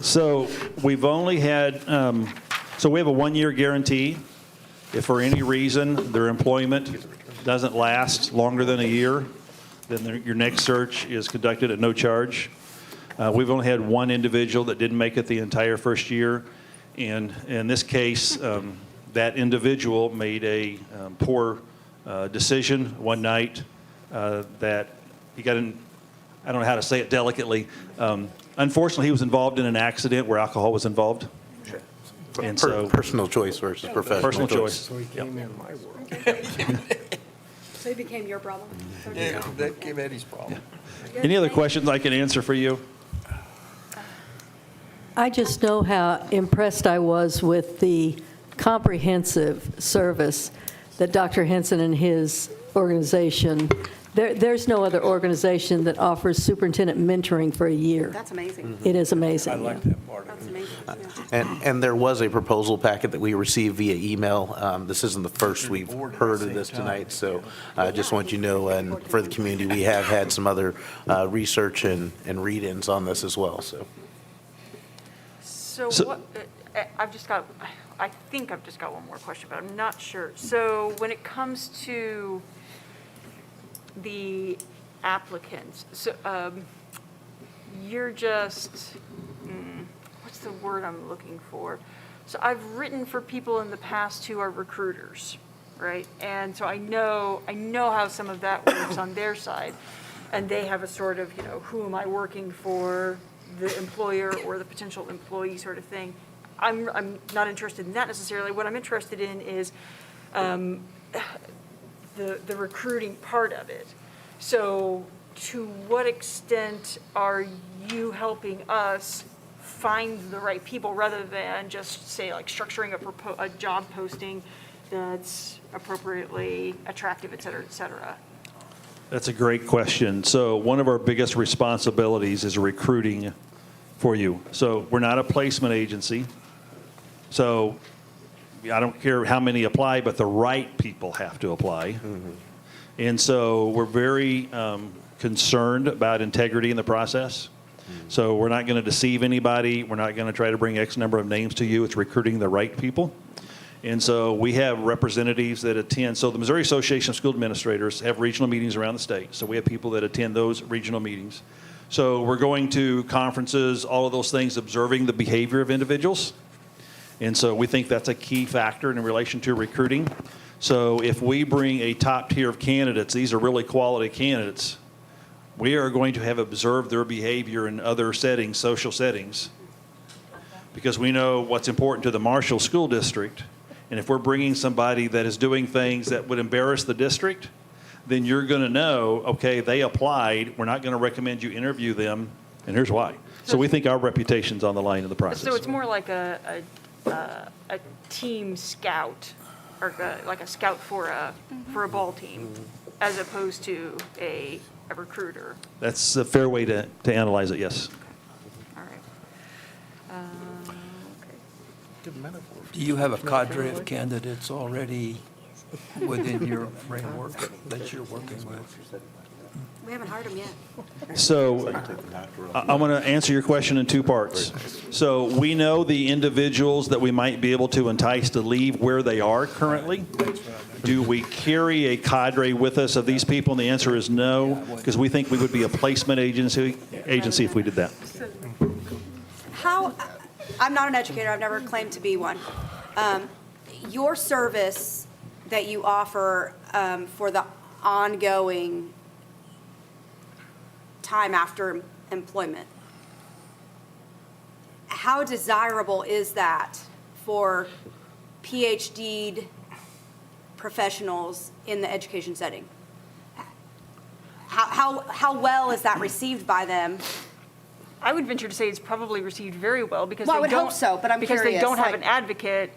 Speaker 15: So we've only had, so we have a 1-year guarantee. If for any reason their employment doesn't last longer than a year, then your next search is conducted at no charge. We've only had one individual that didn't make it the entire first year. And in this case, that individual made a poor decision one night that he got in, I don't know how to say it delicately. Unfortunately, he was involved in an accident where alcohol was involved.
Speaker 1: Sure.
Speaker 15: And so
Speaker 1: Personal choice versus professional
Speaker 15: personal choice.
Speaker 11: So he came in my world.
Speaker 4: So it became your problem?
Speaker 6: Yeah, that became Eddie's problem.
Speaker 15: Any other questions I can answer for you?
Speaker 7: I just know how impressed I was with the comprehensive service that Dr. Henson and his organization, there's no other organization that offers superintendent mentoring for a year.
Speaker 4: That's amazing.
Speaker 7: It is amazing.
Speaker 6: I like that part of
Speaker 4: That's
Speaker 6: it.
Speaker 4: amazing.
Speaker 1: And there was a proposal packet that we received via email. This isn't the first we've heard of this tonight, so I just want you to know, and for the community, we have had some other research and read-ins on this as well, so.
Speaker 3: So what, I think I've just got one more question, but I'm not sure. So when it comes to the applicants, so, you're just, what's the word I'm looking for? So I've written for people in the past who are recruiters, right? And so I know how some of that works on their side. And they have a sort of, who am I working for, the employer or the potential employee sort of thing. I'm not interested in that necessarily. What I'm interested in is the recruiting part of it. So to what extent are you helping us find the right people rather than just say like structuring a job posting that's appropriately attractive, et cetera, et cetera?
Speaker 15: That's a great question. So one of our biggest responsibilities is recruiting for you. So we're not a placement agency. So I don't care how many apply, but the right people have to apply. And so we're very concerned about integrity in the process. So we're not going to deceive anybody. We're not going to try to bring X number of names to you. It's recruiting the right people. And so we have representatives that attend. So the Missouri Association of School Administrators have regional meetings around the state. So we have people that attend those regional meetings. So we're going to conferences, all of those things, observing the behavior of individuals. And so we think that's a key factor in relation to recruiting. So if we bring a top tier of candidates, these are really quality candidates, we are going to have observed their behavior in other settings, social settings, because we know what's important to the Marshall School District. And if we're bringing somebody that is doing things that would embarrass the district, then you're going to know, okay, they applied. We're not going to recommend you interview them, and here's why. So we think our reputation's on the line in the process.
Speaker 3: So it's more like a team scout, or like a scout for a ball team, as opposed to a recruiter.
Speaker 15: That's a fair way to analyze it, yes.
Speaker 3: All right. Okay.
Speaker 6: Do you have a cadre of candidates already within your framework that you're working with?
Speaker 4: We haven't hired them yet.
Speaker 15: So I'm going to answer your question in two parts. So we know the individuals that we might be able to entice to leave where they are currently. Do we carry a cadre with us of these people? And the answer is no, because we think we would be a placement agency if we did that.
Speaker 4: I'm not an educator, I've never claimed to be one. Your service that you offer for the ongoing time after employment, how desirable is that for PhD'd professionals in the education setting? How well is that received by them?
Speaker 3: I would venture to say it's probably received very well because
Speaker 4: Well, I
Speaker 3: they
Speaker 4: would
Speaker 3: don't.
Speaker 4: hope so, but I'm
Speaker 3: because they
Speaker 4: curious,
Speaker 3: don't have
Speaker 4: like-
Speaker 3: an advocate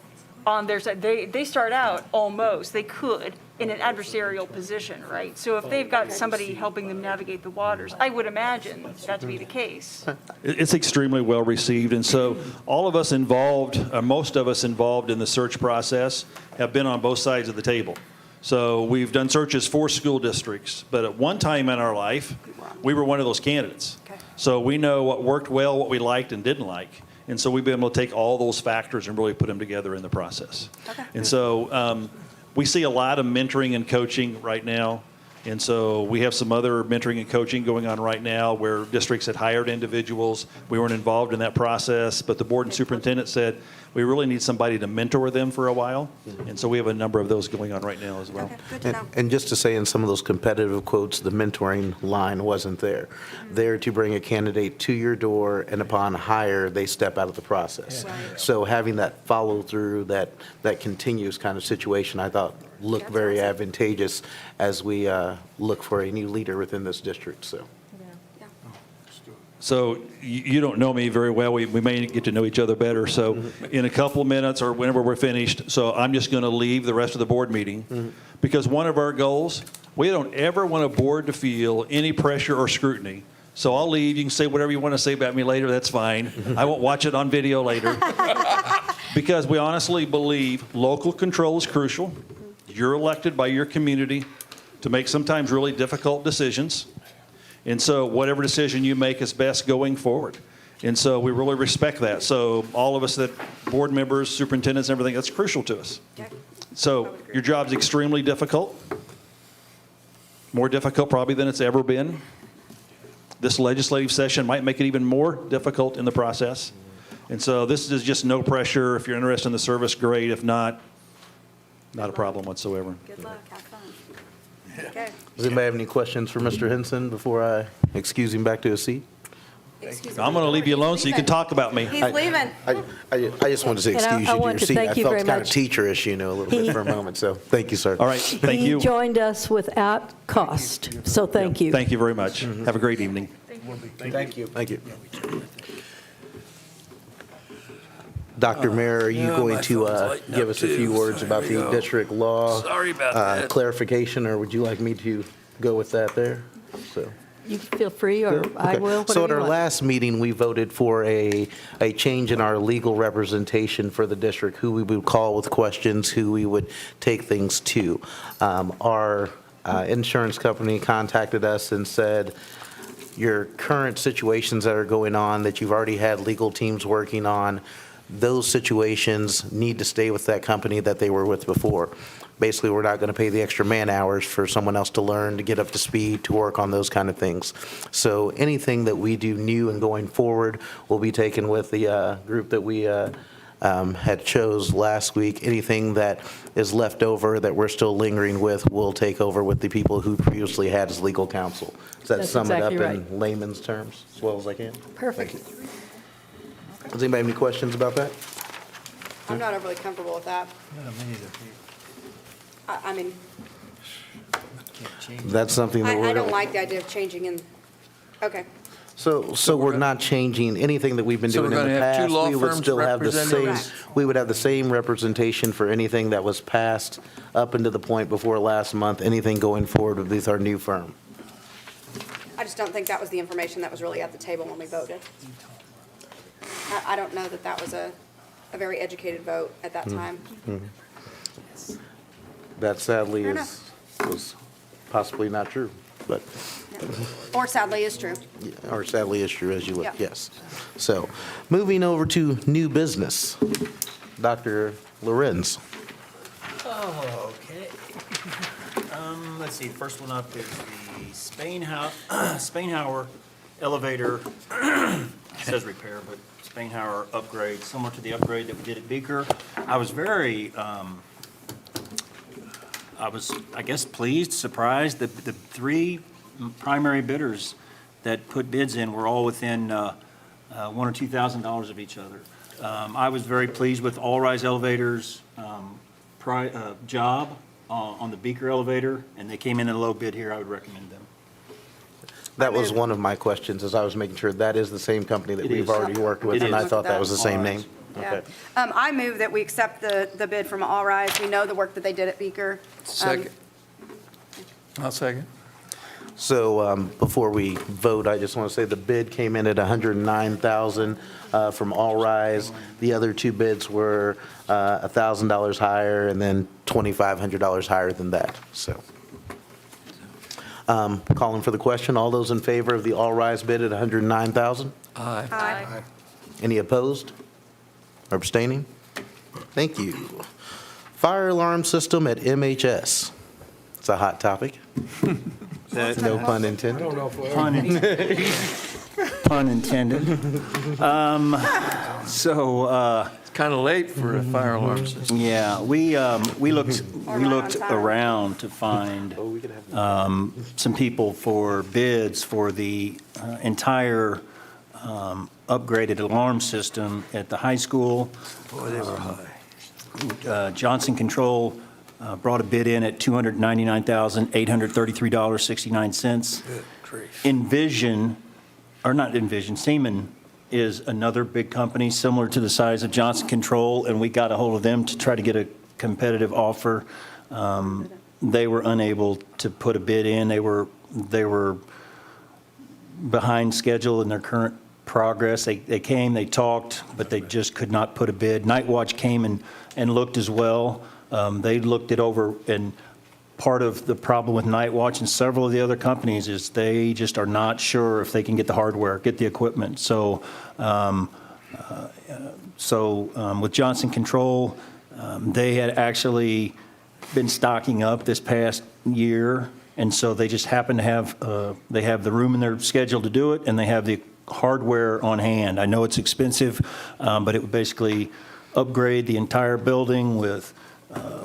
Speaker 3: on their side. They start out almost, they could, in an adversarial position, right? So if they've got somebody helping them navigate the waters, I would imagine that to be the case.
Speaker 15: It's extremely well received, and so all of us involved, most of us involved in the search process have been on both sides of the table. So we've done searches for school districts, but at one time in our life, we were one of those candidates.
Speaker 4: Okay.
Speaker 15: So we know what worked well, what we liked and didn't like, and so we've been able to take all those factors and really put them together in the process.
Speaker 4: Okay.
Speaker 15: And so we see a lot of mentoring and coaching right now. And so we have some other mentoring and coaching going on right now where districts had hired individuals. We weren't involved in that process, but the board and superintendent said, we really need somebody to mentor them for a while. And so we have a number of those going on right now as well.
Speaker 4: Okay, good to know.
Speaker 1: And just to say in some of those competitive quotes, the mentoring line wasn't there. There to bring a candidate to your door, and upon hire, they step out of the process. So having that follow through, that continuous kind of situation, I thought looked very advantageous as we look for a new leader within this district, so.
Speaker 15: So you don't know me very well. We may get to know each other better. So in a couple of minutes or whenever we're finished, so I'm just going to leave the rest of the board meeting because one of our goals, we don't ever want a board to feel any pressure or scrutiny. So I'll leave. You can say whatever you want to say about me later. That's fine. I won't watch it on video later. Because we honestly believe local control is crucial. You're elected by your community to make sometimes really difficult decisions. And so whatever decision you make is best going forward. And so we really respect that. So all of us that board members, superintendents, and everything, that's crucial to us. So your job's extremely difficult. More difficult probably than it's ever been. This legislative session might make it even more difficult in the process. And so this is just no pressure. If you're interested in the service, great. If not, not a problem whatsoever.
Speaker 4: Good luck, have fun. Okay.
Speaker 1: Does anybody have any questions for Mr. Henson before I excuse him back to his seat?
Speaker 15: I'm going to leave you alone so you can talk about me.
Speaker 4: He's leaving.
Speaker 1: I just wanted to say
Speaker 7: And I
Speaker 1: excuse you to
Speaker 7: want
Speaker 1: your
Speaker 7: to
Speaker 1: seat.
Speaker 7: thank
Speaker 1: I
Speaker 7: you
Speaker 1: felt
Speaker 7: very
Speaker 1: kind of
Speaker 7: much.
Speaker 1: teacherish, a little bit for a moment, so thank you, sir.
Speaker 15: All right, thank you.
Speaker 7: He joined us without cost, so thank you.
Speaker 15: Thank you very much. Have a great evening.
Speaker 1: Thank you. Thank you. Dr. Mayor, are you going to give us a few words about the district law?
Speaker 6: Sorry about that.
Speaker 1: Clarification, or would you like me to go with that there? So.
Speaker 7: You feel free, or I
Speaker 1: Okay.
Speaker 7: will,
Speaker 1: So at
Speaker 7: whatever
Speaker 1: our
Speaker 7: you want.
Speaker 1: last meeting, we voted for a change in our legal representation for the district, who we would call with questions, who we would take things to. Our insurance company contacted us and said, your current situations that are going on, that you've already had legal teams working on, those situations need to stay with that company that they were with before. Basically, we're not going to pay the extra man hours for someone else to learn, to get up to speed, to work on those kind of things. So anything that we do new and going forward will be taken with the group that we had chose last week. Anything that is left over that we're still lingering with, we'll take over with the people who previously had as legal counsel. Does that
Speaker 7: That's
Speaker 1: sum it up
Speaker 7: exactly
Speaker 1: in layman's terms as well as I can?
Speaker 7: Perfect.
Speaker 1: Thank you. Does anybody have any questions about that?
Speaker 4: I'm not overly comfortable with that. I mean,
Speaker 1: That's something that we're.
Speaker 4: I don't like the idea of changing in, okay.
Speaker 1: So we're not changing anything that we've been
Speaker 6: So
Speaker 1: doing
Speaker 6: we're
Speaker 1: in the
Speaker 6: gonna have two
Speaker 1: past.
Speaker 6: law
Speaker 1: We would
Speaker 6: firms
Speaker 1: still have the
Speaker 6: representing
Speaker 1: same.
Speaker 6: us?
Speaker 1: We would have the same representation for anything that was passed up until the point before last month. Anything going forward with our new firm.
Speaker 4: I just don't think that was the information that was really at the table when we voted. I don't know that that was a very educated vote at that time.
Speaker 1: That sadly
Speaker 4: Fair
Speaker 1: was possibly not true, but,
Speaker 4: Or sadly is true.
Speaker 1: or sadly is true as you look,
Speaker 4: Yeah.
Speaker 1: yes. So, moving over to new business. Dr. Lorenz.
Speaker 8: Oh, okay. Let's see, first one up is the Spainhauer elevator, it says repair, but Spainhauer upgrade, similar to the upgrade that we did at Beaker. I was very, I guess, pleased, surprised that the three primary bidders that put bids in were all within $1,000 or $2,000 of each other. I was very pleased with All Rise Elevators' job on the Beaker elevator, and they came in at a low bid here. I would recommend them.
Speaker 1: That was one of my questions, as I was making sure that is the same company that
Speaker 8: It
Speaker 1: we've
Speaker 8: is.
Speaker 1: already worked with,
Speaker 8: It
Speaker 1: and I
Speaker 8: is.
Speaker 1: thought that was the same
Speaker 8: All
Speaker 1: name.
Speaker 8: Rise.
Speaker 4: Yeah.
Speaker 1: Okay.
Speaker 4: I move that we accept the bid from All Rise. We know the work that they did at Beaker.
Speaker 6: Second. I'll second.
Speaker 1: So before we vote, I just want to say the bid came in at $109,000 from All Rise. The other two bids were $1,000 higher and then $2,500 higher than that, so. Calling for the question, all those in favor of the All Rise bid at $109,000?
Speaker 6: Aye.
Speaker 4: Aye.
Speaker 1: Any opposed or abstaining? Thank you. Fire alarm system at MHS. It's a hot topic. No pun intended.
Speaker 8: Pun intended.
Speaker 6: It's kind of late for a fire alarm system.
Speaker 8: Yeah, we looked around to find some people for bids for the entire upgraded alarm system at the high school.
Speaker 6: Boy, they were high.
Speaker 8: Johnson Control brought a bid in at $299,833.69.
Speaker 6: Good grief.
Speaker 8: Envision or not Envision, Seaman is another big company similar to the size of Johnson Control, and we got a hold of them to try to get a competitive offer. They were unable to put a bid in. They were behind schedule in their current progress. They came, they talked, but they just could not put a bid. Night Watch came and looked as well. They looked it over, and part of the problem with Night Watch and several of the other companies is they just are not sure if they can get the hardware, get the equipment. So with Johnson Control, they had actually been stocking up this past year, and so they just happen to have, they have the room in their schedule to do it, and they have the hardware on hand. I know it's expensive, but it would basically upgrade the entire building with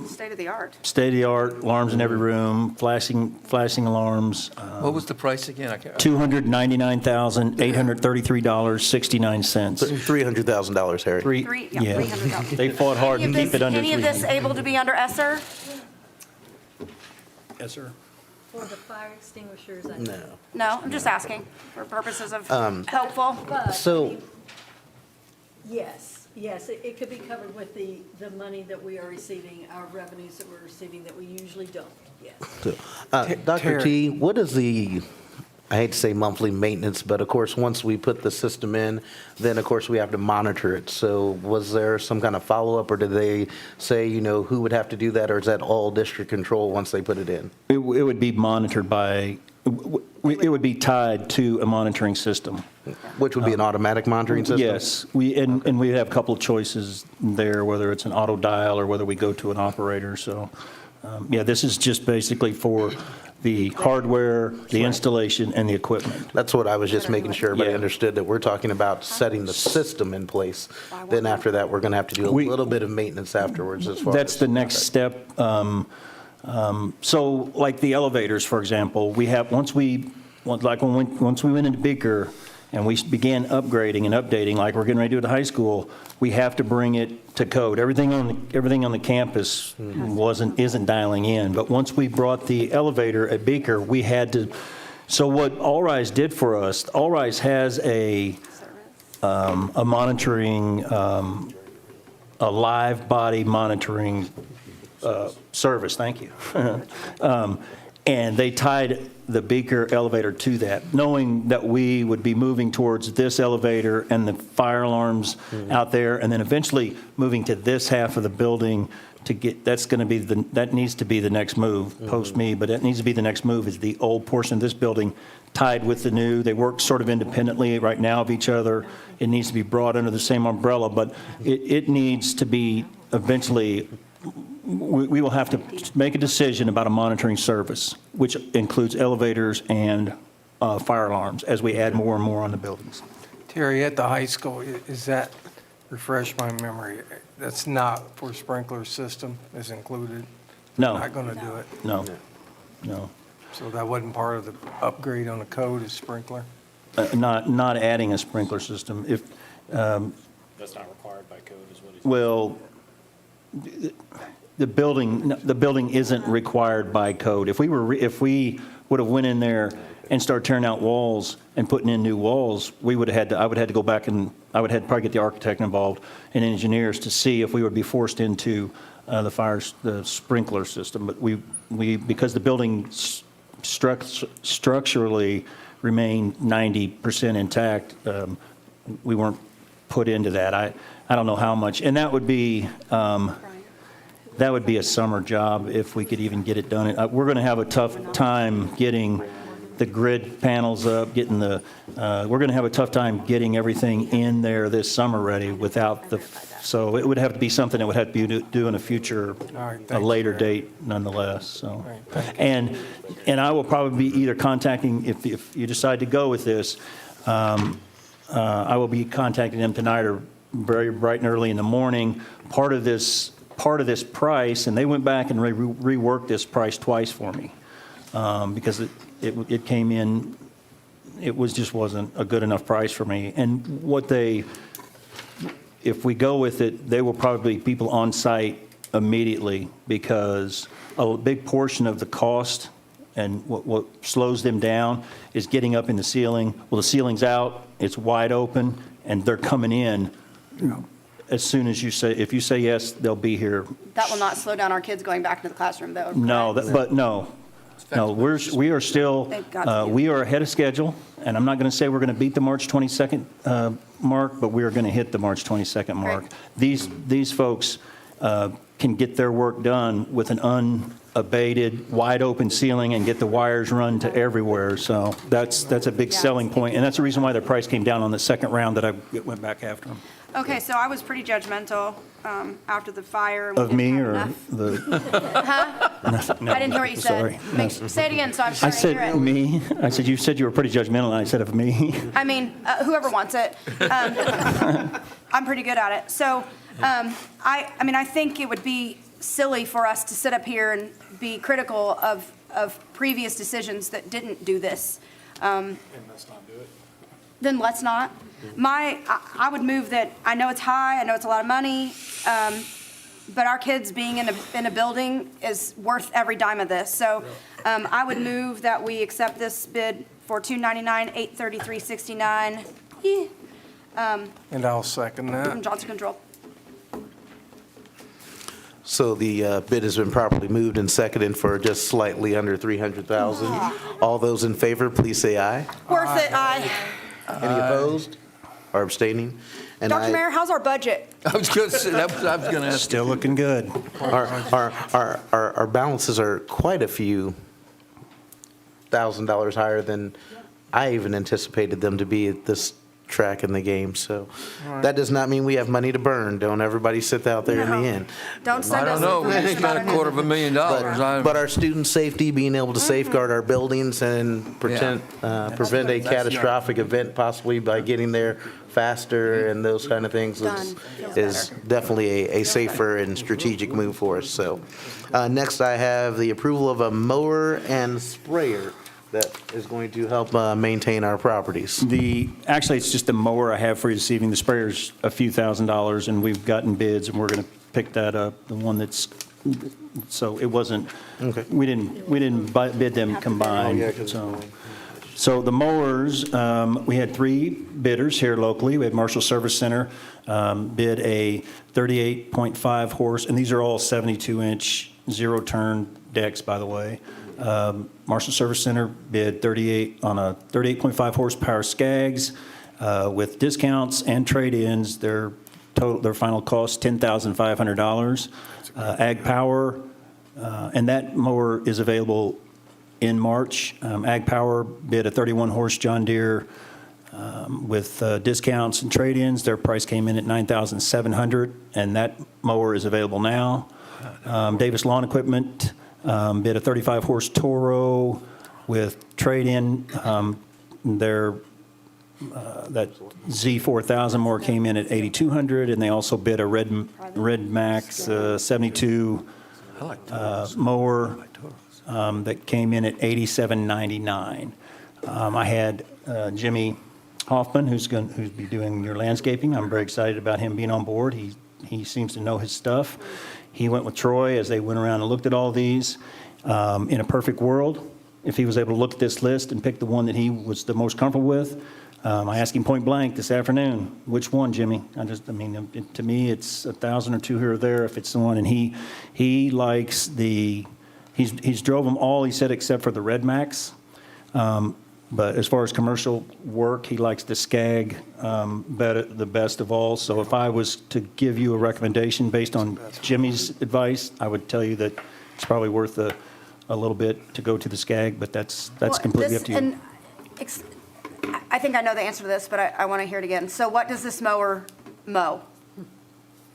Speaker 4: State-of-the-art.
Speaker 8: state-of-the-art alarms in every room, flashing alarms.
Speaker 6: What was the price again?
Speaker 8: $299,833.69.
Speaker 1: $300,000, Harry.
Speaker 8: Yeah.
Speaker 4: $300,000.
Speaker 8: They fought hard to keep it under
Speaker 4: Any of this
Speaker 8: 300.
Speaker 4: able to be under ESSER?
Speaker 8: Yes, sir.
Speaker 7: For the fire extinguishers, I
Speaker 1: No.
Speaker 4: No, I'm just asking for purposes of helpful.
Speaker 7: But,
Speaker 1: So,
Speaker 7: yes, it could be covered with the money that we are receiving, our revenues that we're receiving that we usually don't, yes.
Speaker 1: Dr. T, what is the, I hate to say monthly maintenance, but of course, once we put the system in, then of course we have to monitor it. So was there some kind of follow-up, or did they say, who would have to do that, or is that all district control once they put it in?
Speaker 8: It would be monitored by, it would be tied to a monitoring system.
Speaker 1: Which would be an automatic monitoring system?
Speaker 8: Yes, and we have a couple of choices there, whether it's an auto dial or whether we go to an operator. So, this is just basically for the hardware, the installation, and the equipment.
Speaker 1: That's what I was just making sure everybody
Speaker 8: Yeah.
Speaker 1: understood, that we're talking about setting the system in place. Then after that, we're going to have to do a little bit of maintenance afterwards as far as.
Speaker 8: That's the next step. So like the elevators, for example, we have, once we went into Beaker and we began upgrading and updating, like we're getting ready to do at the high school, we have to bring it to code. Everything on the campus isn't dialing in. But once we brought the elevator at Beaker, we had to, so what Allrise did for us, Allrise has a monitoring, a live body monitoring service, thank you. And they tied the Beaker elevator to that, knowing that we would be moving towards this elevator and the fire alarms out there, and then eventually moving to this half of the building to get, that needs to be the next move, post me, but that needs to be the next move, is the old portion of this building tied with the new. They work sort of independently right now of each other. It needs to be brought under the same umbrella, but it needs to be eventually. We will have to make a decision about a monitoring service, which includes elevators and fire alarms as we add more and more on the buildings.
Speaker 11: Terry, at the high school, is that, refresh my memory, that's not for sprinkler system is included?
Speaker 8: No.
Speaker 11: Not going to do it?
Speaker 8: No.
Speaker 11: So that wasn't part of the upgrade on the code is sprinkler?
Speaker 8: Not adding a sprinkler system. If,
Speaker 17: That's not required by code is what he's.
Speaker 8: well, the building isn't required by code. If we would have went in there and started tearing out walls and putting in new walls, I would have had to go back and I would have probably get the architect involved and engineers to see if we would be forced into the sprinkler system. But because the building structurally remained 90% intact, we weren't put into that. I don't know how much, and that would be a summer job if we could even get it done. We're going to have a tough time getting the grid panels up, we're going to have a tough time getting everything in there this summer ready without so it would have to be something that would have to be due in a future, a later date nonetheless, so. And I will probably be either contacting, if you decide to go with this, I will be contacting them tonight or very bright and early in the morning. Part of this price, and they went back and reworked this price twice for me, because it came in, just wasn't a good enough price for me. And if we go with it, they will probably be people on site immediately, because a big portion of the cost And what slows them down is getting up in the ceiling. Well, the ceiling's out, it's wide open, and they're coming in. As soon as you say, if you say yes, they'll be here.
Speaker 4: That will not slow down our kids going back into the classroom, though.
Speaker 8: No, but no. No, we are still,
Speaker 4: Thank God.
Speaker 8: we are ahead of schedule, and I'm not going to say we're going to beat the March 22nd mark, but we are going to hit the March 22nd mark. These folks can get their work done with an unabated, wide-open ceiling and get the wires run to everywhere. So that's a big selling point, and that's the reason why their price came down on the second round that I went back after them.
Speaker 4: Okay, so I was pretty judgmental after the fire. And we
Speaker 8: Of
Speaker 4: didn't
Speaker 8: me
Speaker 4: have
Speaker 8: or
Speaker 4: enough.
Speaker 8: the?
Speaker 4: Huh?
Speaker 8: No,
Speaker 4: I didn't hear what you said.
Speaker 8: sorry.
Speaker 4: Say it again, so I'm
Speaker 8: I
Speaker 4: starting to hear
Speaker 8: said
Speaker 4: it.
Speaker 8: me. I said, you said you were pretty judgmental, and I said of me.
Speaker 4: I mean, whoever wants it. I'm pretty good at it. So, I mean, I think it would be silly for us to sit up here and be critical of previous decisions that didn't do this.
Speaker 17: And let's not do it.
Speaker 4: Then let's not. I would move that, I know it's high, I know it's a lot of money, but our kids being in a building is worth every dime of this. So I would move that we accept this bid for $299, $833.69.
Speaker 11: And I'll second that.
Speaker 4: From Johnson Control.
Speaker 1: So the bid has been properly moved and seconded for just slightly under 300,000. All those in favor, please say aye.
Speaker 4: Worth it, aye.
Speaker 1: Any opposed or abstaining? And
Speaker 4: Dr. Mayor, how's our budget?
Speaker 6: I was going to say, I was going to ask.
Speaker 8: Still looking good.
Speaker 1: Our balances are quite a few $1,000s higher than I even anticipated them to be at this track in the game. So that does not mean we have money to burn. Don't everybody sit out there in
Speaker 4: No.
Speaker 1: the end.
Speaker 4: Don't send
Speaker 6: I
Speaker 4: us
Speaker 6: don't know, we
Speaker 4: information
Speaker 6: spent
Speaker 4: about it.
Speaker 6: $250,000.
Speaker 1: But our student safety, being able to safeguard our buildings and prevent a catastrophic event possibly by getting there faster and those kind of things
Speaker 4: Done. Feels
Speaker 1: is definitely a safer and strategic move for us. So next I have the approval of a mower and sprayer that is going to help maintain our properties.
Speaker 8: Actually, it's just the mower I have for you this evening. The sprayer's a few $1,000s, and we've gotten bids, and we're going to pick that up, the one that's, so it wasn't,
Speaker 1: Okay.
Speaker 8: we didn't bid them combined,
Speaker 1: Oh, yeah, 'cause
Speaker 8: so. So the mowers, we had 3 bidders here locally. We had Marshall Service Center bid a 38.5 horse, and these are all 72-inch zero-turn decks, by the way. Marshall Service Center bid 38.5 horsepower Skags with discounts and trade-ins. Their final cost $10,500. Ag Power, and that mower is available in March. Ag Power bid a 31-horse John Deere with discounts and trade-ins. Their price came in at $9,700, and that mower is available now. Davis Lawn Equipment bid a 35-horse Toro with trade-in. That Z4000 mower came in at $8,200, and they also bid a Red Max 72 mower that came in at $87.99. I had Jimmy Hoffman, who's be doing your landscaping. I'm very excited about him being on board. He seems to know his stuff. He went with Troy as they went around and looked at all these. In a perfect world, if he was able to look at this list and pick the one that he was the most comfortable with, I asked him point blank this afternoon, which one, Jimmy? To me, it's $1,000 or $2 here or there if it's the one. And he likes he's drove them all, he said, except for the Red Max. But as far as commercial work, he likes the Skag the best of all. So if I was to give you a recommendation based on Jimmy's advice, I would tell you that it's probably worth a little bit to go to the Skag, but that's completely up to you.
Speaker 4: And I think I know the answer to this, but I want to hear it again. So what does this mower mow?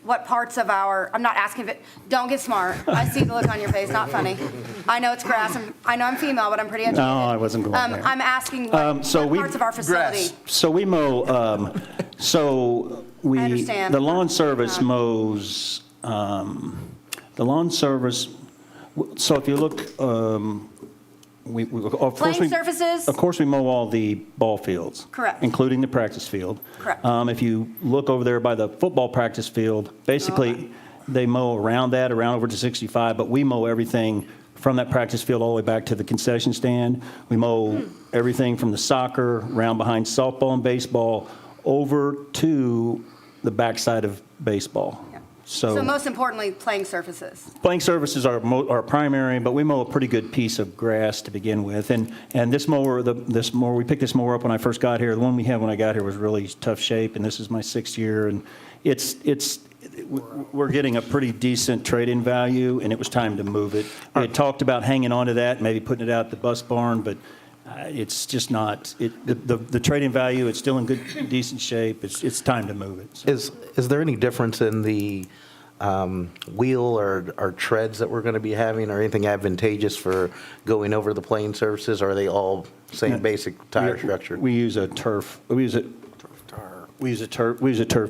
Speaker 4: What parts of I'm not asking if it, don't get smart. I see the look on your face, not funny. I know it's grass. I know I'm female, but I'm pretty educated.
Speaker 8: No, I wasn't going there.
Speaker 4: I'm asking what parts of our facility.
Speaker 8: So we mow,
Speaker 4: I understand.
Speaker 8: the lawn service mows, the lawn service, so if you look, of
Speaker 4: Playing surfaces?
Speaker 8: Of course, we mow all the ball fields.
Speaker 4: Correct.
Speaker 8: Including the practice field.
Speaker 4: Correct.
Speaker 8: If you look over there by the football practice field, basically, they mow around over to 65, but we mow everything from that practice field all the way back to the concession stand. We mow everything from the soccer, round behind softball and baseball, over to the backside of baseball.
Speaker 4: So most importantly, playing surfaces.
Speaker 8: Playing surfaces are our primary, but we mow a pretty good piece of grass to begin with. And this mower, we picked this mower up when I first got here. The one we had when I got here was really tough shape, and this is my 6th year. And we're getting a pretty decent trade-in value, and it was time to move it. We had talked about hanging on to that, maybe putting it out at the bus barn, but it's just not, the trade-in value, it's still in good, decent shape. It's time to move it. So.
Speaker 1: Is there any difference in the wheel or treads that we're going to be having, or anything advantageous for going over the playing surfaces? Or are they all same basic tire structure?
Speaker 8: We use a turf. We use a turf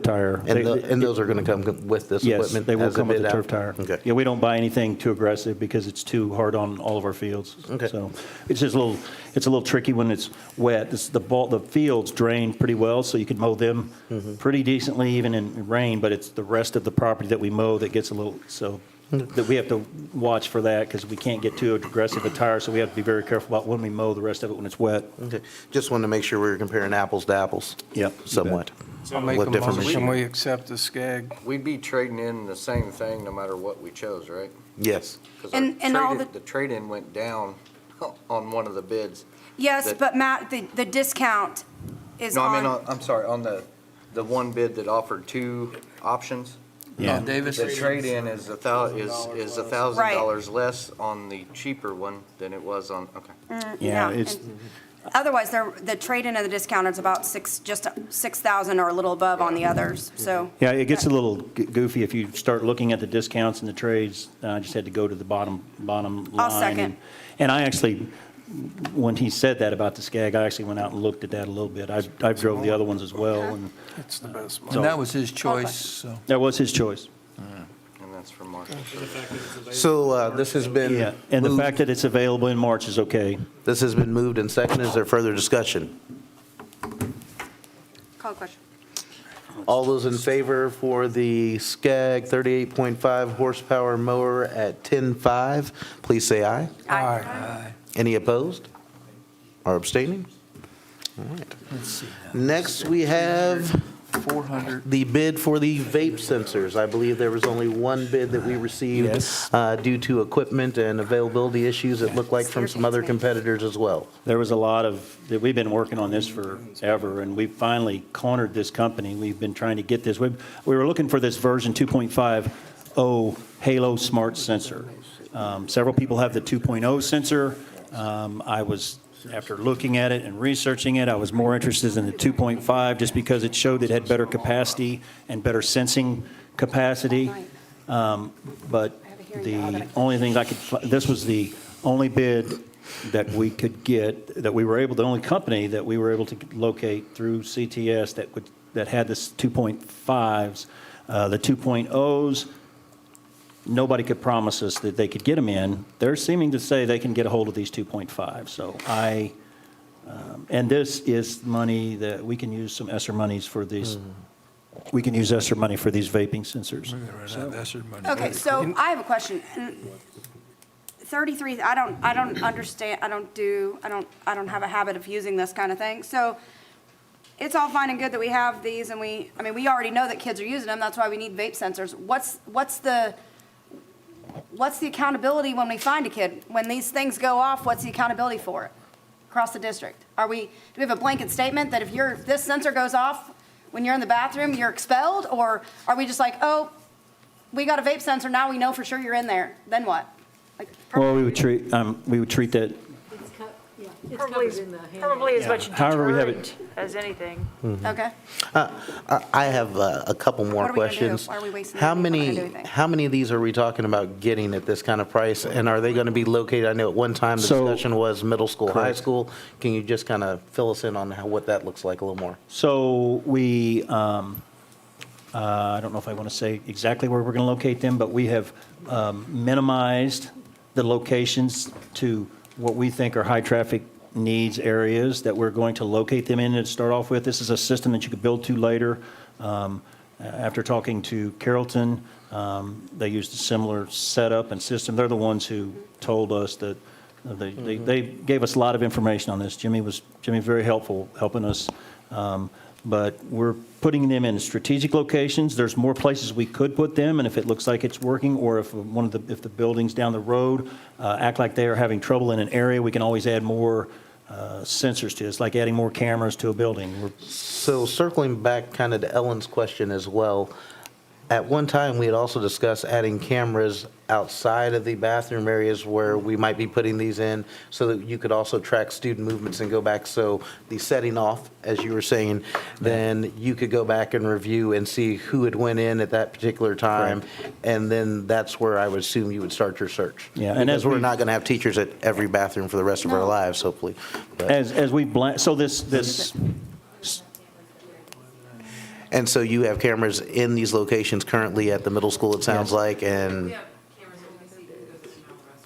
Speaker 8: tire.
Speaker 1: And those are going to come with this
Speaker 8: Yes,
Speaker 1: equipment?
Speaker 8: they will
Speaker 1: as a
Speaker 8: come with
Speaker 1: bid
Speaker 8: the
Speaker 1: out?
Speaker 8: turf tire.
Speaker 1: Okay.
Speaker 8: Yeah, we don't buy anything too aggressive because it's too hard on all of our fields.
Speaker 1: Okay.
Speaker 8: So it's just it's a little tricky when it's wet. The fields drain pretty well, so you can mow them pretty decently even in rain, but it's the rest of the property that we mow that gets a little, so that we have to watch for that because we can't get too aggressive a tire, so we have to be very careful about when we mow the rest of it when it's wet.
Speaker 1: Okay. Just wanted to make sure we were comparing apples to apples.
Speaker 8: Yep, you bet.
Speaker 1: Somewhat.
Speaker 11: I'll make
Speaker 1: With
Speaker 11: a
Speaker 1: different
Speaker 11: motion,
Speaker 1: machines.
Speaker 11: we accept the SCAG.
Speaker 5: We'd be trading in the same thing no matter what we chose, right?
Speaker 1: Yes.
Speaker 5: 'Cause
Speaker 4: And all
Speaker 5: the trade-in went down on one of the bids.
Speaker 4: Yes,
Speaker 5: That-
Speaker 4: but Matt, the discount is
Speaker 5: No,
Speaker 4: on.
Speaker 5: I'm sorry, on the one bid that offered 2 options.
Speaker 6: Yeah, Davis.
Speaker 5: The trade-in is $1,000 less on the cheaper one than it was on, okay.
Speaker 8: Yeah,
Speaker 4: and
Speaker 8: it's,
Speaker 4: Otherwise, the trade-in and the discount is about just 6,000 or a little above on the others, so.
Speaker 8: yeah, it gets a little goofy if you start looking at the discounts and the trades. I just had to go to the bottom line.
Speaker 4: I'll second.
Speaker 8: And I actually, when he said that about the SCAG, I actually went out and looked at that a little bit. I drove the other ones as well, and
Speaker 11: It's the best.
Speaker 6: And that was his choice, so.
Speaker 8: that was his choice.
Speaker 5: And that's for March.
Speaker 1: So this has been.
Speaker 8: Yeah, and the
Speaker 1: moved-
Speaker 8: fact that it's available in March is okay.
Speaker 1: This has been moved and seconded. Is there further discussion?
Speaker 4: Call the question.
Speaker 1: All those in favor for the SCAG 38.5 horsepower mower at 10.5, please say aye.
Speaker 11: Aye.
Speaker 1: Any opposed or abstaining? All right.
Speaker 6: Let's see
Speaker 1: Next, we have
Speaker 6: 400.
Speaker 1: the bid for the vape sensors. I believe there was only one bid that we received
Speaker 8: Yes.
Speaker 1: due to equipment and availability issues, it looked like, from some other competitors as well.
Speaker 8: There was a lot that we've been working on this forever, and we finally cornered this company. We've been trying to get this. We were looking for this version 2.50 Halo Smart Sensor. Several people have the 2.0 sensor. After looking at it and researching it, I was more interested in the 2.5 just because it showed it had better capacity and better sensing capacity. But the only thing this was the only bid that we could get, the only company that we were able to locate through CTS that had this 2.5s. The 2.0s, nobody could promise us that they could get them in. They're seeming to say they can get a hold of these 2.5. So and this is money that we can use some ESSER monies for these. We can use ESSER money for these vaping sensors.
Speaker 4: Okay, so I have a question. 33, I don't understand, I don't have a habit of using this kind of thing. So it's all fine and good that we have these and we already know that kids are using them. That's why we need vape sensors. What's the accountability when we find a kid? When these things go off, what's the accountability for it across the district? Do we have a blanket statement that if this sensor goes off when you're in the bathroom, you're expelled? Or are we just like, oh, we got a vape sensor, now we know for sure you're in there, then what? Like,
Speaker 8: Well, we would treat that.
Speaker 7: It's
Speaker 3: Probably,
Speaker 7: covered in the handbook.
Speaker 3: probably as much
Speaker 8: However we have
Speaker 3: deterrent as anything.
Speaker 4: Okay.
Speaker 1: I have a couple more
Speaker 4: What are we gonna do?
Speaker 1: questions.
Speaker 4: Why are we wasting
Speaker 1: How
Speaker 4: money? We're not
Speaker 1: many,
Speaker 4: gonna do anything.
Speaker 1: how many of these are we talking about getting at this kind of price? And are they going to be located, I know at one time the
Speaker 8: So-
Speaker 1: discussion was middle school, high
Speaker 8: Correct.
Speaker 1: school. Can you just kind of fill us in on what that looks like a little more?
Speaker 8: So we, I don't know if I want to say exactly where we're going to locate them, but we have minimized the locations to what we think are high-traffic needs areas that we're going to locate them in to start off with. This is a system that you could build to later. After talking to Carrollton, they used a similar setup and system. They're the ones who told us that they gave us a lot of information on this. Jimmy's very helpful, helping us. But we're putting them in strategic locations. There's more places we could put them, and if it looks like it's working, or if if the buildings down the road act like they are having trouble in an area, we can always add more sensors to it. It's like adding more cameras to a building.
Speaker 1: So circling back kind of to Ellen's question as well, at one time, we had also discussed adding cameras outside of the bathroom areas where we might be putting these in so that you could also track student movements and go back. So the setting off, as you were saying, then you could go back and review and see who had went in at that particular time. And then that's where I would assume you would start your search.
Speaker 8: Yeah, and
Speaker 1: because we're not going to have teachers at every bathroom for the rest of our lives, hopefully. But-
Speaker 8: As we so this.
Speaker 1: And so you have cameras in these locations currently at the middle school, it sounds like, and.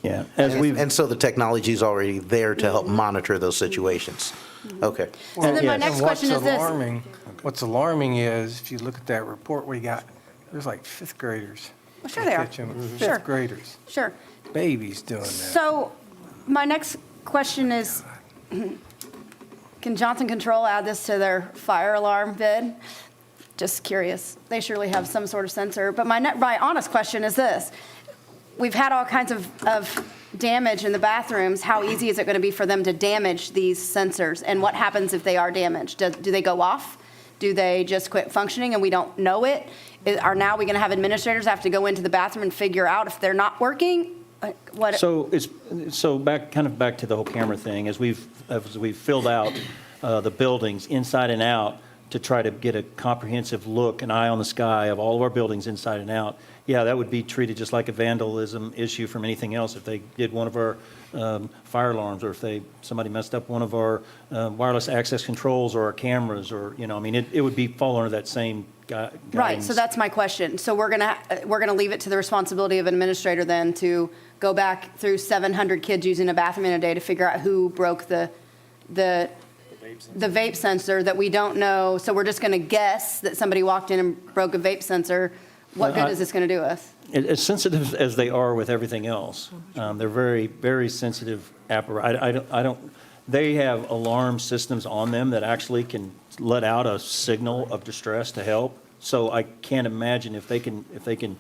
Speaker 8: Yeah, as we've.
Speaker 1: And so the technology is already there to help monitor those situations. Okay.
Speaker 4: So then my next question is this.
Speaker 11: What's alarming is, if you look at that report we got, there's like fifth graders.
Speaker 4: Well, sure they are. Sure.
Speaker 11: Fifth graders,
Speaker 4: Sure.
Speaker 11: babies doing that.
Speaker 4: So my next question is, can Johnson Control add this to their fire alarm bid? Just curious. They surely have some sort of sensor. But my honest question is this. We've had all kinds of damage in the bathrooms. How easy is it going to be for them to damage these sensors? And what happens if they are damaged? Do they go off? Do they just quit functioning and we don't know it? Are now we going to have administrators have to go into the bathroom and figure out if they're not working? What?
Speaker 8: So back to the whole camera thing, as we've filled out the buildings inside and out to try to get a comprehensive look, an eye on the sky of all of our buildings inside and out. Yeah, that would be treated just like a vandalism issue from anything else. If they did one of our fire alarms, or if somebody messed up one of our wireless access controls or our cameras, or it would fall under that same guidance.
Speaker 4: Right. So that's my question. So we're gonna leave it to the responsibility of an administrator then to go back through 700 kids using a bathroom in a day to figure out who broke the vape sensor that we don't know. So we're just going to guess that somebody walked in and broke a vape sensor. What good is this going to do us?
Speaker 8: As sensitive as they are with everything else, they're very, very sensitive apparatus. They have alarm systems on them that actually can let out a signal of distress to help. So I can't imagine if they can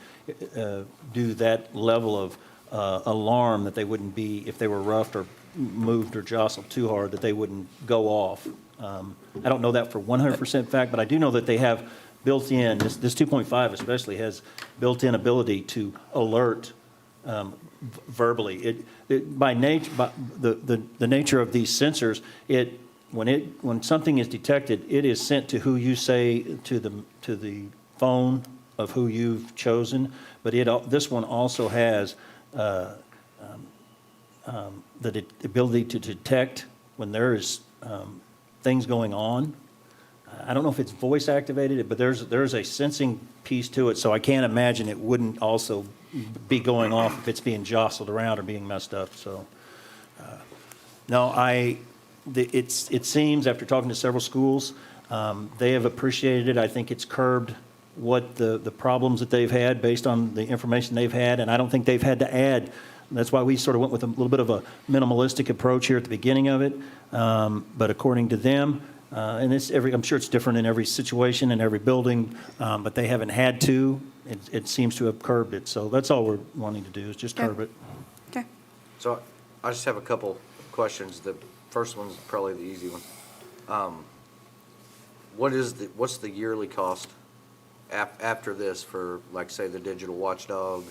Speaker 8: do that level of alarm that they wouldn't be, if they were roughed or moved or jostled too hard, that they wouldn't go off. I don't know that for 100% fact, but I do know that they have built-in, this 2.5 especially has built-in ability to alert verbally. By the nature of these sensors, when something is detected, it is sent to who you say to the phone of who you've chosen. But this one also has the ability to detect when there is things going on. I don't know if it's voice activated, but there's a sensing piece to it, so I can't imagine it wouldn't also be going off if it's being jostled around or being messed up. So, no, it seems after talking to several schools, they have appreciated it. I think it's curbed what the problems that they've had based on the information they've had, and I don't think they've had to add. That's why we sort of went with a little bit of a minimalistic approach here at the beginning of it. But according to them, and I'm sure it's different in every situation and every building, but they haven't had to. It seems to have curbed it. So that's all we're wanting to do is just curb it.
Speaker 4: Okay.
Speaker 5: So I just have a couple questions. The first one's probably the easy one. What's the yearly cost after this for, like, say, the digital watchdog,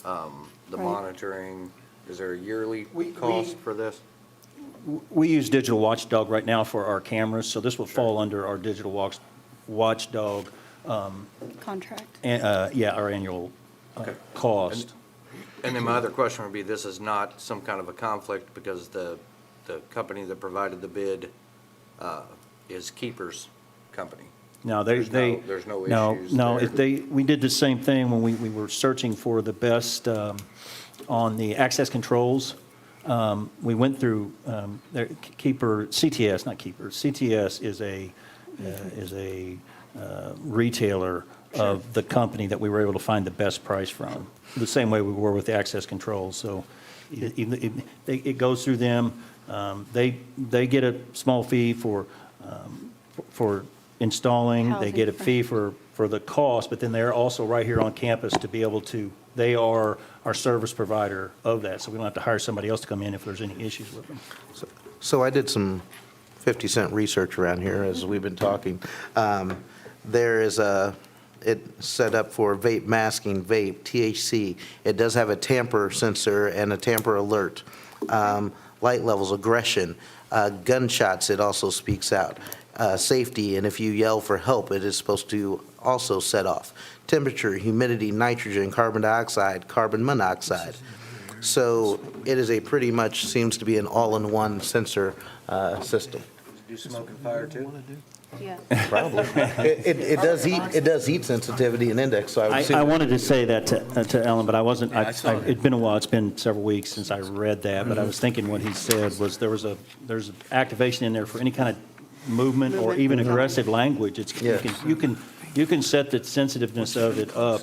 Speaker 5: the monitoring? Is there a yearly cost for this?
Speaker 8: We use Digital Watchdog right now for our cameras, so this will fall under our Digital Watchdog
Speaker 4: Contract.
Speaker 8: our annual cost.
Speaker 5: And then my other question would be, this is not some kind of a conflict because the company that provided the bid is Keeper's company.
Speaker 8: No,
Speaker 5: there's no issues
Speaker 8: No,
Speaker 5: there.
Speaker 8: we did the same thing when we were searching for the best on the access controls. We went through CTS is a retailer of the company that we were able to find the best price from, the same way we were with the access controls. So it goes through them. They get a small fee for installing. They get a fee for the cost, but then they're also right here on campus to be able to, they are our service provider of that. So we don't have to hire somebody else to come in if there's any issues with them.
Speaker 1: So I did some 50-cent research around here as we've been talking. There is it's set up for vape masking, vape, THC. It does have a tamper sensor and a tamper alert. Light levels, aggression, gunshots, it also speaks out. Safety, and if you yell for help, it is supposed to also set off. Temperature, humidity, nitrogen, carbon dioxide, carbon monoxide. So it is a pretty much seems to be an all-in-one sensor system.
Speaker 5: Do smoke and fire too?
Speaker 4: Yeah.
Speaker 1: Probably. It does heat sensitivity and index, so I would assume.
Speaker 8: I wanted to say that to Ellen, but I wasn't, it'd been a while, it's been several weeks since I read that, but I was thinking what he said was there's activation in there for any kind of movement or even aggressive language. It's, you can set the sensitiveness of it up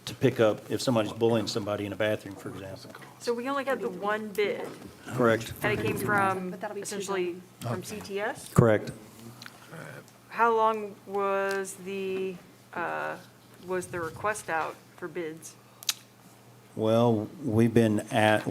Speaker 8: to pick up if somebody's bullying somebody in a bathroom, for example.
Speaker 3: So we only got the one bid,
Speaker 8: Correct.
Speaker 3: and it came from, essentially, from CTS?
Speaker 8: Correct.
Speaker 3: How long was the request out for bids?
Speaker 8: Well, we've been for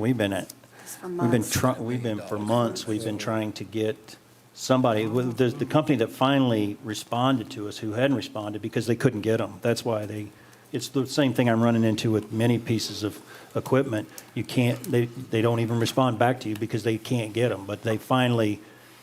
Speaker 8: months, we've been trying to get somebody, the company that finally responded to us, who hadn't responded because they couldn't get them. That's why it's the same thing I'm running into with many pieces of equipment. You can't, they don't even respond back to you because they can't get them, but they finally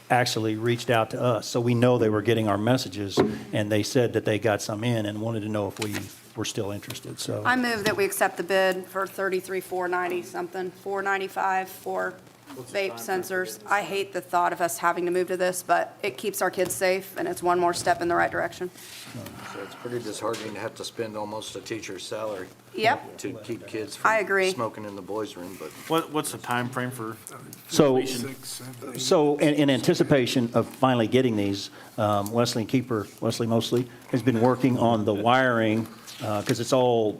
Speaker 8: actually reached out to us. So we know they were getting our messages, and they said that they got some in and wanted to know if we were still interested, so.
Speaker 4: I move that we accept the bid for $33,490 something, $495 for vape sensors. I hate the thought of us having to move to this, but it keeps our kids safe, and it's one more step in the right direction.
Speaker 5: So it's pretty disheartening to have to spend almost a teacher's salary.
Speaker 4: Yep.
Speaker 5: To keep kids
Speaker 4: I agree.
Speaker 5: from smoking in the boys' room, but.
Speaker 17: What's the time frame for
Speaker 8: So,
Speaker 17: completion?
Speaker 8: so in anticipation of finally getting these, Wesley Mosley has been working on the wiring, because it's all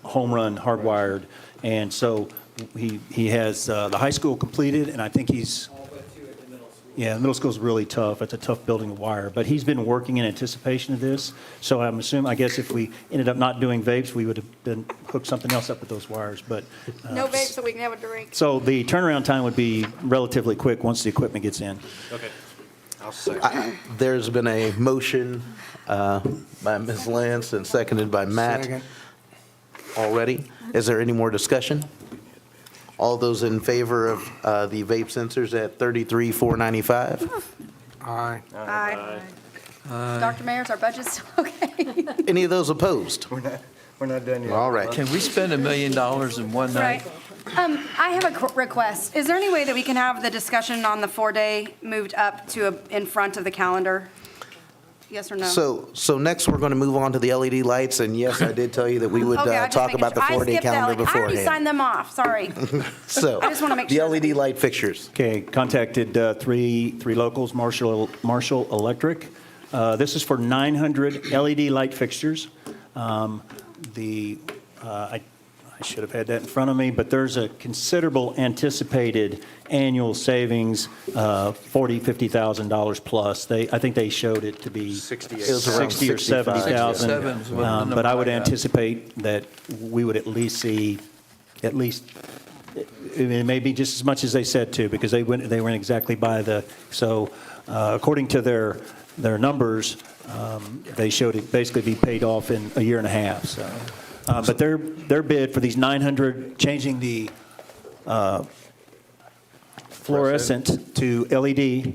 Speaker 8: home run, hardwired. And so he has the high school completed, and I think he's, yeah, middle school's really tough. It's a tough building to wire. But he's been working in anticipation of this. So I guess if we ended up not doing vapes, we would have been hooked something else up with those wires. But
Speaker 4: No vape so we can have a drink.
Speaker 8: so the turnaround time would be relatively quick once the equipment gets in.
Speaker 17: Okay.
Speaker 5: I'll second.
Speaker 1: There's been a motion by Ms. Lance and seconded by Matt
Speaker 11: Second.
Speaker 1: already. Is there any more discussion? All those in favor of the vape sensors at $33,495?
Speaker 11: Aye.
Speaker 4: Aye. Dr. Mayers, our budget's still okay?
Speaker 1: Any of those opposed?
Speaker 5: We're not done yet.
Speaker 1: All right.
Speaker 6: Can we spend $1 million in one night?
Speaker 4: Right. I have a request. Is there any way that we can have the discussion on the 4-day moved up to in front of the calendar? Yes or no?
Speaker 1: So next, we're going to move on to the LED lights, and yes, I did tell you that we would
Speaker 4: Okay, I'm just
Speaker 1: talk
Speaker 4: making
Speaker 1: about the
Speaker 4: sure. I
Speaker 1: 4-day
Speaker 4: skipped the
Speaker 1: calendar
Speaker 4: LED. I already
Speaker 1: beforehand.
Speaker 4: signed them off, sorry.
Speaker 1: So,
Speaker 4: I just wanna make
Speaker 1: the
Speaker 4: sure.
Speaker 1: LED light fixtures.
Speaker 8: Okay, contacted three locals, Marshall Electric. This is for 900 LED light fixtures. I should have had that in front of me, but there's a considerable anticipated annual savings, $40,000, $50,000 plus. I think they showed it to be
Speaker 5: 68.
Speaker 1: It was around
Speaker 8: 60 or
Speaker 1: 65.
Speaker 8: 70,000.
Speaker 6: 67 is what the number
Speaker 8: But I would
Speaker 6: I got.
Speaker 8: anticipate that we would at least see, it may be just as much as they said to, because they went exactly by so according to their numbers, they showed it basically be paid off in a year and a half, so. But their bid for these 900, changing the fluorescent to LED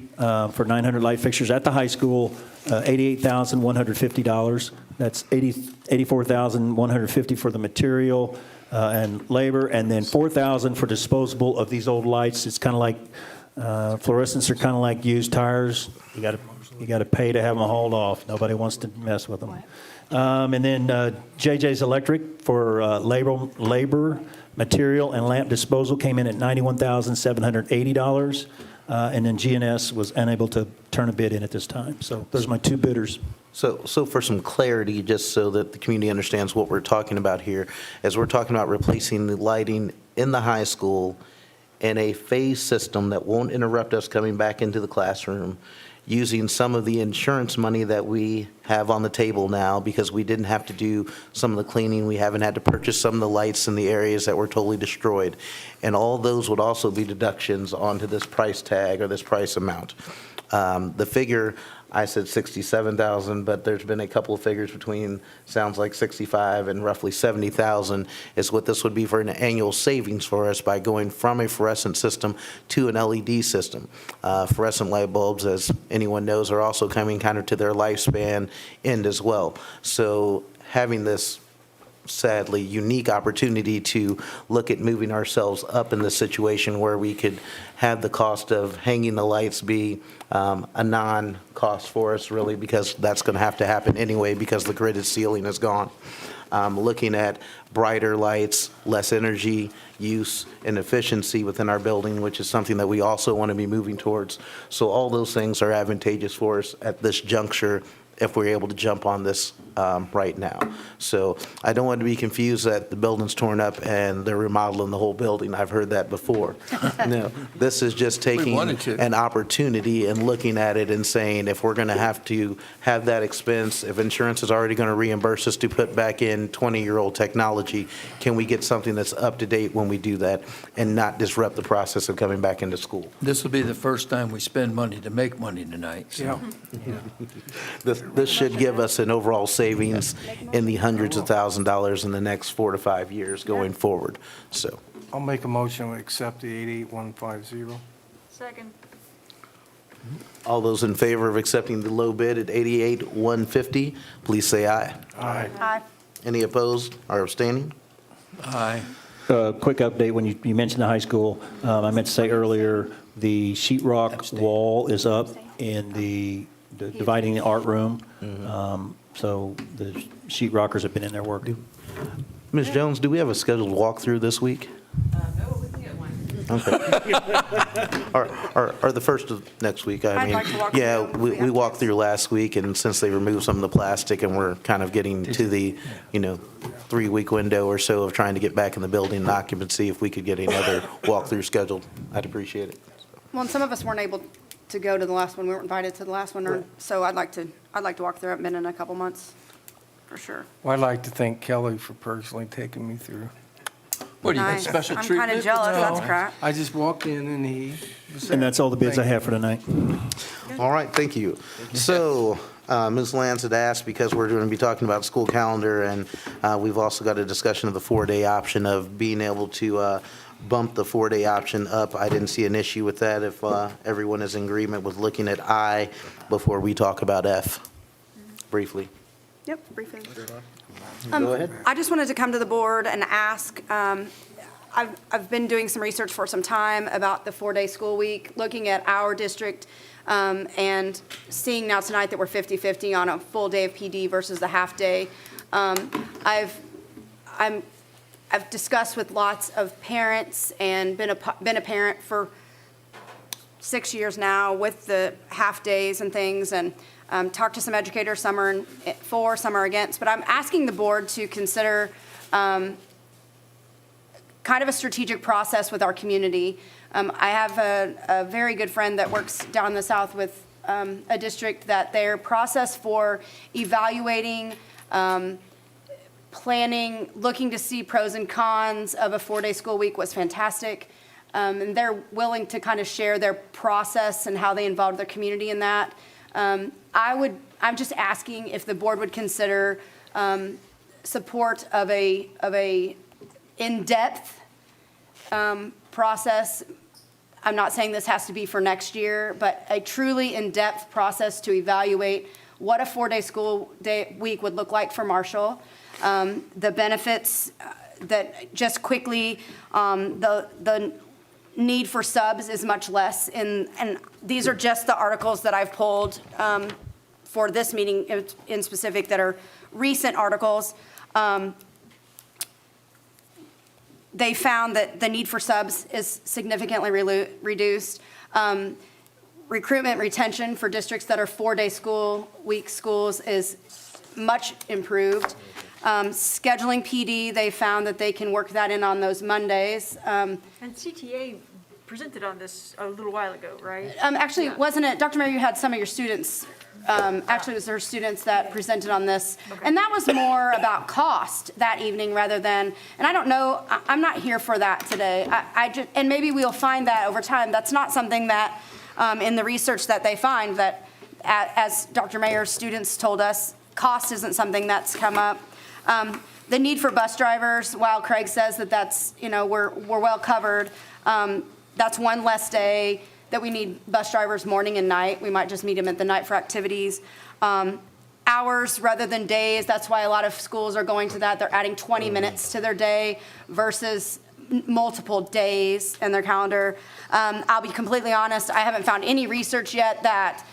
Speaker 8: for 900 light fixtures at the high school, $88,150. That's $84,150 for the material and labor, and then $4,000 for disposable of these old lights. It's kind of like fluorescents are kind of like used tires. You got to pay to have them hauled off. Nobody wants to mess with them. And then JJ's Electric for labor, material, and lamp disposal came in at $91,780. And then GNS was unable to turn a bid in at this time. So those are my two bidders.
Speaker 1: So for some clarity, just so that the community understands what we're talking about here, as we're talking about replacing the lighting in the high school in a phase system that won't interrupt us coming back into the classroom, using some of the insurance money that we have on the table now, because we didn't have to do some of the cleaning, we haven't had to purchase some of the lights in the areas that were totally destroyed. And all those would also be deductions onto this price tag or this price amount. The figure, I said 67,000, but there's been a couple of figures between, sounds like 65 and roughly 70,000 is what this would be for an annual savings for us by going from a fluorescent system to an LED system. Fluorescent light bulbs, as anyone knows, are also coming kind of to their lifespan end as well. So having this sadly unique opportunity to look at moving ourselves up in the situation where we could have the cost of hanging the lights be a non-cost for us, really, because that's going to have to happen anyway because the gridded ceiling is gone. Looking at brighter lights, less energy use and efficiency within our building, which is something that we also want to be moving towards. So all those things are advantageous for us at this juncture if we're able to jump on this right now. So I don't want to be confused that the building's torn up and they're remodeling the whole building. I've heard that before. No, this is just taking an opportunity and looking at it and saying, if we're going to have that expense, if insurance is already going to reimburse us to put back in 20-year-old technology, can we get something that's up to date when we do that and not disrupt the process of coming back into school?
Speaker 6: This will be the first time we spend money to make money tonight. So.
Speaker 1: This should give us an overall savings in the hundreds of $1,000s in the next 4 to 5 years going forward. So,
Speaker 11: I'll make a motion to accept the 88150.
Speaker 3: Second.
Speaker 1: all those in favor of accepting the low bid at 88,150, please say aye.
Speaker 4: Aye.
Speaker 1: Any opposed or abstaining?
Speaker 6: Aye.
Speaker 8: Quick update, when you mentioned the high school, I meant to say earlier, the sheetrock wall is up in the dividing the art room. So the sheetrockers have been in there working.
Speaker 1: Ms. Jones, do we have a scheduled walkthrough this week?
Speaker 12: No, we can get one.
Speaker 1: Okay. Or the first of next week, I
Speaker 4: I'd
Speaker 1: mean.
Speaker 4: like to walk
Speaker 1: Yeah,
Speaker 4: through.
Speaker 1: we walked through last week, and since they removed some of the plastic, and we're kind of getting to the, 3-week window or so of trying to get back in the building and occupancy, if we could get another walkthrough scheduled, I'd appreciate it.
Speaker 4: Well, and some of us weren't able to go to the last one. We weren't invited to the last one, so I'd like to walk through it. I've been in a couple months, for sure.
Speaker 11: Well, I'd like to thank Kelly for personally taking me through.
Speaker 6: What, do you get
Speaker 4: Nice.
Speaker 6: special
Speaker 4: I'm
Speaker 6: treatment?
Speaker 4: kind of jealous, that's crap.
Speaker 11: I just walked in and he was there.
Speaker 8: And that's all the bids I have for tonight.
Speaker 1: All right, thank you. So, Ms. Lance had asked, because we're going to be talking about school calendar, and we've also got a discussion of the 4-day option of being able to bump the 4-day option up. I didn't see an issue with that if everyone is in agreement with looking at I before we talk about F briefly.
Speaker 4: Yep, briefly.
Speaker 1: Go ahead.
Speaker 4: I just wanted to come to the board and ask, I've been doing some research for some time about the 4-day school week, looking at our district, and seeing now tonight that we're 50-50 on a full day of PD versus the half day. I've discussed with lots of parents and been a parent for 6 years now with the half days and things, and talked to some educators, some are for, some are against, but I'm asking the board to consider kind of a strategic process with our community. I have a very good friend that works down in the south with a district that their process for evaluating, planning, looking to see pros and cons of a 4-day school week was fantastic. And they're willing to kind of share their process and how they involved their community in that. I'm just asking if the board would consider support of a in-depth process. I'm not saying this has to be for next year, but a truly in-depth process to evaluate what a 4-day school day week would look like for Marshall. The benefits that just quickly, the need for subs is much less, and these are just the articles that I've pulled for this meeting in specific that are recent articles. They found that the need for subs is significantly reduced. recruitment retention for districts that are 4-day week schools is much improved. Scheduling PD, they found that they can work that in on those Mondays.
Speaker 3: And CTA presented on this a little while ago, right?
Speaker 4: Actually,
Speaker 3: Yeah.
Speaker 4: wasn't it, Dr. Mayer, you had some of your students, actually it was her students that presented on this. And that was more about cost that evening rather than, and I don't know, I'm not here for that today. And maybe we'll find that over time. That's not something that, in the research that they find, that as Dr. Mayer's students told us, cost isn't something that's come up. The need for bus drivers, while Craig says that that's, we're well covered, that's one less day that we need bus drivers morning and night. We might just need them at the night for activities. Hours rather than days, that's why a lot of schools are going to that. They're adding 20 minutes to their day versus multiple days in their calendar. I'll be completely honest, I haven't found any research yet that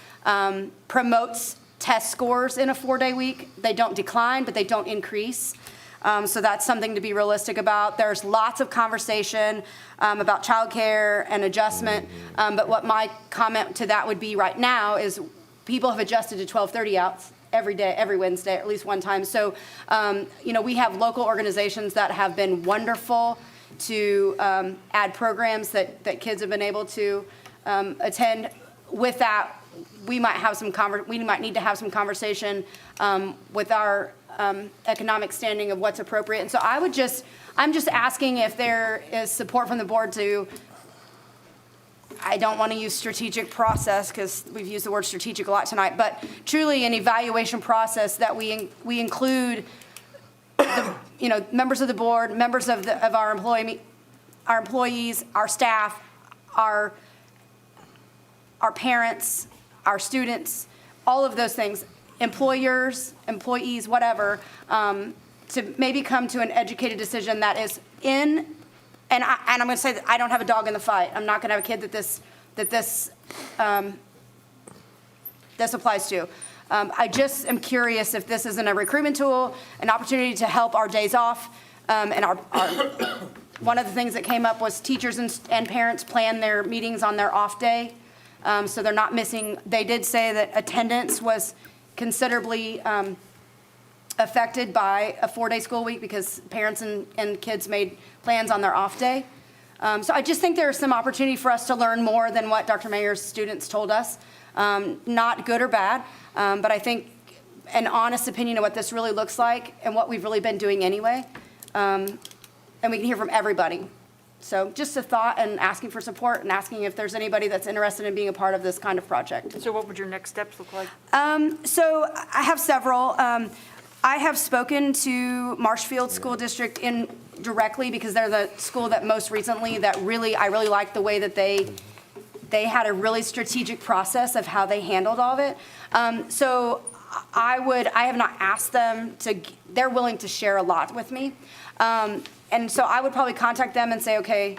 Speaker 4: promotes test scores in a 4-day week. They don't decline, but they don't increase. So that's something to be realistic about. There's lots of conversation about childcare and adjustment. But what my comment to that would be right now is people have adjusted to 12:30 outs every day, every Wednesday, at least one time. So, we have local organizations that have been wonderful to add programs that kids have been able to attend. With that, we might need to have some conversation with our economic standing of what's appropriate. And so I'm just asking if there is support from the board to, I don't want to use strategic process because we've used the word strategic a lot tonight, but truly an evaluation process that we include members of the board, members of our employees, our staff, our parents, our students, all of those things, employers, employees, whatever, to maybe come to an educated decision that is and I'm going to say that I don't have a dog in the fight. I'm not going to have a kid that this applies to. I just am curious if this isn't a recruitment tool, an opportunity to help our days off, and our one of the things that came up was teachers and parents plan their meetings on their off day, so they're not missing. They did say that attendance was considerably affected by a 4-day school week because parents and kids made plans on their off day. So I just think there's some opportunity for us to learn more than what Dr. Mayer's students told us. Not good or bad, but I think an honest opinion of what this really looks like and what we've really been doing anyway. And we can hear from everybody. So just a thought and asking for support and asking if there's anybody that's interested in being a part of this kind of project.
Speaker 3: So what would your next steps look like?
Speaker 4: So I have several. I have spoken to Marshfield School District directly because they're the school that most recently I really liked the way that they had a really strategic process of how they handled all of it. So I have not asked them they're willing to share a lot with me. And so I would probably contact them and say, okay,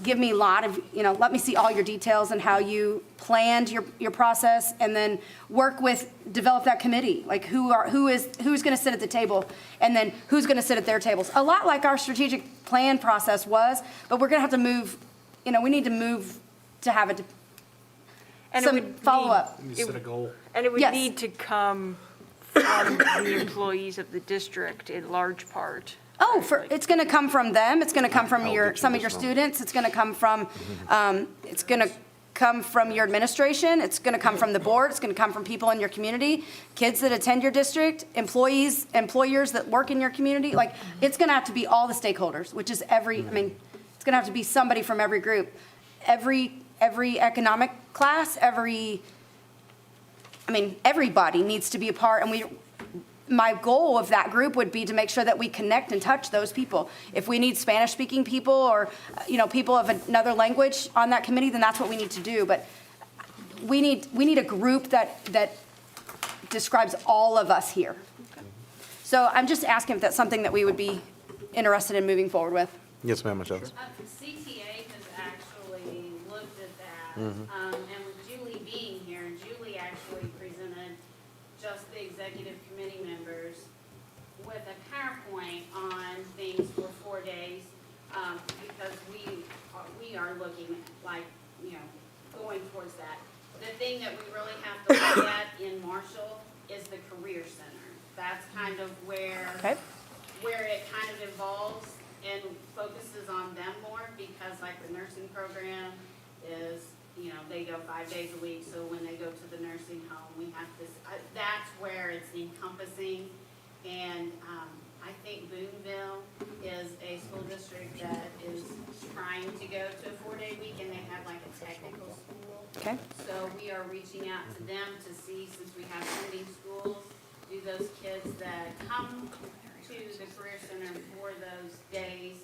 Speaker 4: give me a lot of, let me see all your details and how you planned your process, and then develop that committee. Like who's going to sit at the table, and then who's going to sit at their tables. A lot like our strategic plan process was, but we're going to have to move, we need to move to have some follow-up.
Speaker 17: Set a goal.
Speaker 3: And it would
Speaker 4: Yes.
Speaker 3: need to come from the employees of the district in large part.
Speaker 4: It's going to come from them. It's going to come from some of your students. It's going to come from, your administration. It's going to come from the board. It's going to come from people in your community, kids that attend your district, employers that work in your community. Like, it's going to have to be all the stakeholders, which is it's going to have to be somebody from every group, every economic class, everybody needs to be a part. And my goal of that group would be to make sure that we connect and touch those people. If we need Spanish-speaking people or, people of another language on that committee, then that's what we need to do. But we need a group that describes all of us here. So I'm just asking if that's something that we would be interested in moving forward with.
Speaker 1: Yes, ma'am, Michelle.
Speaker 14: CTA has actually looked at that, and with Julie being here, and Julie actually presented just the executive committee members with a PowerPoint on things for 4 days, because we are looking like, going towards that. The thing that we really have to look at in Marshall is the Career Center. That's kind of where,
Speaker 4: Okay.
Speaker 14: where it kind of evolves and focuses on them more, because like the nursing program is, you know, they go 5 days a week, so when they go to the nursing home, we have this, that's where it's encompassing. And I think Boonville is a school district that is trying to go to a 4-day week, and they have like a technical school.
Speaker 4: Okay.
Speaker 14: So we are reaching out to them to see, since we have sending schools, do those kids that come to the Career Center for those days,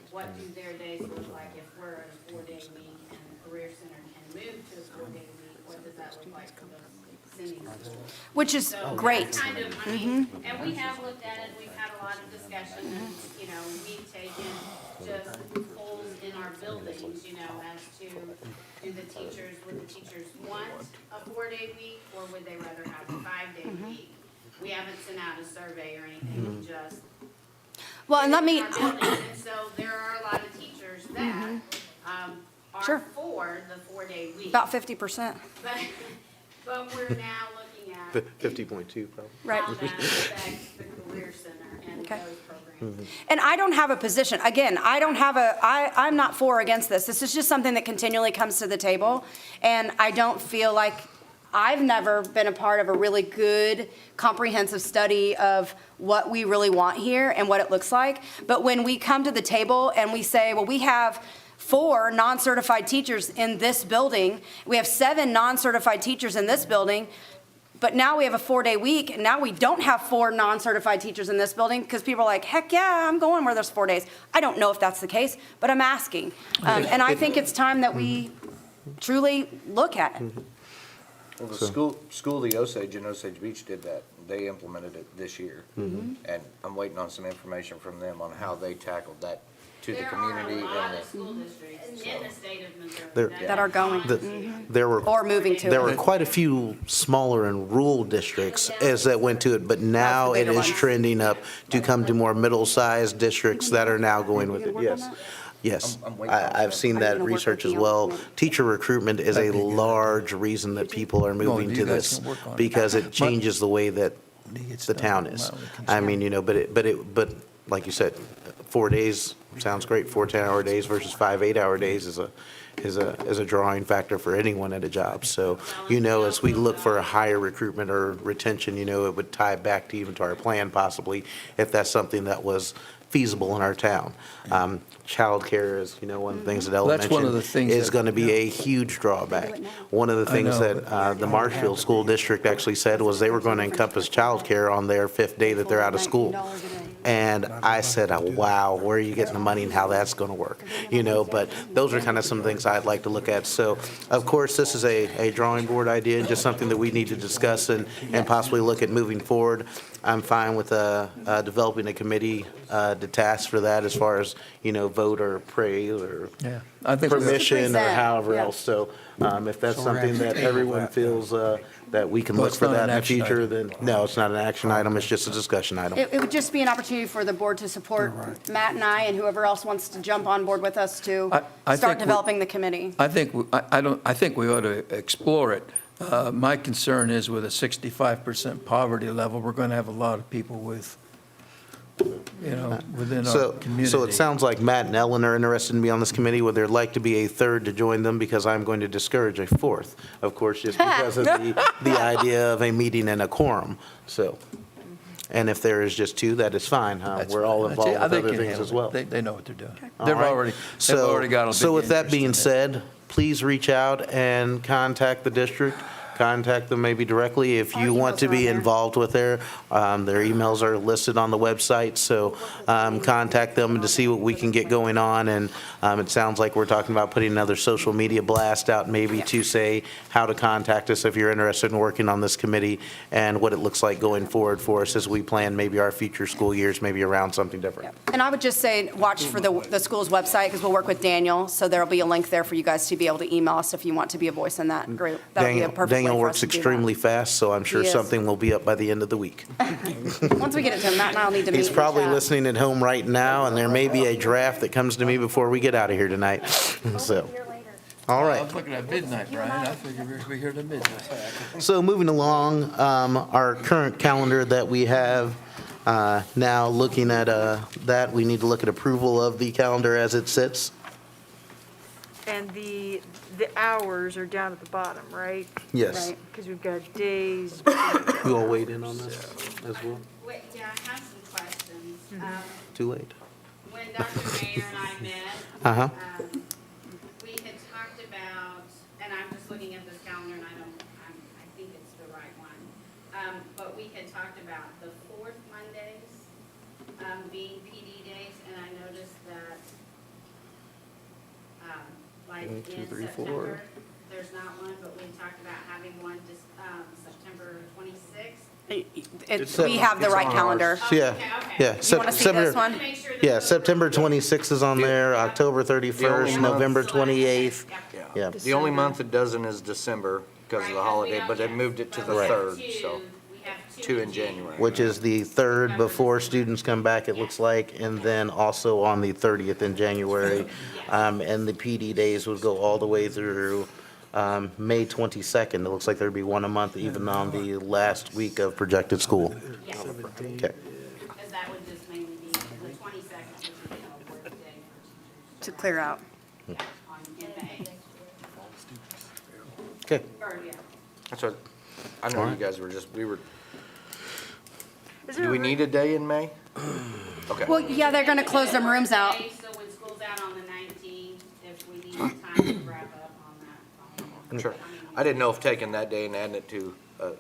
Speaker 14: what do their days look like if we're at a 4-day week and the Career Center can move to a 4-day week? What does that look like for those sending schools?
Speaker 4: Which is
Speaker 14: So
Speaker 4: great.
Speaker 14: that's kind of, I mean, and we have looked at it, we've had a lot of discussion, and, you know, we've taken just polls in our buildings, you know, as to, would the teachers want a 4-day week, or would they rather have a 5-day week? We haven't sent out a survey or anything, we just.
Speaker 4: Well, and let me,
Speaker 14: in our buildings. And so there are a lot of teachers that,
Speaker 4: Sure.
Speaker 14: are for the 4-day week.
Speaker 4: about 50%.
Speaker 14: But we're now looking at
Speaker 1: 50.2 probably.
Speaker 4: Right.
Speaker 14: how that affects the Career Center and
Speaker 4: Okay.
Speaker 14: those programs.
Speaker 4: And I don't have a position. Again, I'm not for or against this. This is just something that continually comes to the table. And I don't feel like, I've never been a part of a really good comprehensive study of what we really want here and what it looks like. But when we come to the table and we say, well, we have 4 non-certified teachers in this building, we have 7 non-certified teachers in this building, but now we have a 4-day week, and now we don't have 4 non-certified teachers in this building, because people are like, heck yeah, I'm going where there's 4 days. I don't know if that's the case, but I'm asking. And I think it's time that we truly look at it.
Speaker 5: Well, the school, the Osage in Osage Beach did that. They implemented it this year. And I'm waiting on some information from them on how they tackled that to the community.
Speaker 14: There are a lot
Speaker 5: and
Speaker 14: of school districts in the state of Missouri
Speaker 1: There-
Speaker 4: That are going.
Speaker 1: There were
Speaker 4: Or moving to it.
Speaker 1: There were quite a few smaller and rural districts as that went to it, but now it
Speaker 4: bigger
Speaker 1: is
Speaker 4: ones.
Speaker 1: trending up to come to more middle-sized districts that are now going with it, yes. Yes,
Speaker 5: I'm waiting on
Speaker 1: I've seen that
Speaker 4: gonna work
Speaker 1: research
Speaker 4: with
Speaker 1: as
Speaker 4: you?
Speaker 1: well. Teacher recruitment is a large reason that people are moving
Speaker 6: you
Speaker 1: to
Speaker 6: guys
Speaker 1: this,
Speaker 6: can work on it.
Speaker 1: because it changes the way that the town is. I mean, you know, but like you said, 4 days sounds great. 4 10-hour days versus 5 8-hour days is a drawing factor for anyone at a job. So, you know, as we look for a higher recruitment or retention, you know, it would tie back to even to our plan possibly, if that's something that was feasible in our town. Childcare is, you know, one of the things that Ellen
Speaker 6: That's one of the
Speaker 1: mentioned
Speaker 6: things
Speaker 1: is
Speaker 6: that-
Speaker 1: going to be a huge drawback. One of the things
Speaker 6: know,
Speaker 1: that the Marshfield School District actually said was they were going to encompass childcare on their 5th day that they're out of school. And I said, wow, where are you getting the money and how that's going to work? You know, but those are kind of some things I'd like to look at. So, of course, this is a drawing board idea, and just something that we need to discuss and possibly look at moving forward. I'm fine with developing a committee to task for that, as far as, you know, vote or pray or
Speaker 6: Yeah, I think we-
Speaker 1: permission or
Speaker 4: Present,
Speaker 1: however
Speaker 4: yeah.
Speaker 1: else. So if that's
Speaker 11: So we're
Speaker 1: something that
Speaker 11: actually
Speaker 1: everyone
Speaker 11: able to-
Speaker 1: feels that we can
Speaker 6: Well,
Speaker 1: look
Speaker 6: it's
Speaker 1: for
Speaker 6: not
Speaker 1: that
Speaker 6: an
Speaker 1: in the
Speaker 6: action
Speaker 1: future,
Speaker 6: item.
Speaker 1: then, no, it's not an action item, it's just a discussion item.
Speaker 4: It would just be an opportunity for the board to support Matt and I and whoever else wants to jump on board with us to
Speaker 6: I
Speaker 4: start
Speaker 6: think we-
Speaker 4: developing the committee.
Speaker 6: I think, I think we ought to explore it. My concern is with a 65% poverty level, we're going to have a lot of people with, you know, within our
Speaker 1: So,
Speaker 6: community.
Speaker 1: so it sounds like Matt and Ellen are interested in being on this committee. Would there like to be a third to join them? Because I'm going to discourage a fourth, of course, just because of the idea of a meeting and a quorum. So, and if there is just 2, that is fine.
Speaker 6: That's
Speaker 1: We're all
Speaker 6: fine.
Speaker 1: involved
Speaker 6: I
Speaker 1: with
Speaker 6: think
Speaker 1: other
Speaker 6: they
Speaker 1: things
Speaker 6: handle
Speaker 1: as
Speaker 6: it.
Speaker 1: well.
Speaker 6: They know what they're doing.
Speaker 1: All
Speaker 6: They've
Speaker 1: right.
Speaker 6: already got a big
Speaker 1: So with that
Speaker 6: interest
Speaker 1: being
Speaker 6: in it.
Speaker 1: said, please reach out and contact the district. Contact them maybe directly if
Speaker 4: Our
Speaker 1: you want
Speaker 4: emails
Speaker 1: to
Speaker 4: are on
Speaker 1: be
Speaker 4: there.
Speaker 1: involved with their emails are listed on the website. So contact them to see what we can get going on. And it sounds like we're talking about putting another social media blast out maybe to say how to contact us if you're interested in working on this committee and what it looks like going forward for us as we plan maybe our future school years, maybe around something different.
Speaker 4: And I would just say, watch for the school's website, because we'll work with Daniel, so there'll be a link there for you guys to be able to email us if you want to be a voice in that group. That'll be a perfect way
Speaker 1: Daniel
Speaker 4: for us
Speaker 1: works
Speaker 4: to do that.
Speaker 1: extremely fast, so I'm sure
Speaker 4: He is.
Speaker 1: something will be up by the end of the week.
Speaker 4: Once we get it to him, Matt and I'll need to meet.
Speaker 1: He's
Speaker 4: and
Speaker 1: probably
Speaker 4: chat.
Speaker 1: listening at home right now, and there may be a draft that comes to me before we get out of here tonight. So, All
Speaker 6: I
Speaker 1: right.
Speaker 6: was looking at midnight, Brian. I figured we'd be here to midnight.
Speaker 1: So moving along, our current calendar that we have, now looking at that, we need to look at approval of the calendar as it sits.
Speaker 3: And the hours are down at the bottom, right?
Speaker 1: Yes.
Speaker 4: Right.
Speaker 3: Because we've got days.
Speaker 1: You all weighed in on this as well?
Speaker 14: Wait, yeah, I have some questions.
Speaker 1: Too late?
Speaker 14: When Dr. Mayer and I met,
Speaker 1: Uh-huh.
Speaker 14: we had talked about, and I'm just looking at this calendar and I think it's the right one. But we had talked about the fourth Mondays, being PD days, and I noticed that, like
Speaker 1: One, two,
Speaker 14: in
Speaker 1: three, four.
Speaker 14: September, there's not one, but we talked about having one just, September 26th.
Speaker 4: We have the right calendar.
Speaker 1: So, yeah, yeah.
Speaker 4: You want to see this one?
Speaker 14: Make sure that
Speaker 1: Yeah,
Speaker 14: those are
Speaker 1: September
Speaker 14: right.
Speaker 1: 26th is on there, October 31st,
Speaker 5: month-
Speaker 1: November 28th. Yeah.
Speaker 5: The only month it doesn't is December because of the holiday, but they moved it to the
Speaker 1: Right.
Speaker 5: 3rd, so
Speaker 14: We have
Speaker 5: 2 in January.
Speaker 1: Which is the 3rd before students come back, it looks like, and then also on the 30th in January. And the PD days would go all the way through May 22nd. It looks like there'd be one a month, even on the last week of projected school.
Speaker 14: Yes,
Speaker 1: Okay.
Speaker 14: because that would just mainly be the 22nd, which is, work day for
Speaker 4: To clear out.
Speaker 14: teachers on, in May.
Speaker 1: Okay.
Speaker 14: Or, yeah.
Speaker 5: That's what, I know you guys were just,
Speaker 3: Is
Speaker 5: do
Speaker 3: there
Speaker 5: we
Speaker 3: a-
Speaker 5: need a day in May? Okay.
Speaker 4: Well, yeah, they're going to close them rooms out.
Speaker 14: So when school's out on the 19th, if we need time to wrap up on that.
Speaker 5: Sure. I didn't know if taking that day and adding it to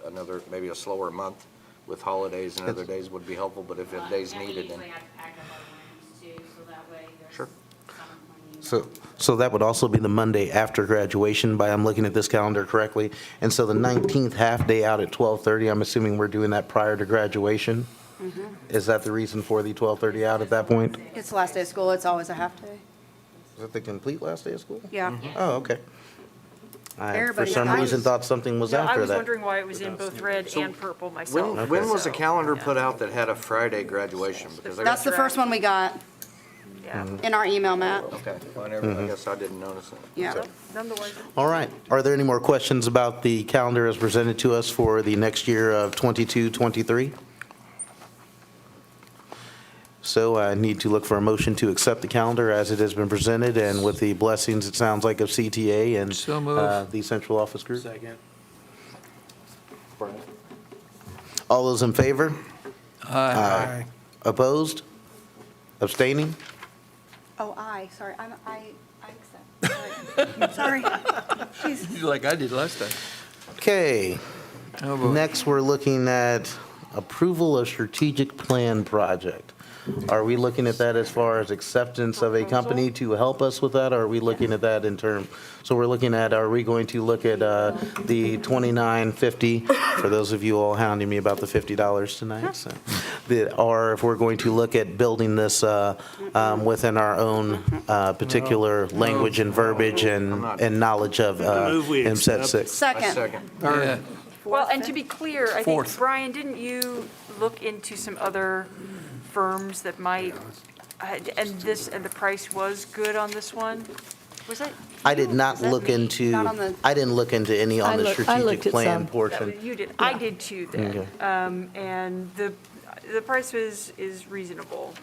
Speaker 5: another, maybe a slower month with holidays and other days would be helpful, but if a day's
Speaker 14: And we
Speaker 5: needed, then.
Speaker 14: usually have to pack up our rooms too, so that way there's
Speaker 5: Sure.
Speaker 14: summer cleaning.
Speaker 1: So that would also be the Monday after graduation, by I'm looking at this calendar correctly. And so the 19th half-day out at 12:30, I'm assuming we're doing that prior to graduation? Is that the reason for the 12:30 out at that point?
Speaker 4: It's the last day of school. It's always a half day.
Speaker 1: Is that the complete last day of school?
Speaker 4: Yeah.
Speaker 1: Oh, okay. I, for
Speaker 4: Everybody-
Speaker 1: some
Speaker 3: I
Speaker 1: reason,
Speaker 3: was-
Speaker 1: thought something was
Speaker 3: No, I
Speaker 1: after
Speaker 3: was
Speaker 1: that.
Speaker 3: wondering why it was in both red and purple myself.
Speaker 5: When was the
Speaker 3: So,
Speaker 5: calendar put out that had a Friday graduation? Because I
Speaker 4: That's
Speaker 5: got,
Speaker 4: the first one we got
Speaker 3: Yeah.
Speaker 4: in our email, Matt.
Speaker 5: okay, well, I guess I didn't notice it.
Speaker 4: Yeah.
Speaker 3: Nonetheless,
Speaker 1: All right. Are there any more questions about the calendar as presented to us for the next year of 22-23? So I need to look for a motion to accept the calendar as it has been presented and with the blessings, it sounds like, of CTA and
Speaker 6: So moved.
Speaker 1: the central office group. Second. All those in favor?
Speaker 6: Aye.
Speaker 1: Opposed? Abstaining?
Speaker 4: Oh, sorry. I accept. Sorry. Jeez.
Speaker 6: Like I did last time.
Speaker 1: Okay.
Speaker 6: Oh, boy.
Speaker 1: Next, we're looking at approval of strategic plan project. Are we looking at that as far as acceptance of a company to help us with that? Or are we looking at that in term, so we're looking at, are we going to look at the $29.50? For those of you all hounding me about the $50 tonight. So, or if we're going to look at building this within our own particular language and verbiage and knowledge of MSET 6.
Speaker 5: I
Speaker 4: Second.
Speaker 5: second.
Speaker 6: Yeah.
Speaker 3: well, and to be clear, I think,
Speaker 6: Fourth.
Speaker 3: Brian, didn't you look into some other firms that might, and the price was good on this one? Was it?
Speaker 1: I did not
Speaker 3: Was that
Speaker 1: look
Speaker 3: me?
Speaker 1: into,
Speaker 4: Not on the-
Speaker 1: I didn't look into any on the
Speaker 7: I looked
Speaker 1: strategic
Speaker 7: at
Speaker 1: plan
Speaker 7: some.
Speaker 3: That
Speaker 1: portion.
Speaker 3: was- You did, I did too then.
Speaker 1: Okay.
Speaker 3: And the price is reasonable.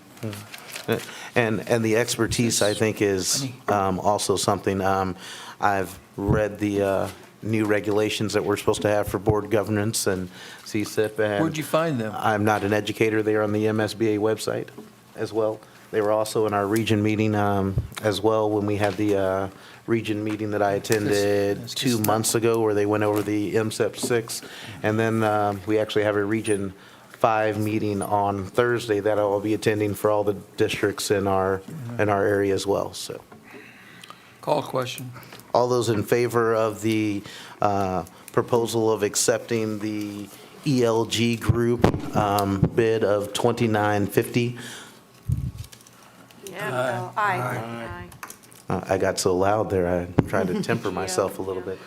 Speaker 1: And the expertise, I think, is also something. I've read the new regulations that we're supposed to have for board governance and CSIP. And
Speaker 6: Where'd you find them?
Speaker 1: I'm not an educator. They are on the MSBA website as well. They were also in our region meeting as well, when we had the region meeting that I attended 2 months ago, where they went over the Mcep 6. And then we actually have a Region 5 meeting on Thursday that I'll be attending for all the districts in our area as well, so.
Speaker 6: Call question.
Speaker 1: All those in favor of the proposal of accepting the ELG group bid of $29.50?
Speaker 3: Yeah.
Speaker 4: Aye.
Speaker 1: I got so loud there, I tried to temper myself a little bit.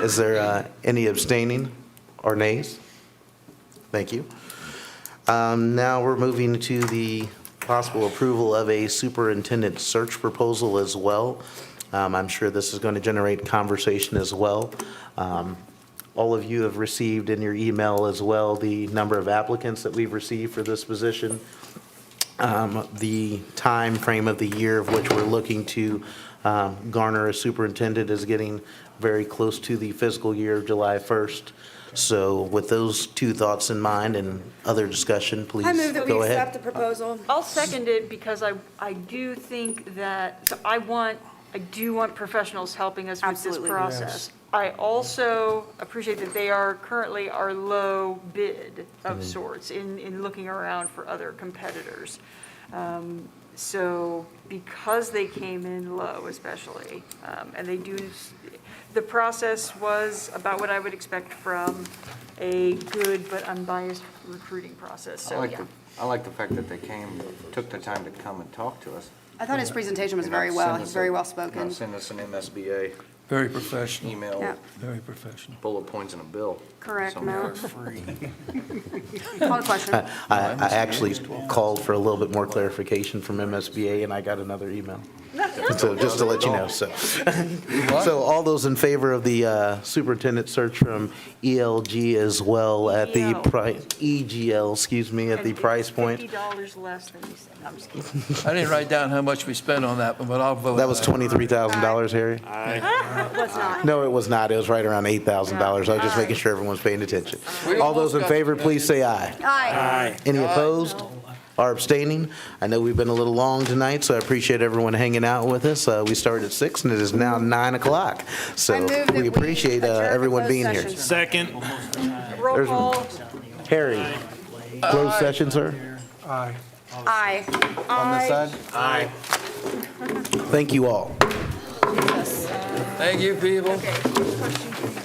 Speaker 1: Is there any abstaining or nays? Thank you. Now we're moving to the possible approval of a superintendent search proposal as well. I'm sure this is going to generate conversation as well. All of you have received in your email as well the number of applicants that we've received for this position. The time frame of the year of which we're looking to garner a superintendent is getting very close to the fiscal year of July 1st. So with those two thoughts in mind and other discussion, please
Speaker 4: I move that we
Speaker 1: go
Speaker 4: accept
Speaker 1: ahead.
Speaker 4: the proposal.
Speaker 3: I'll second it because I do think that, so I do want professionals helping us with this
Speaker 4: Absolutely.
Speaker 3: process. I also appreciate that they are currently our low bid of sorts in looking around for other competitors. So because they came in low especially, and they do, the process was about what I would expect from a good but unbiased recruiting process, so yeah.
Speaker 5: I like the fact that they took the time to come and talk to us.
Speaker 4: I thought his presentation was
Speaker 5: And
Speaker 4: very
Speaker 5: not
Speaker 4: well,
Speaker 5: send
Speaker 4: he's
Speaker 5: us
Speaker 4: very
Speaker 5: a-
Speaker 4: well spoken.
Speaker 5: Not send us an MSBA
Speaker 6: Very professional,
Speaker 5: email
Speaker 4: Yeah.
Speaker 5: with
Speaker 6: very professional.
Speaker 5: bullet points and a bill.
Speaker 4: Correct,
Speaker 5: somewhere.
Speaker 4: Mel. Call the question.
Speaker 1: I actually called for a little bit more clarification from MSBA, and I got another email. So just to let you know, so. So all those in favor of the superintendent search from ELG as well at the EGL, excuse me, at the price point.
Speaker 3: $50 less than you said. I'm just kidding.
Speaker 6: I didn't write down how much we spent on that one, but I'll vote.
Speaker 1: That was
Speaker 6: aye.
Speaker 1: $23,000, Harry?
Speaker 4: Let's not.
Speaker 1: No, it was not. It was right around $8,000. I was just making sure everyone's paying attention. All those in favor, please say aye.
Speaker 4: Aye.
Speaker 1: Any opposed or abstaining? I know we've been a little long tonight, so I appreciate everyone hanging out with us. We started at 6 and it is now 9 o'clock.
Speaker 4: I
Speaker 1: So
Speaker 4: move that
Speaker 1: we appreciate
Speaker 4: adjourn the
Speaker 1: everyone
Speaker 4: closed
Speaker 1: being here.
Speaker 4: session.
Speaker 17: Second.
Speaker 3: Roll
Speaker 1: There's-
Speaker 3: call.
Speaker 1: Harry, closed session, sir?
Speaker 11: Aye.
Speaker 4: Aye.
Speaker 1: On this side?
Speaker 5: Aye.
Speaker 1: Thank you all.
Speaker 6: Thank you, people.
Speaker 3: Okay, question for you.